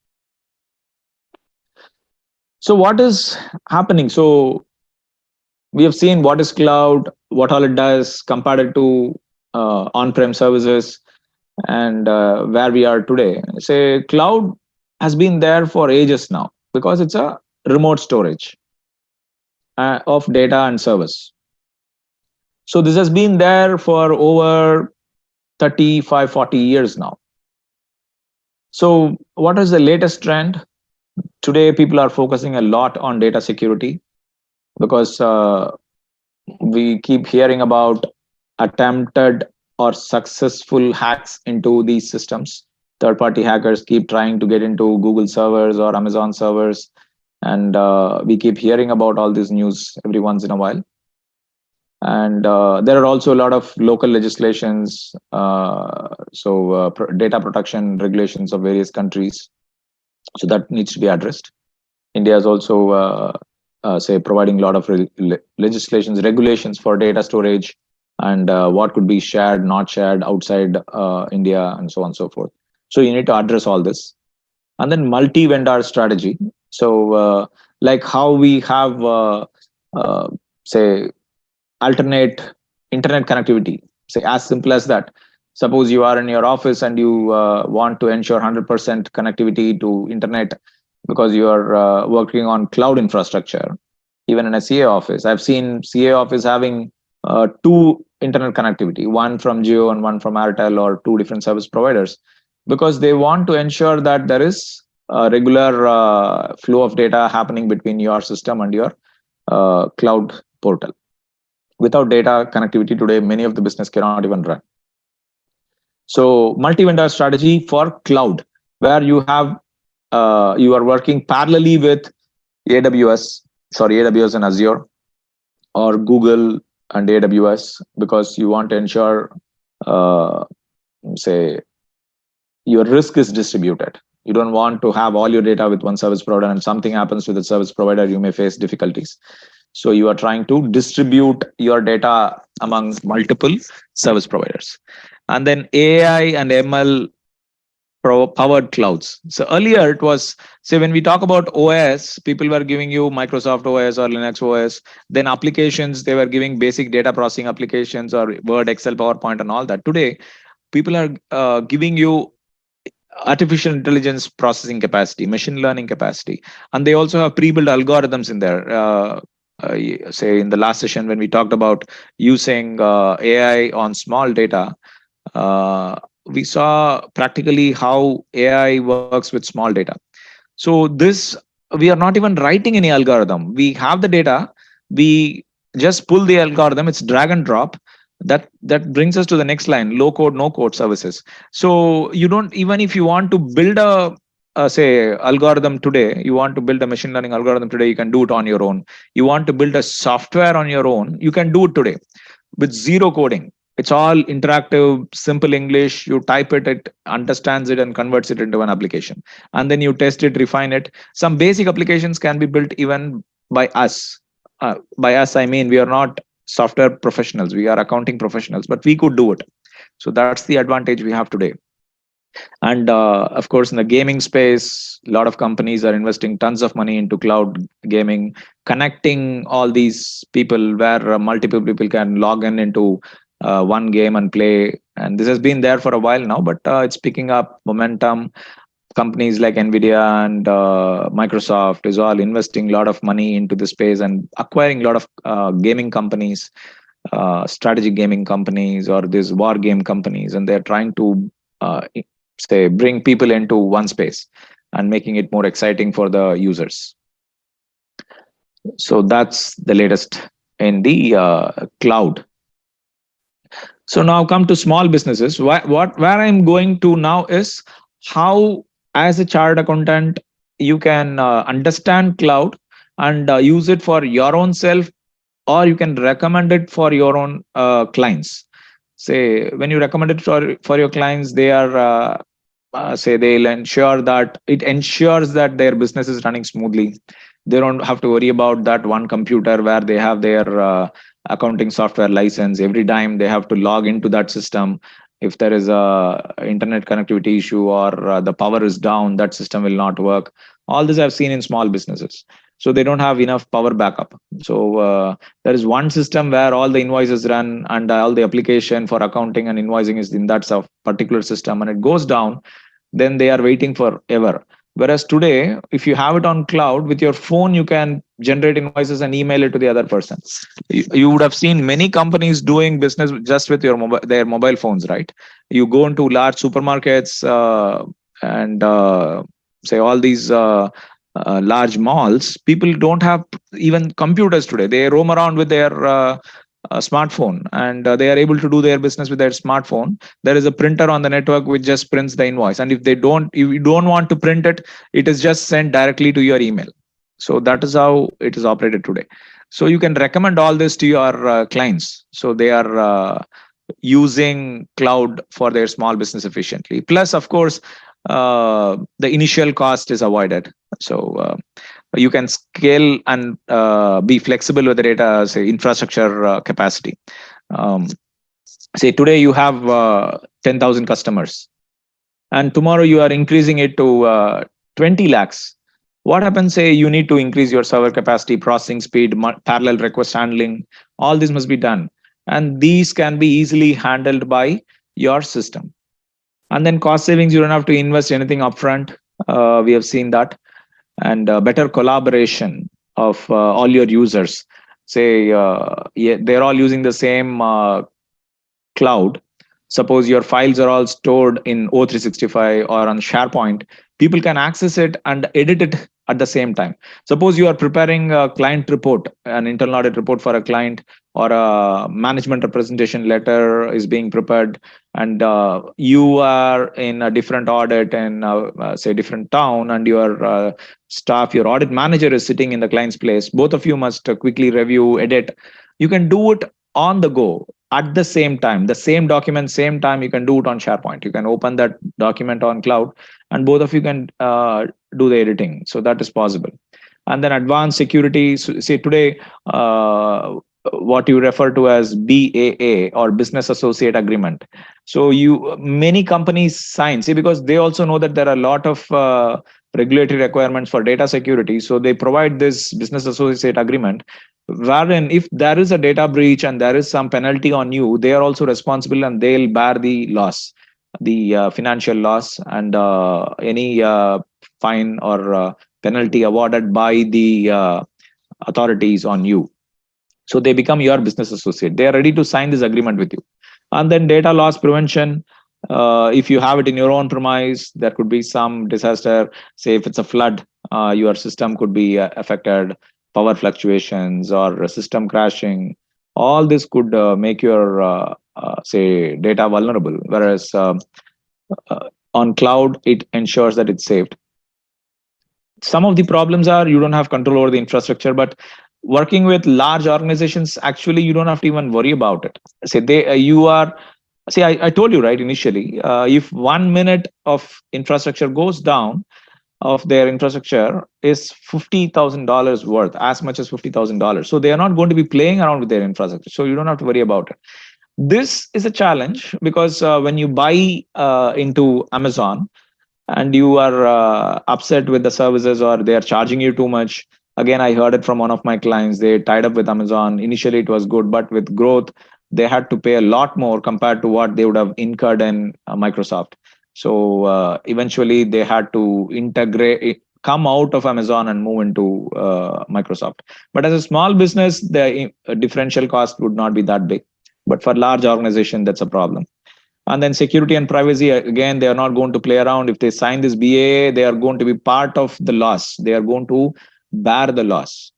So what is happening? So we have seen what is cloud, what all it does, compared it to on-prem services, and where we are today. Say cloud has been there for ages now, because it's a remote storage of data and service. So this has been there for over 35, 40 years now. So what is the latest trend? Today, people are focusing a lot on data security because we keep hearing about attempted or successful hacks into these systems. Third-party hackers keep trying to get into Google servers or Amazon servers, and we keep hearing about all this news every once in a while. And there are also a lot of local legislations, data protection regulations of various countries. So that needs to be addressed. India is also, providing a lot of legislations, regulations for data storage and what could be shared, not shared outside India, and so on and so forth. So you need to address all this. And then multi-vendor strategy. So like how we have, alternate internet connectivity, say as simple as that. Suppose you are in your office and you want to ensure 100% connectivity to internet because you are working on cloud infrastructure. Even in a CA office, I've seen CA office having two internet connectivity, one from Jio and one from Airtel, or two different service providers, because they want to ensure that there is a regular flow of data happening between your system and your cloud portal. Without data connectivity today, many of the business cannot even run. So multi-vendor strategy for cloud, where you have you are working parallelly with AWS and Azure, or Google and AWS, because you want to ensure, your risk is distributed. You don't want to have all your data with one service provider, and something happens to the service provider, you may face difficulties. So you are trying to distribute your data among multiple service providers. And then AI and ML powered clouds. So earlier it was, say, when we talk about OS, people were giving you Microsoft OS or Linux OS. Then applications, they were giving basic data processing applications or Word, Excel, PowerPoint, and all that. Today, people are giving you artificial intelligence processing capacity, machine learning capacity, and they also have pre-built algorithms in there. Say in the last session when we talked about using AI on small data, we saw practically how AI works with small data. So this, we are not even writing any algorithm. We have the data, we just pull the algorithm, it's drag and drop. That brings us to the next line, low code, no code services. So you don't, even if you want to build a say algorithm today, you want to build a machine learning algorithm today, you can do it on your own. You want to build a software on your own, you can do it today with zero coding. It's all interactive, simple English. You type it, it understands it and converts it into an application. And then you test it, refine it. Some basic applications can be built even by us. By us, I mean, we are not software professionals, we are accounting professionals, but we could do it. So that's the advantage we have today. And of course, in the gaming space, a lot of companies are investing tons of money into cloud gaming, connecting all these people where multiple people can log in into one game and play. And this has been there for a while now, but it's picking up momentum. Companies like Nvidia and Microsoft is all investing a lot of money into the space and acquiring a lot of gaming companies, strategic gaming companies, or these war game companies, and they're trying to bring people into one space and making it more exciting for the users. So that's the latest in the cloud. So now come to small businesses. Where I'm going to now is how, as a chartered accountant, you can understand cloud and use it for your own self, or you can recommend it for your own clients. Say when you recommend it for your clients, they are they'll ensure that it ensures that their business is running smoothly. They don't have to worry about that one computer where they have their accounting software license. Every time they have to log into that system, if there is a internet connectivity issue or the power is down, that system will not work. All this I've seen in small businesses. So they don't have enough power backup. So there is one system where all the invoices run and all the application for accounting and invoicing is in that particular system, and it goes down, then they are waiting forever. Whereas today, if you have it on cloud with your phone, you can generate invoices and email it to the other person. You would have seen many companies doing business just with their mobile phones, right? You go into large supermarkets and say all these large malls. People don't have even computers today. They roam around with their smartphone, and they are able to do their business with their smartphone. There is a printer on the network which just prints the invoice, and if you don't want to print it, it is just sent directly to your email. So that is how it is operated today. So you can recommend all this to your clients, so they are using cloud for their small business efficiently. Plus, of course, the initial cost is avoided. So you can scale and be flexible with the data, say infrastructure capacity. Say today you have 10,000 customers, and tomorrow you are increasing it to 20 lakhs. What happens? Say you need to increase your server capacity, processing speed, parallel request handling. All this must be done, and these can be easily handled by your system. And then cost savings, you don't have to invest anything upfront. We have seen that. And better collaboration of all your users. Say they're all using the same cloud. Suppose your files are all stored in O365 or on SharePoint. People can access it and edit it at the same time. Suppose you are preparing a client report, an internal audit report for a client, or a management representation letter is being prepared, and you are in a different audit in say different town, and your staff, your audit manager is sitting in the client's place. Both of you must quickly review, edit. You can do it on the go at the same time. The same document, same time, you can do it on SharePoint. You can open that document on cloud, and both of you can do the editing. So that is possible. And then advanced security. So, say today, what you refer to as BAA, or business associate agreement. So many companies sign, see, because they also know that there are a lot of regulatory requirements for data security. So they provide this business associate agreement, wherein if there is a data breach and there is some penalty on you, they are also responsible and they'll bear the loss, the financial loss, and any fine or penalty awarded by the authorities on you. So they become your business associate. They are ready to sign this agreement with you. And then data loss prevention. If you have it in your own premise, there could be some disaster. Say if it's a flood, your system could be affected, power fluctuations or system crashing. All this could make your say data vulnerable. Whereas on cloud, it ensures that it's saved. Some of the problems are you don't have control over the infrastructure, but working with large organizations, actually you don't have to even worry about it. Say you are, see, I told you right initially, if 1 minute of infrastructure goes down, of their infrastructure is $50,000 worth, as much as $50,000. So they are not going to be playing around with their infrastructure. So you don't have to worry about it. This is a challenge because when you buy into Amazon and you are upset with the services or they are charging you too much. Again, I heard it from one of my clients. They tied up with Amazon. Initially, it was good, but with growth, they had to pay a lot more compared to what they would have incurred in Microsoft. So eventually, they had to come out of Amazon and move into Microsoft. But as a small business, the differential cost would not be that big. But for large organization, that's a problem. And then security and privacy, again, they are not going to play around. If they sign this BAA, they are going to be part of the loss. They are going to bear the loss.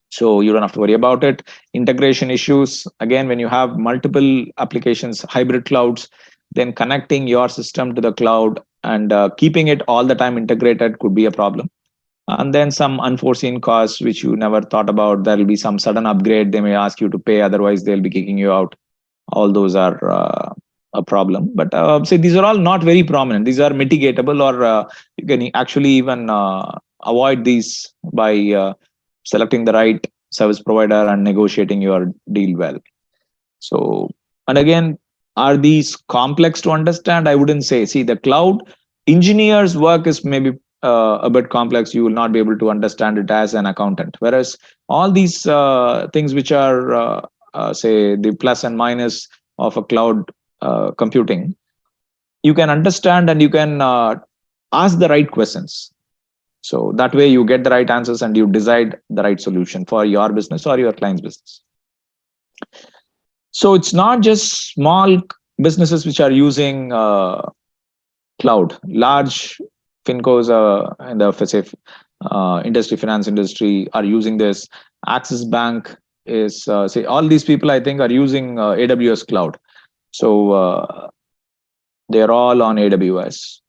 So you don't have to worry about it. Integration issues, again, when you have multiple applications, hybrid clouds, then connecting your system to the cloud and keeping it all the time integrated could be a problem. And then some unforeseen costs, which you never thought about. There will be some sudden upgrade. They may ask you to pay, otherwise they'll be kicking you out. All those are a problem. But say these are all not very prominent. These are mitigatable, or you can actually even avoid these by selecting the right service provider and negotiating your deal well. So, and again, are these complex to understand? I wouldn't say. See, the cloud engineer's work is maybe a bit complex. You will not be able to understand it as an accountant. Whereas all these things which are say the plus and minus of a cloud computing, you can understand and you can ask the right questions. So that way you get the right answers and you decide the right solution for your business or your client's business. So it's not just small businesses which are using cloud. Large fincos in the industry, finance industry are using this. Axis Bank is, say, all these people I think are using AWS cloud. So they're all on AWS.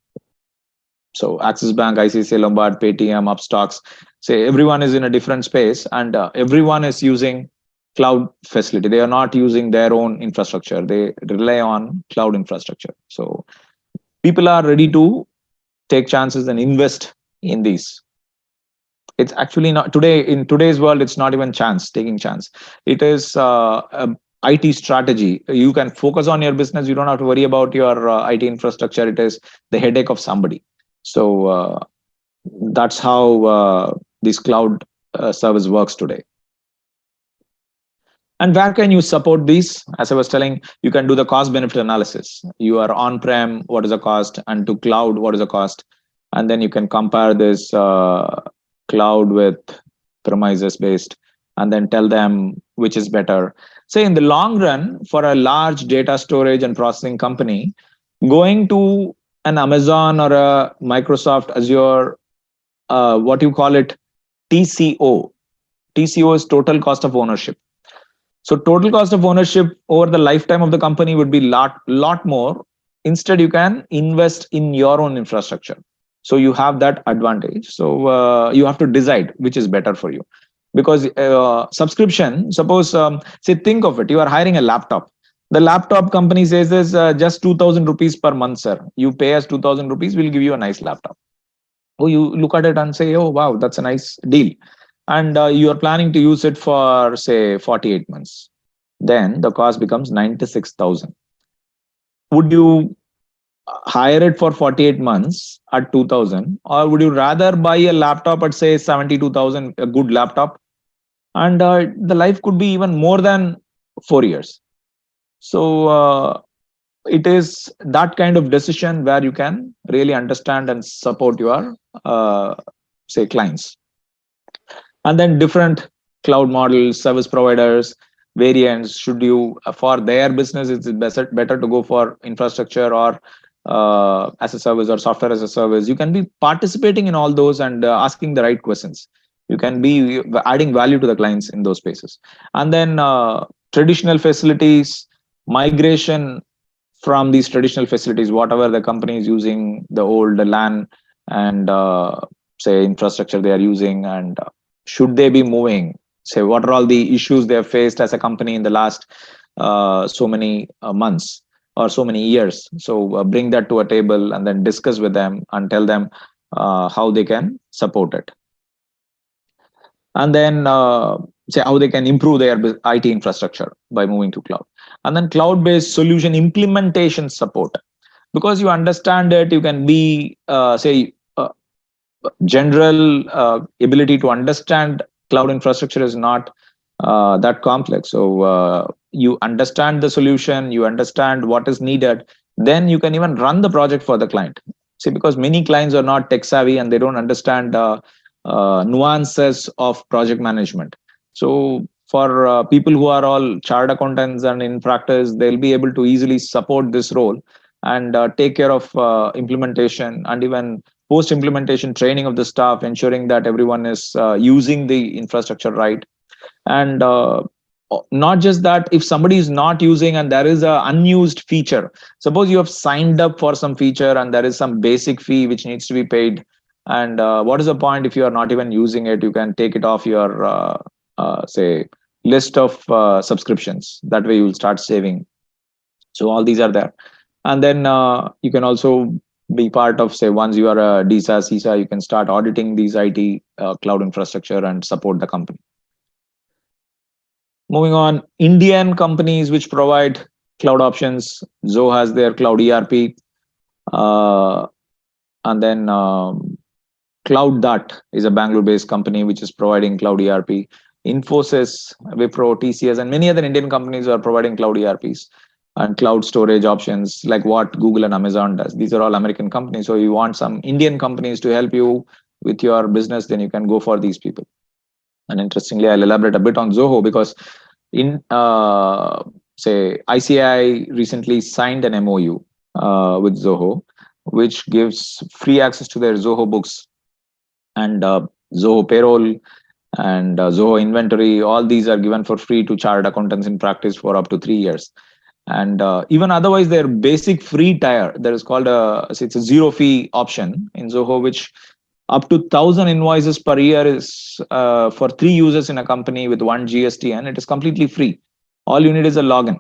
So Axis Bank, ICICI Lombard, Paytm, Upstocks, say everyone is in a different space, and everyone is using cloud facility. They are not using their own infrastructure. They rely on cloud infrastructure. So people are ready to take chances and invest in these. It's actually not today, in today's world, it's not even taking chance. It is a IT strategy. You can focus on your business. You don't have to worry about your IT infrastructure. It is the headache of somebody. So that's how this cloud service works today. And where can you support these? As I was telling, you can do the cost benefit analysis. You are on-prem, what is the cost? And to cloud, what is the cost? And then you can compare this cloud with premises based, and then tell them which is better. Say in the long run, for a large data storage and processing company, going to an Amazon or a Microsoft Azure, what you call it, TCO. TCO is total cost of ownership. So total cost of ownership over the lifetime of the company would be lot more. Instead, you can invest in your own infrastructure. So you have that advantage. So you have to decide which is better for you. Because subscription, suppose, say, think of it, you are hiring a laptop. The laptop company says this just 2,000 rupees per month, sir. You pay us 2,000 rupees, we'll give you a nice laptop. Oh, you look at it and say, oh, wow, that's a nice deal. And you are planning to use it for, say, 48 months. Then the cost becomes 96,000. Would you hire it for 48 months at 2,000, or would you rather buy a laptop at, say, 72,000, a good laptop? And the life could be even more than 4 years. So it is that kind of decision where you can really understand and support your, say, clients. And then different cloud models, service providers, variants. Should you, for their business, it's better to go for infrastructure or as a service or software as a service. You can be participating in all those and asking the right questions. You can be adding value to the clients in those spaces. And then traditional facilities, migration from these traditional facilities, whatever the company is using, the old LAN and say infrastructure they are using, and should they be moving? Say, what are all the issues they have faced as a company in the last so many months or so many years? So bring that to a table and then discuss with them and tell them how they can support it. And then say how they can improve their IT infrastructure by moving to cloud. And then cloud-based solution implementation support. Because you understand it, you can be, say, general ability to understand cloud infrastructure is not that complex. So you understand the solution, you understand what is needed, then you can even run the project for the client. See, because many clients are not tech savvy and they don't understand nuances of project management. So for people who are all chartered accountants and in practice, they'll be able to easily support this role and take care of implementation and even post-implementation training of the staff, ensuring that everyone is using the infrastructure right. And not just that, if somebody is not using and there is an unused feature, suppose you have signed up for some feature and there is some basic fee which needs to be paid. And what is the point if you are not even using it? You can take it off your, say, list of subscriptions. That way you will start saving. So all these are there. And then you can also be part of, say, once you are a DSA, CISA, you can start auditing these IT cloud infrastructure and support the company. Moving on, Indian companies which provide cloud options. Zoho has their cloud ERP. And then CloudDart is a Bangalore-based company which is providing cloud ERP. Infosys, Wipro, TCS, and many other Indian companies are providing cloud ERPs and cloud storage options like what Google and Amazon does. These are all American companies. So you want some Indian companies to help you with your business, then you can go for these people. And interestingly, I'll elaborate a bit on Zoho, because in say ICI recently signed an MOU with Zoho, which gives free access to their Zoho books and Zoho payroll and Zoho inventory. All these are given for free to chartered accountants in practice for up to 3 years. And even otherwise, their basic free tier, there is called it's a zero fee option in Zoho, which up to 1,000 invoices per year is for 3 users in a company with 1 GST, and it is completely free. All you need is a login.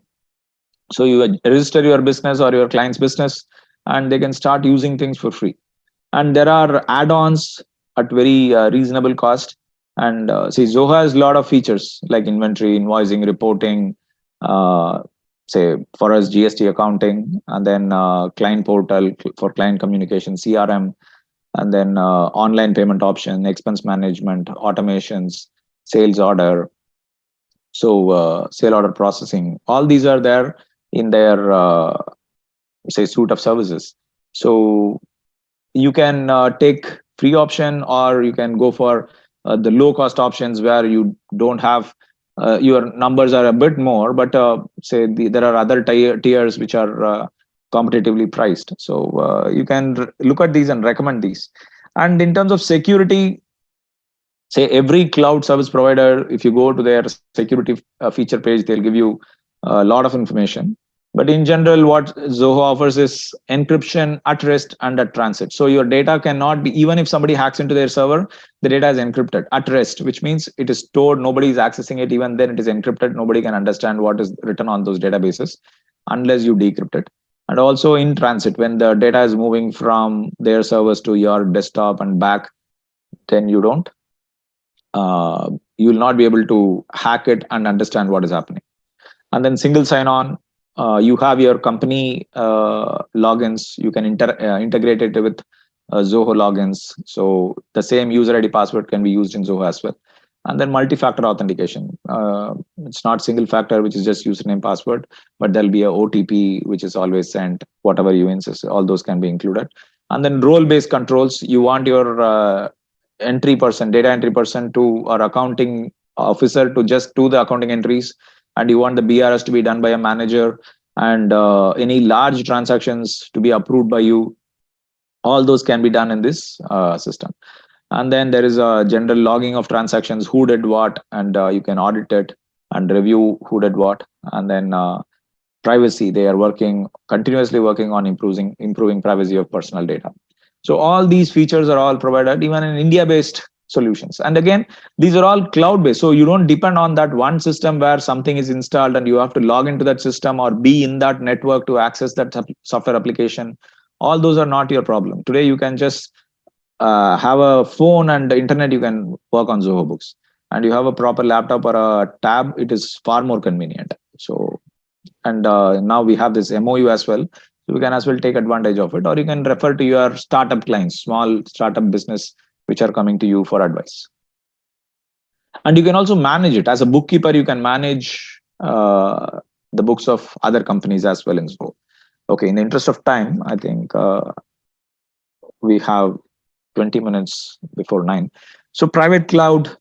So you register your business or your client's business, and they can start using things for free. And there are add-ons at very reasonable cost. And see, Zoho has a lot of features like inventory, invoicing, reporting, say for us GST accounting, and then client portal for client communication, CRM, and then online payment option, expense management, automations, sales order, so sale order processing. All these are there in their say suite of services. So you can take free option, or you can go for the low cost options where you don't have your numbers are a bit more, but say there are other tiers which are competitively priced. So you can look at these and recommend these. And in terms of security, say every cloud service provider, if you go to their security feature page, they'll give you a lot of information. But in general, what Zoho offers is encryption at rest and at transit. So your data cannot be, even if somebody hacks into their server, the data is encrypted at rest, which means it is stored, nobody is accessing it. Even then it is encrypted. Nobody can understand what is written on those databases unless you decrypt it. And also in transit, when the data is moving from their servers to your desktop and back, then you will not be able to hack it and understand what is happening. And then single sign-on, you have your company logins. You can integrate it with Zoho logins. So the same user ID password can be used in Zoho as well. And then multi-factor authentication. It's not single factor, which is just username password, but there'll be a OTP, which is always sent, whatever you insist, all those can be included. And then role-based controls. You want your data entry person to, or accounting officer to just do the accounting entries, and you want the BRS to be done by a manager, and any large transactions to be approved by you. All those can be done in this system. And then there is a general logging of transactions, who did what, and you can audit it and review who did what. And then privacy, they are continuously working on improving privacy of personal data. So all these features are all provided even in India-based solutions. And again, these are all cloud-based. So you don't depend on that one system where something is installed and you have to log into that system or be in that network to access that software application. All those are not your problem. Today, you can just have a phone and the internet, you can work on Zoho Books. And you have a proper laptop or a tab, it is far more convenient. So, and now we have this MOU as well. So you can as well take advantage of it, or you can refer to your startup clients, small startup business, which are coming to you for advice. And you can also manage it. As a bookkeeper, you can manage the books of other companies as well in Zoho. Okay, in the interest of time, I think we have 20 minutes before 9. So private cloud,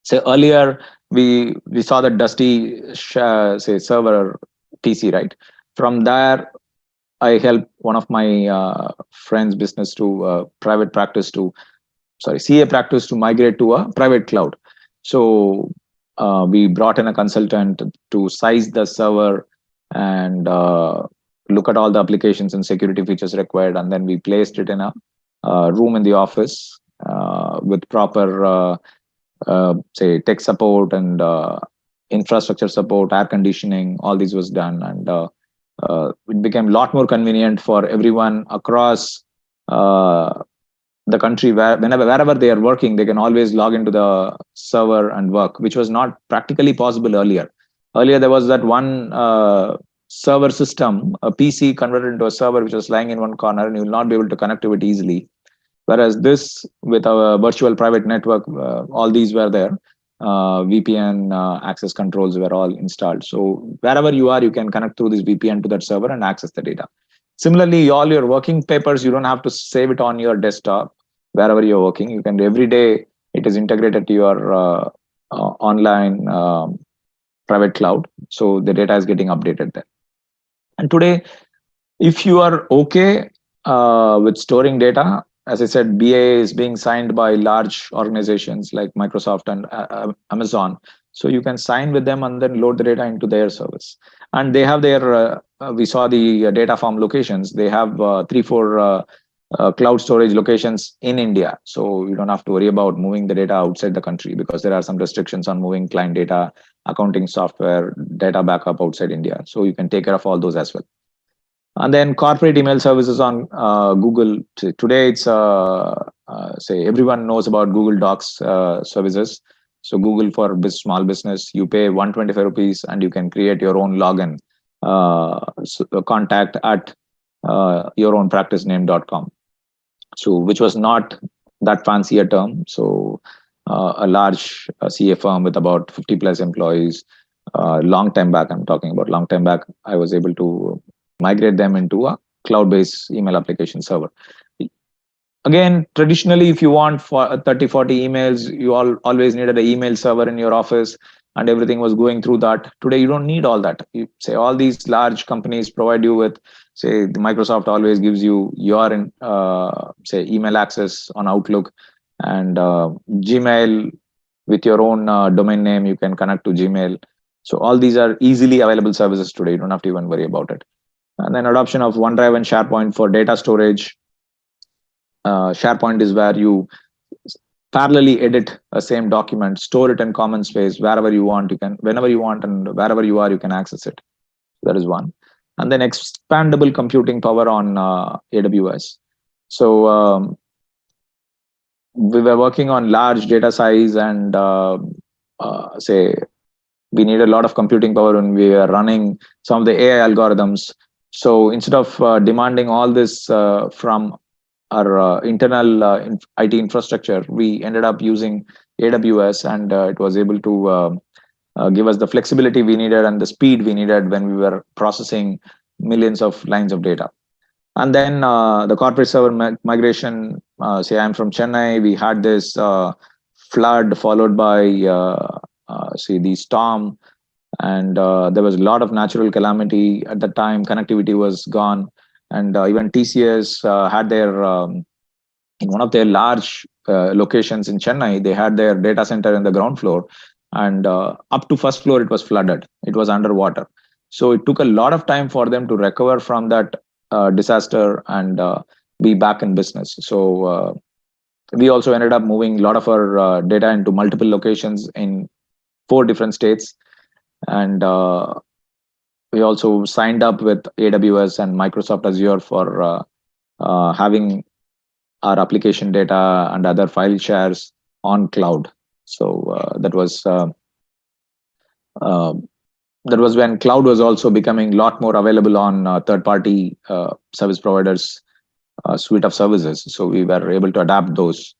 say earlier, we saw the Dusty say server PC, right? From there, I helped one of my friends' business to private practice to, CA practice to migrate to a private cloud. So we brought in a consultant to size the server and look at all the applications and security features required. And then we placed it in a room in the office with proper, say, tech support and infrastructure support, air conditioning, all this was done. And it became a lot more convenient for everyone across the country, wherever they are working, they can always log into the server and work, which was not practically possible earlier. Earlier, there was that one server system, a PC converted into a server, which was lying in one corner, and you will not be able to connect to it easily. Whereas this, with our virtual private network, all these were there. VPN access controls were all installed. So wherever you are, you can connect through this VPN to that server and access the data. Similarly, all your working papers, you don't have to save it on your desktop. wherever you're working. You can every day it is integrated to your online private cloud, so the data is getting updated there. And today, if you are okay with storing data, as I said, BA is being signed by large organizations like Microsoft and Amazon. So you can sign with them and then load the data into their service. And they have their, we saw the data farm locations. They have 3-4 cloud storage locations in India. So you don't have to worry about moving the data outside the country, because there are some restrictions on moving client data, accounting software, data backup outside India. So you can take care of all those as well. And then corporate email services on Google. Today, it's say everyone knows about Google Docs services. So Google for small business, you pay 125 rupees and you can create your own login, contact at yourownpracticename.com. So which was not that fancy a term. So a large CA firm with about 50 plus employees, long time back, I'm talking about long time back, I was able to migrate them into a cloud-based email application server. Again, traditionally, if you want for 30, 40 emails, you always needed an email server in your office and everything was going through that. Today, you don't need all that. You say all these large companies provide you with, say, Microsoft always gives you your, say, email access on Outlook, and Gmail with your own domain name, you can connect to Gmail. So all these are easily available services today. You don't have to even worry about it. And then adoption of OneDrive and SharePoint for data storage. SharePoint is where you parallelly edit a same document, store it in common space wherever you want. You can, whenever you want, and wherever you are, you can access it. That is one. And then expandable computing power on AWS. So we were working on large data size, and say we need a lot of computing power when we are running some of the AI algorithms. So instead of demanding all this from our internal IT infrastructure, we ended up using AWS, and it was able to give us the flexibility we needed and the speed we needed when we were processing millions of lines of data. And then the corporate server migration. Say I'm from Chennai, we had this flood followed by say the storm, and there was a lot of natural calamity at the time. Connectivity was gone, and even TCS had their in one of their large locations in Chennai, they had their data center in the ground floor, and up to first floor it was flooded. It was underwater. So it took a lot of time for them to recover from that disaster and be back in business. So we also ended up moving a lot of our data into multiple locations in 4 different states. And we also signed up with AWS and Microsoft Azure for having our application data and other file shares on cloud. So that was when cloud was also becoming a lot more available on third-party service providers' suite of services. So we were able to adapt those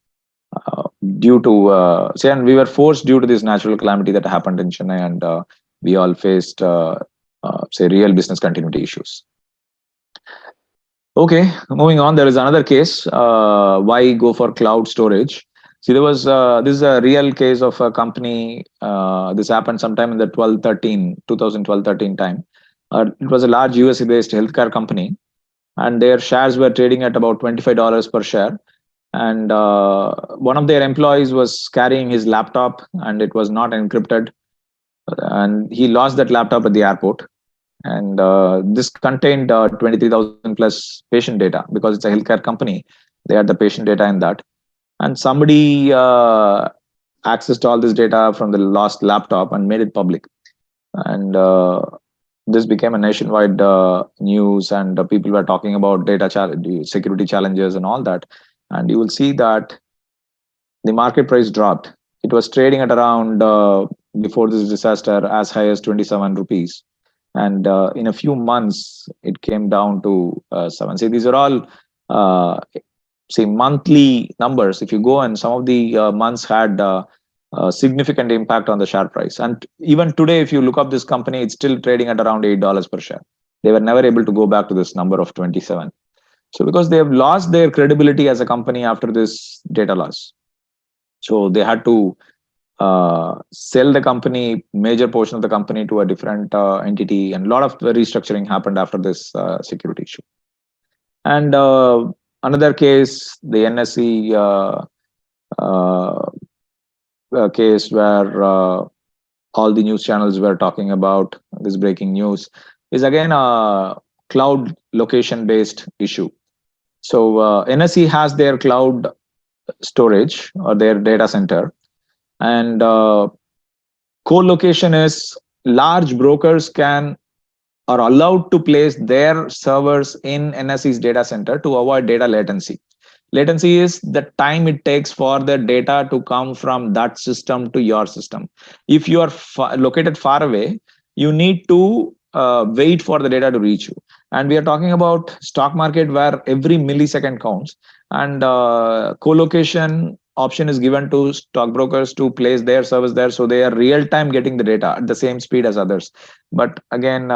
due to say, and we were forced due to this natural calamity that happened in Chennai, and we all faced say real business continuity issues. Okay, moving on. There is another case. Why go for cloud storage? See, there was this is a real case of a company. This happened sometime in the 2012-13 time. It was a large US-based healthcare company, and their shares were trading at about $25 per share. And one of their employees was carrying his laptop, and it was not encrypted, and he lost that laptop at the airport. And this contained 23,000 plus patient data, because it's a healthcare company. They had the patient data in that. And somebody accessed all this data from the lost laptop and made it public. And this became a nationwide news, and people were talking about data security challenges and all that. And you will see that the market price dropped. It was trading at around, before this disaster, as high as 27 rupees. And in a few months, it came down to 7. See, these are all say monthly numbers. If you go, and some of the months had significant impact on the share price. And even today, if you look up this company, it's still trading at around $8 per share. They were never able to go back to this number of 27. So because they have lost their credibility as a company after this data loss. So they had to sell the company, major portion of the company, to a different entity, and a lot of restructuring happened after this security issue. And another case, the NSE case where all the news channels were talking about this breaking news, is again a cloud location based issue. So NSE has their cloud storage or their data center, and co-location is large brokers are allowed to place their servers in NSE's data center to avoid data latency. Latency is the time it takes for the data to come from that system to your system. If you are located far away, you need to wait for the data to reach you. And we are talking about stock market where every millisecond counts, and co-location option is given to stockbrokers to place their service there, so they are real time getting the data at the same speed as others. But again,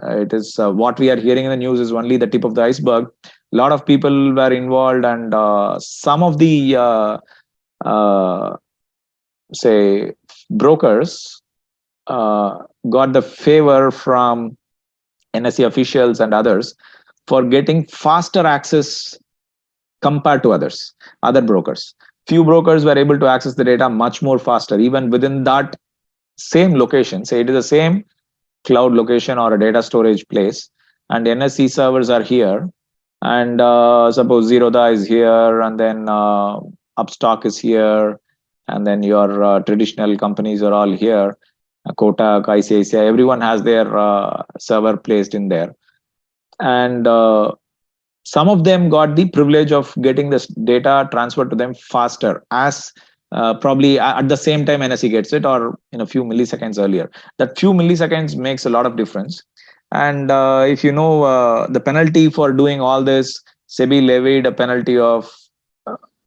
it is what we are hearing in the news is only the tip of the iceberg. A lot of people were involved, and some of the say brokers got the favor from NSE officials and others for getting faster access compared to other brokers. Few brokers were able to access the data much more faster, even within that same location. Say it is the same cloud location or a data storage place, and NSE servers are here, and suppose Zerodha is here, and then Upstock is here, and then your traditional companies are all here, Kotak, ICICI, everyone has their server placed in there. And some of them got the privilege of getting this data transferred to them faster, as probably at the same time NSE gets it, or in a few milliseconds earlier. That few milliseconds makes a lot of difference. And if you know the penalty for doing all this, SEBI levied a penalty of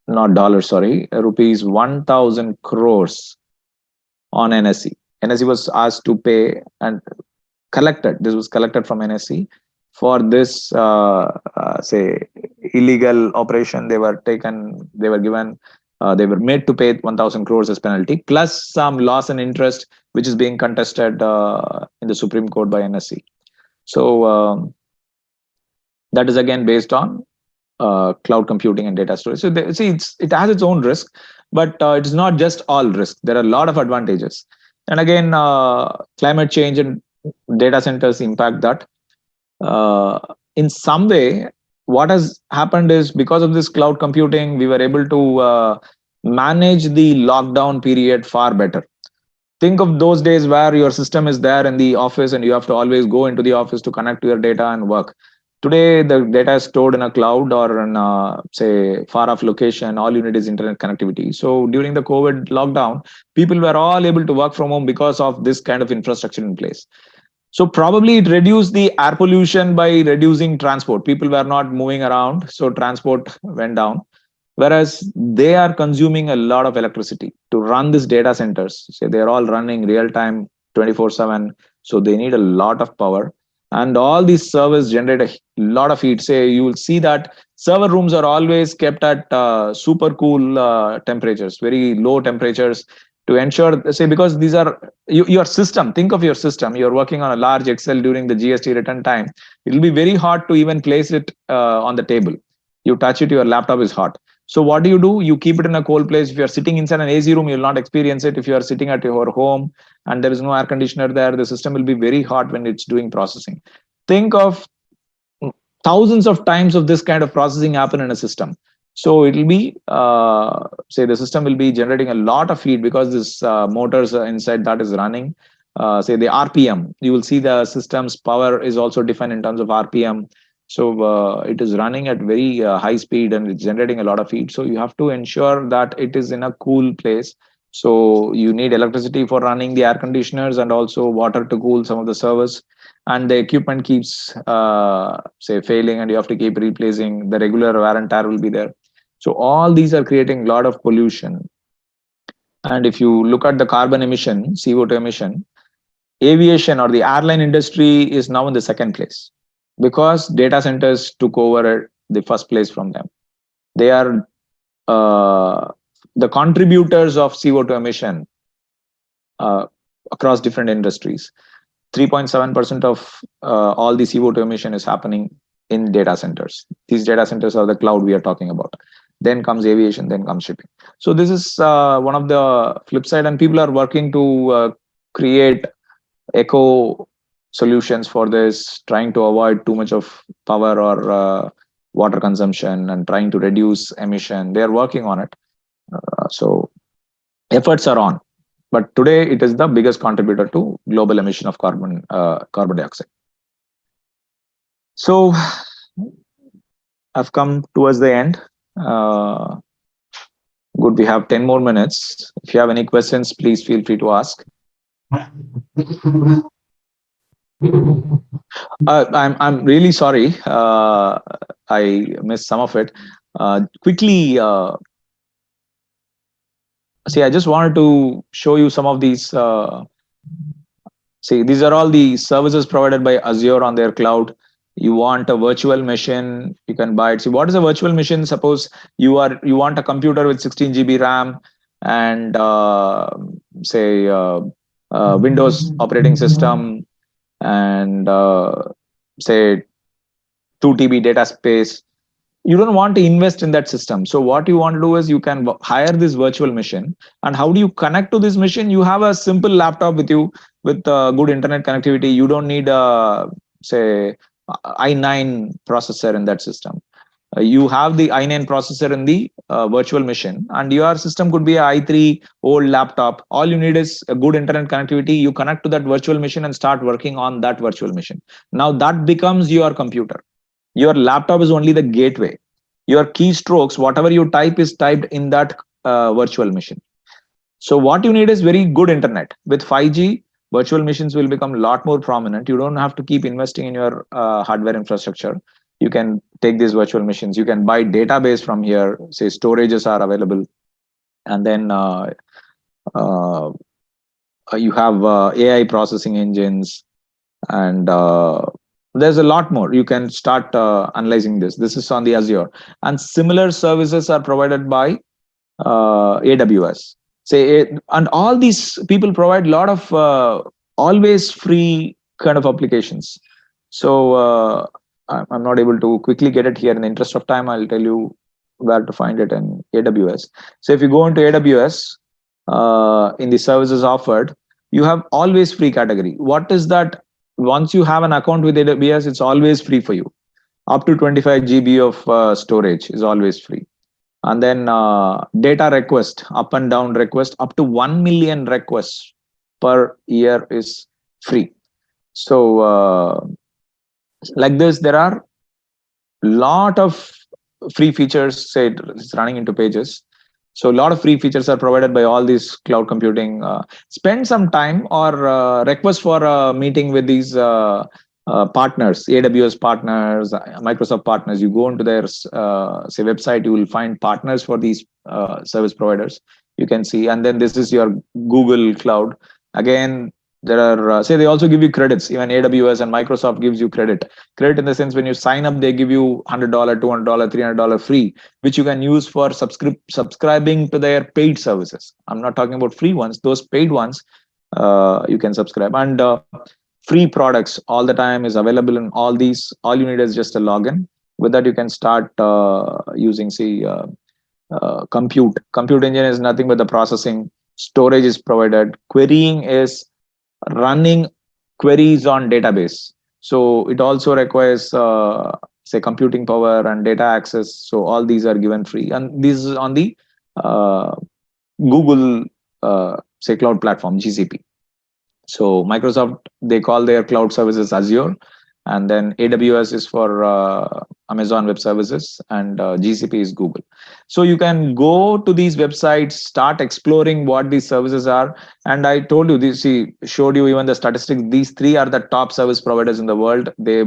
not dollars, sorry, rupees 1,000 crores on NSE. NSE was asked to pay and collected. This was collected from NSE for this say illegal operation. They were taken, they were given, they were made to pay 1,000 crores as penalty, plus some loss and interest, which is being contested in the Supreme Court by NSE. So that is again based on cloud computing and data storage. So it has its own risk, but it is not just all risk. There are a lot of advantages. And again, climate change and data centers impact that. In some way, what has happened is, because of this cloud computing, we were able to manage the lockdown period far better. Think of those days where your system is there in the office and you have to always go into the office to connect to your data and work. Today, the data is stored in a cloud or in a, say, far off location. All you need is internet connectivity. So during the COVID lockdown, people were all able to work from home because of this kind of infrastructure in place. So probably it reduced the air pollution by reducing transport. People were not moving around, so transport went down. Whereas they are consuming a lot of electricity to run these data centers. So they're all running real time 24/7. So they need a lot of power. And all these servers generate a lot of heat. Say you will see that server rooms are always kept at super cool temperatures, very low temperatures, to ensure, say, because these are your system. Think of your system. You're working on a large Excel during the GST return time. It will be very hard to even place it on the table. You touch it, your laptop is hot. So what do? You keep it in a cold place. If you're sitting inside an AC room, you'll not experience it. If you are sitting at your home and there is no air conditioner there, the system will be very hot when it's doing processing. Think of thousands of times of this kind of processing happen in a system. So it will be, say, the system will be generating a lot of heat because this motors inside that is running. Say the RPM, you will see the system's power is also defined in terms of RPM. So it is running at very high speed and it's generating a lot of heat. So you have to ensure that it is in a cool place. So you need electricity for running the air conditioners and also water to cool some of the servers. And the equipment keeps, say, failing, and you have to keep replacing. The regular wear and tear will be there. So all these are creating a lot of pollution. And if you look at the carbon emission, CO2 emission, aviation or the airline industry is now in the second place. because data centers took over the first place from them. They are the contributors of CO2 emission across different industries. 3.7% of all the CO2 emission is happening in data centers. These data centers are the cloud we are talking about. Then comes aviation, then comes shipping. So this is one of the flip side, and people are working to create eco solutions for this, trying to avoid too much of power or water consumption and trying to reduce emission. They are working on it. So efforts are on. But today it is the biggest contributor to global emission of carbon dioxide. So I've come towards the end. Good, we have 10 more minutes. If you have any questions, please feel free to ask. I'm really sorry. I missed some of it. Quickly, see, I just wanted to show you some of these. See, these are all the services provided by Azure on their cloud. You want a virtual machine, you can buy it. See, what is a virtual machine? Suppose you want a computer with 16 GB RAM and say Windows operating system and say 2 TB data space. You don't want to invest in that system. So what you want to do is you can hire this virtual machine. And how do you connect to this machine? You have a simple laptop with you with good internet connectivity. You don't need a say i9 processor in that system. You have the i9 processor in the virtual machine, and your system could be a i3 old laptop. All you need is a good internet connectivity. You connect to that virtual machine and start working on that virtual machine. Now that becomes your computer. Your laptop is only the gateway. Your keystrokes, whatever you type, is typed in that virtual machine. So what you need is very good internet. With 5G, virtual machines will become a lot more prominent. You don't have to keep investing in your hardware infrastructure. You can take these virtual machines. You can buy database from here. Say storages are available, and then you have AI processing engines, and there's a lot more. You can start analyzing this. This is on the Azure, and similar services are provided by AWS. And all these people provide a lot of always free kind of applications. So I'm not able to quickly get it here. In the interest of time, I'll tell you where to find it in AWS. So if you go into AWS, in the services offered, you have always free category. What is that? Once you have an account with AWS, it's always free for you. Up to 25 GB of storage is always free. And then data request, up and down request, up to 1 million requests per year is free. So like this, there are a lot of free features. Say it's running into pages. So a lot of free features are provided by all these cloud computing. Spend some time or request for a meeting with these partners, AWS partners, Microsoft partners. You go into their say website, you will find partners for these service providers. You can see, and then this is your Google Cloud. Again, there are say they also give you credits. Even AWS and Microsoft gives you credit. Credit in the sense when you sign up, they give you $100, $200, $300 free, which you can use for subscribing to their paid services. I'm not talking about free ones; those paid ones you can subscribe. And free products all the time is available in all these. All you need is just a login. With that, you can start using say compute. Compute engine is nothing but the processing. Storage is provided. Querying is running queries on database. So it also requires say computing power and data access. So all these are given free, and this is on the Google say cloud platform, GCP. So Microsoft, they call their cloud services Azure, and then AWS is for Amazon Web Services, and GCP is Google. So you can go to these websites, start exploring what these services are. And I told you this, showed you even the statistics. These three are the top service providers in the world. They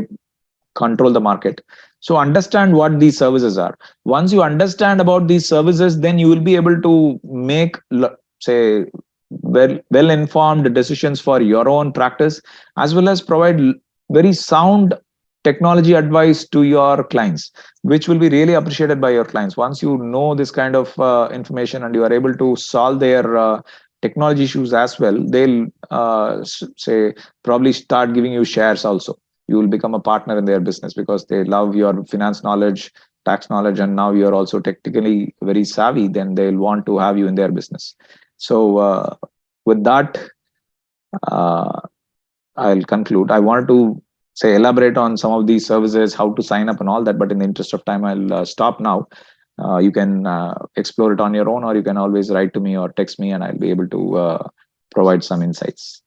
control the market. So understand what these services are. Once you understand about these services, then you will be able to make say well-informed decisions for your own practice, as well as provide very sound technology advice to your clients, which will be really appreciated by your clients. Once you know this kind of information and you are able to solve their technology issues as well, they'll say probably start giving you shares also. You will become a partner in their business because they love your finance knowledge, tax knowledge, and now you're also technically very savvy. Then they'll want to have you in their business. So with that, I'll conclude. I wanted to say elaborate on some of these services, how to sign up and all that, but in the interest of time, I'll stop now. You can explore it on your own, or you can always write to me or text me, and I'll be able to provide some insights.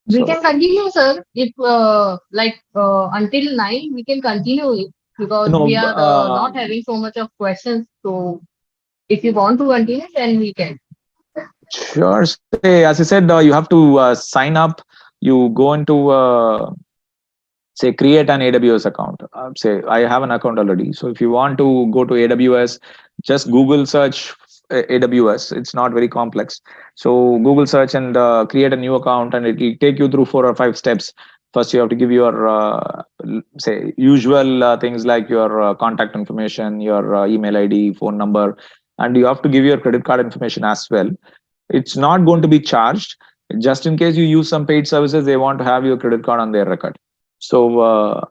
We So- can continue, sir. If until 9, we can continue it because No, we are not having so much of questions. So if you want to continue, then we can. Sure. Say, as I said, you have to sign up. You go into say create an AWS account. Say I have an account already. So if you want to go to AWS, just Google search AWS. It's not very complex. So Google search and create a new account, and it will take you through 4 or 5 steps. First, you have to give your say usual things like your contact information, your email ID, phone number, and you have to give your credit card information as well. It's not going to be charged. Just in case you use some paid services, they want to have your credit card on their record. So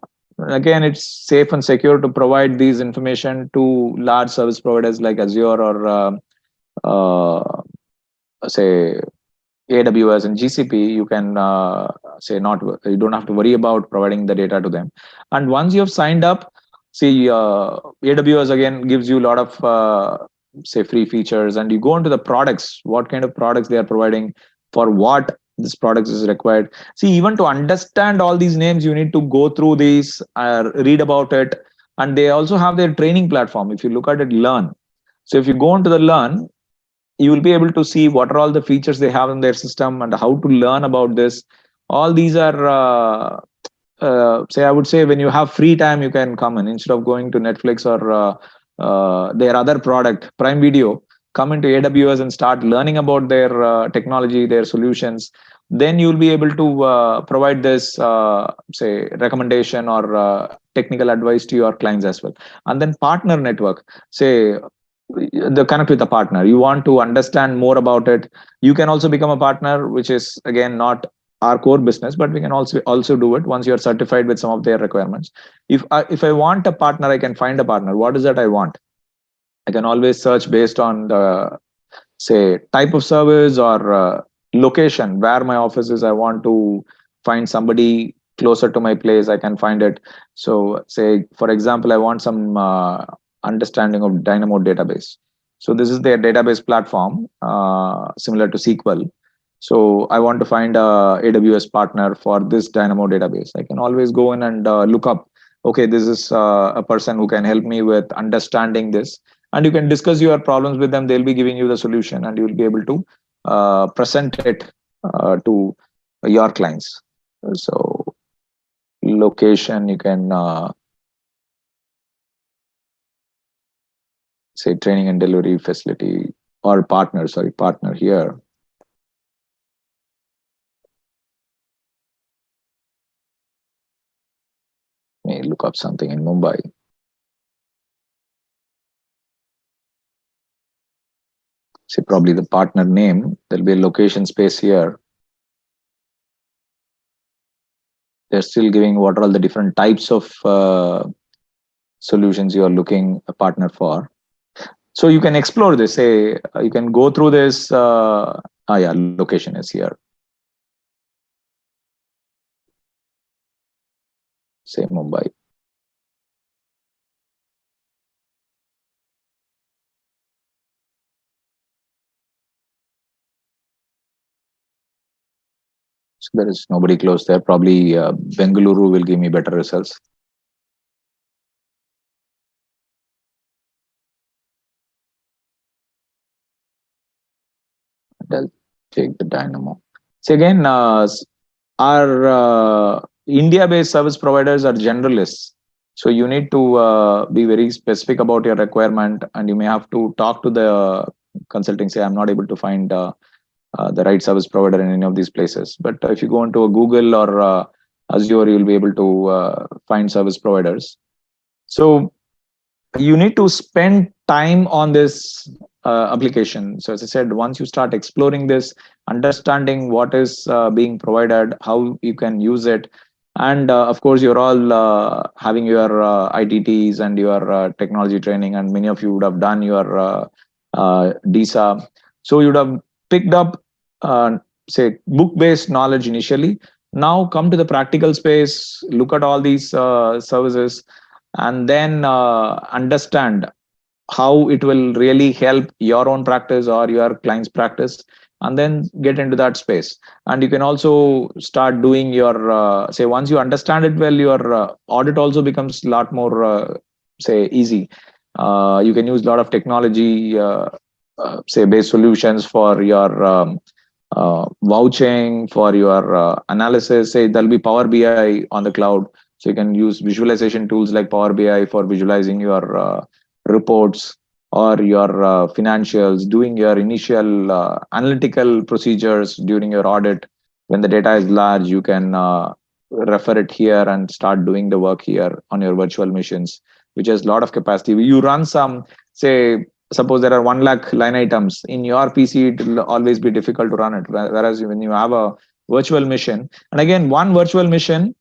again, it's safe and secure to provide these information to large service providers like Azure or say AWS and GCP. You can say not, you don't have to worry about providing the data to them. And once you have signed up, see AWS again gives you a lot of say free features, and you go into the products, what kind of products they are providing, for what this product is required. See, even to understand all these names, you need to go through these, read about it, and they also have their training platform. If you look at it, Learn. So if you go into the Learn, you will be able to see what are all the features they have in their system and how to learn about this. All these are say, I would say, when you have free time, you can come in instead of going to Netflix or their other product, Prime Video. Come into AWS and start learning about their technology, their solutions. Then you'll be able to provide this say recommendation or technical advice to your clients as well. And then partner network, say the connect with a partner. You want to understand more about it, you can also become a partner, which is again not our core business, but we can also do it once you're certified with some of their requirements. If I want a partner, I can find a partner. What is that I want? I can always search based on the say type of service or location where my office is. I want to find somebody closer to my place, I can find it. So say for example, I want some understanding of Dynamo database. So this is their database platform, similar to SQL. So I want to find a AWS partner for this Dynamo database. I can always go in and look up, okay, this is a person who can help me with understanding this. And you can discuss your problems with them. They'll be giving you the solution, and you will be able to present it to your clients. So location, you can say training and delivery facility or partner here. May look up something in Mumbai. See probably the partner name, there'll be a location space here. They're still giving what are all the different types of solutions you are looking a partner for. So you can explore this. Say you can go through this. Yeah, location is here. Say Mumbai. So there is nobody close there. Probably Bengaluru will give me better results. I'll take the Dynamo. So again, our India-based service providers are generalists. So you need to be very specific about your requirement, and you may have to talk to the consulting. Say, I'm not able to find the right service provider in any of these places. But if you go into a Google or Azure, you'll be able to find service providers. So you need to spend time on this application. So as I said, once you start exploring this, understanding what is being provided, how you can use it, and of course, you're all having your ITTs and your technology training, and many of you would have done your DISA. So you would have picked up, say, book-based knowledge initially. Now come to the practical space, look at all these services, and then understand how it will really help your own practice or your client's practice, and then get into that space. And you can also start doing your say, once you understand it well, your audit also becomes a lot more say, easy. You can use a lot of technology say, based solutions for your vouching, for your analysis. Say there'll be Power BI on the cloud, so you can use visualization tools like Power BI for visualizing your reports or your financials, doing your initial analytical procedures during your audit. When the data is large, you can refer it here and start doing the work here on your virtual machines, which has a lot of capacity. You run some, say, suppose there are 1 lakh line items in your PC, it will always be difficult to run it. Whereas when you have a virtual machine, and again, one virtual machine,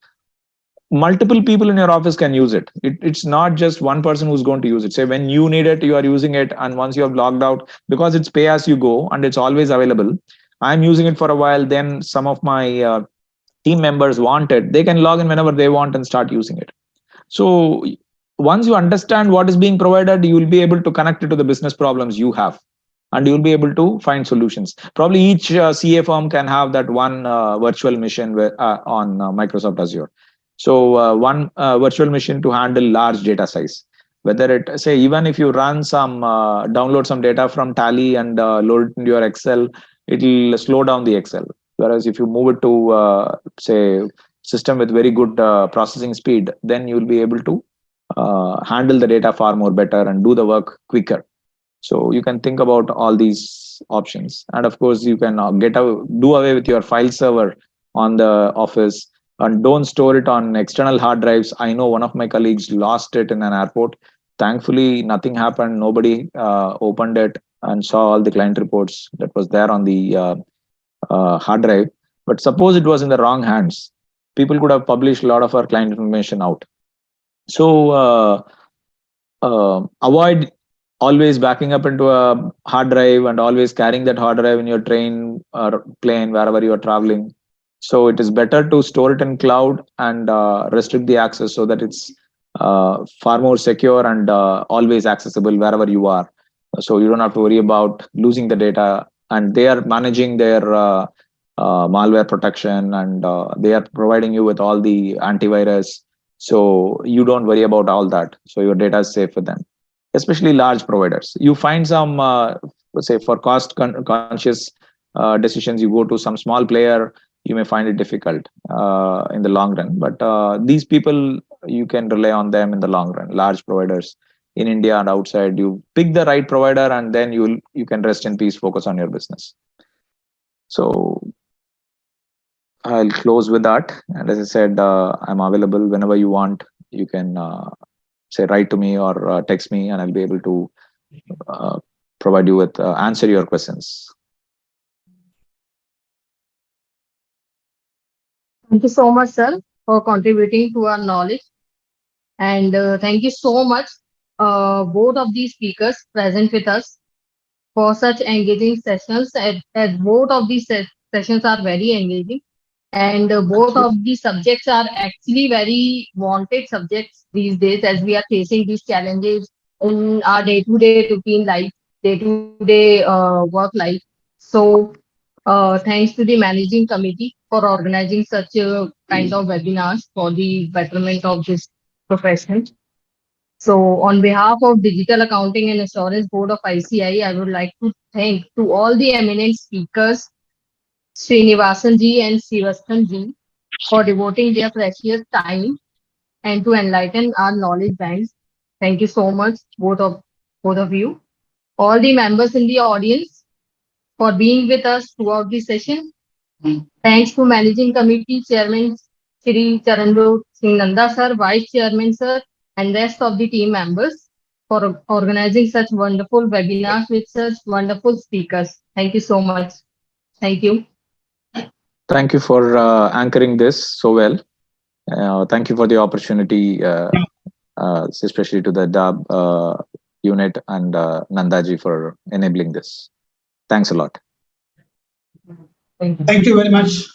multiple people in your office can use it. It's not just one person who's going to use it. Say when you need it, you are using it, and once you have logged out, because it's pay as you go and it's always available, I'm using it for a while, then some of my team members want it, they can log in whenever they want and start using it. So once you understand what is being provided, you will be able to connect it to the business problems you have, and you'll be able to find solutions. Probably each CA firm can have that one virtual machine on Microsoft Azure. So one virtual machine to handle large data size. Whether it, say, even if you run some download some data from Tally and load it into your Excel, it'll slow down the Excel. Whereas if you move it to say, system with very good processing speed, then you'll be able to handle the data far more better and do the work quicker. So you can think about all these options. And of course, you can do away with your file server on the office, and don't store it on external hard drives. I know one of my colleagues lost it in an airport. Thankfully, nothing happened. Nobody opened it and saw all the client reports that was there on the hard drive. But suppose it was in the wrong hands, people could have published a lot of our client information out. So avoid always backing up into a hard drive and always carrying that hard drive in your train or plane wherever you are traveling. So it is better to store it in cloud and restrict the access so that it's far more secure and always accessible wherever you are. So you don't have to worry about losing the data, and they are managing their malware protection, and they are providing you with all the antivirus. So you don't worry about all that. So your data is safe with them, especially large providers. You find some, let's say, for cost conscious decisions, you go to some small player, you may find it difficult in the long run. But these people, you can rely on them in the long run. Large providers in India and outside, you pick the right provider, and then you can rest in peace, focus on your business. So I'll close with that. And as I said, I'm available whenever you want. You can say, write to me or text me, and I'll be able to provide you with answer your questions. Thank you so much, sir, for contributing to our knowledge. And thank you so much, both of these speakers present with us, for such engaging sessions. As both of these sessions are very engaging, and both of these subjects are actually very wanted subjects these days, as we are facing these challenges in our day-to-day routine life, day-to-day work life. So thanks to the managing committee for organizing such a kind of webinars for the betterment of this profession. So on behalf of Digital Accounting and Assurance Board of ICAI, I would like to thank to all the eminent speakers, Srinivasan ji and Srivasthan ji, for devoting their precious time and to enlighten our knowledge banks. Thank you so much, both of you. All the members in the audience for being with us throughout the session. Thanks to Managing Committee Chairman Shri Charanjot Singh Nanda sir, Vice Chairman sir, and rest of the team members for organizing such wonderful webinars with such wonderful speakers. Thank you so much. Thank you. Thank you for anchoring this so well. Thank you for the opportunity, especially to the DAB unit and Nandaji for enabling this. Thanks a lot. Thank you. Thank you very much.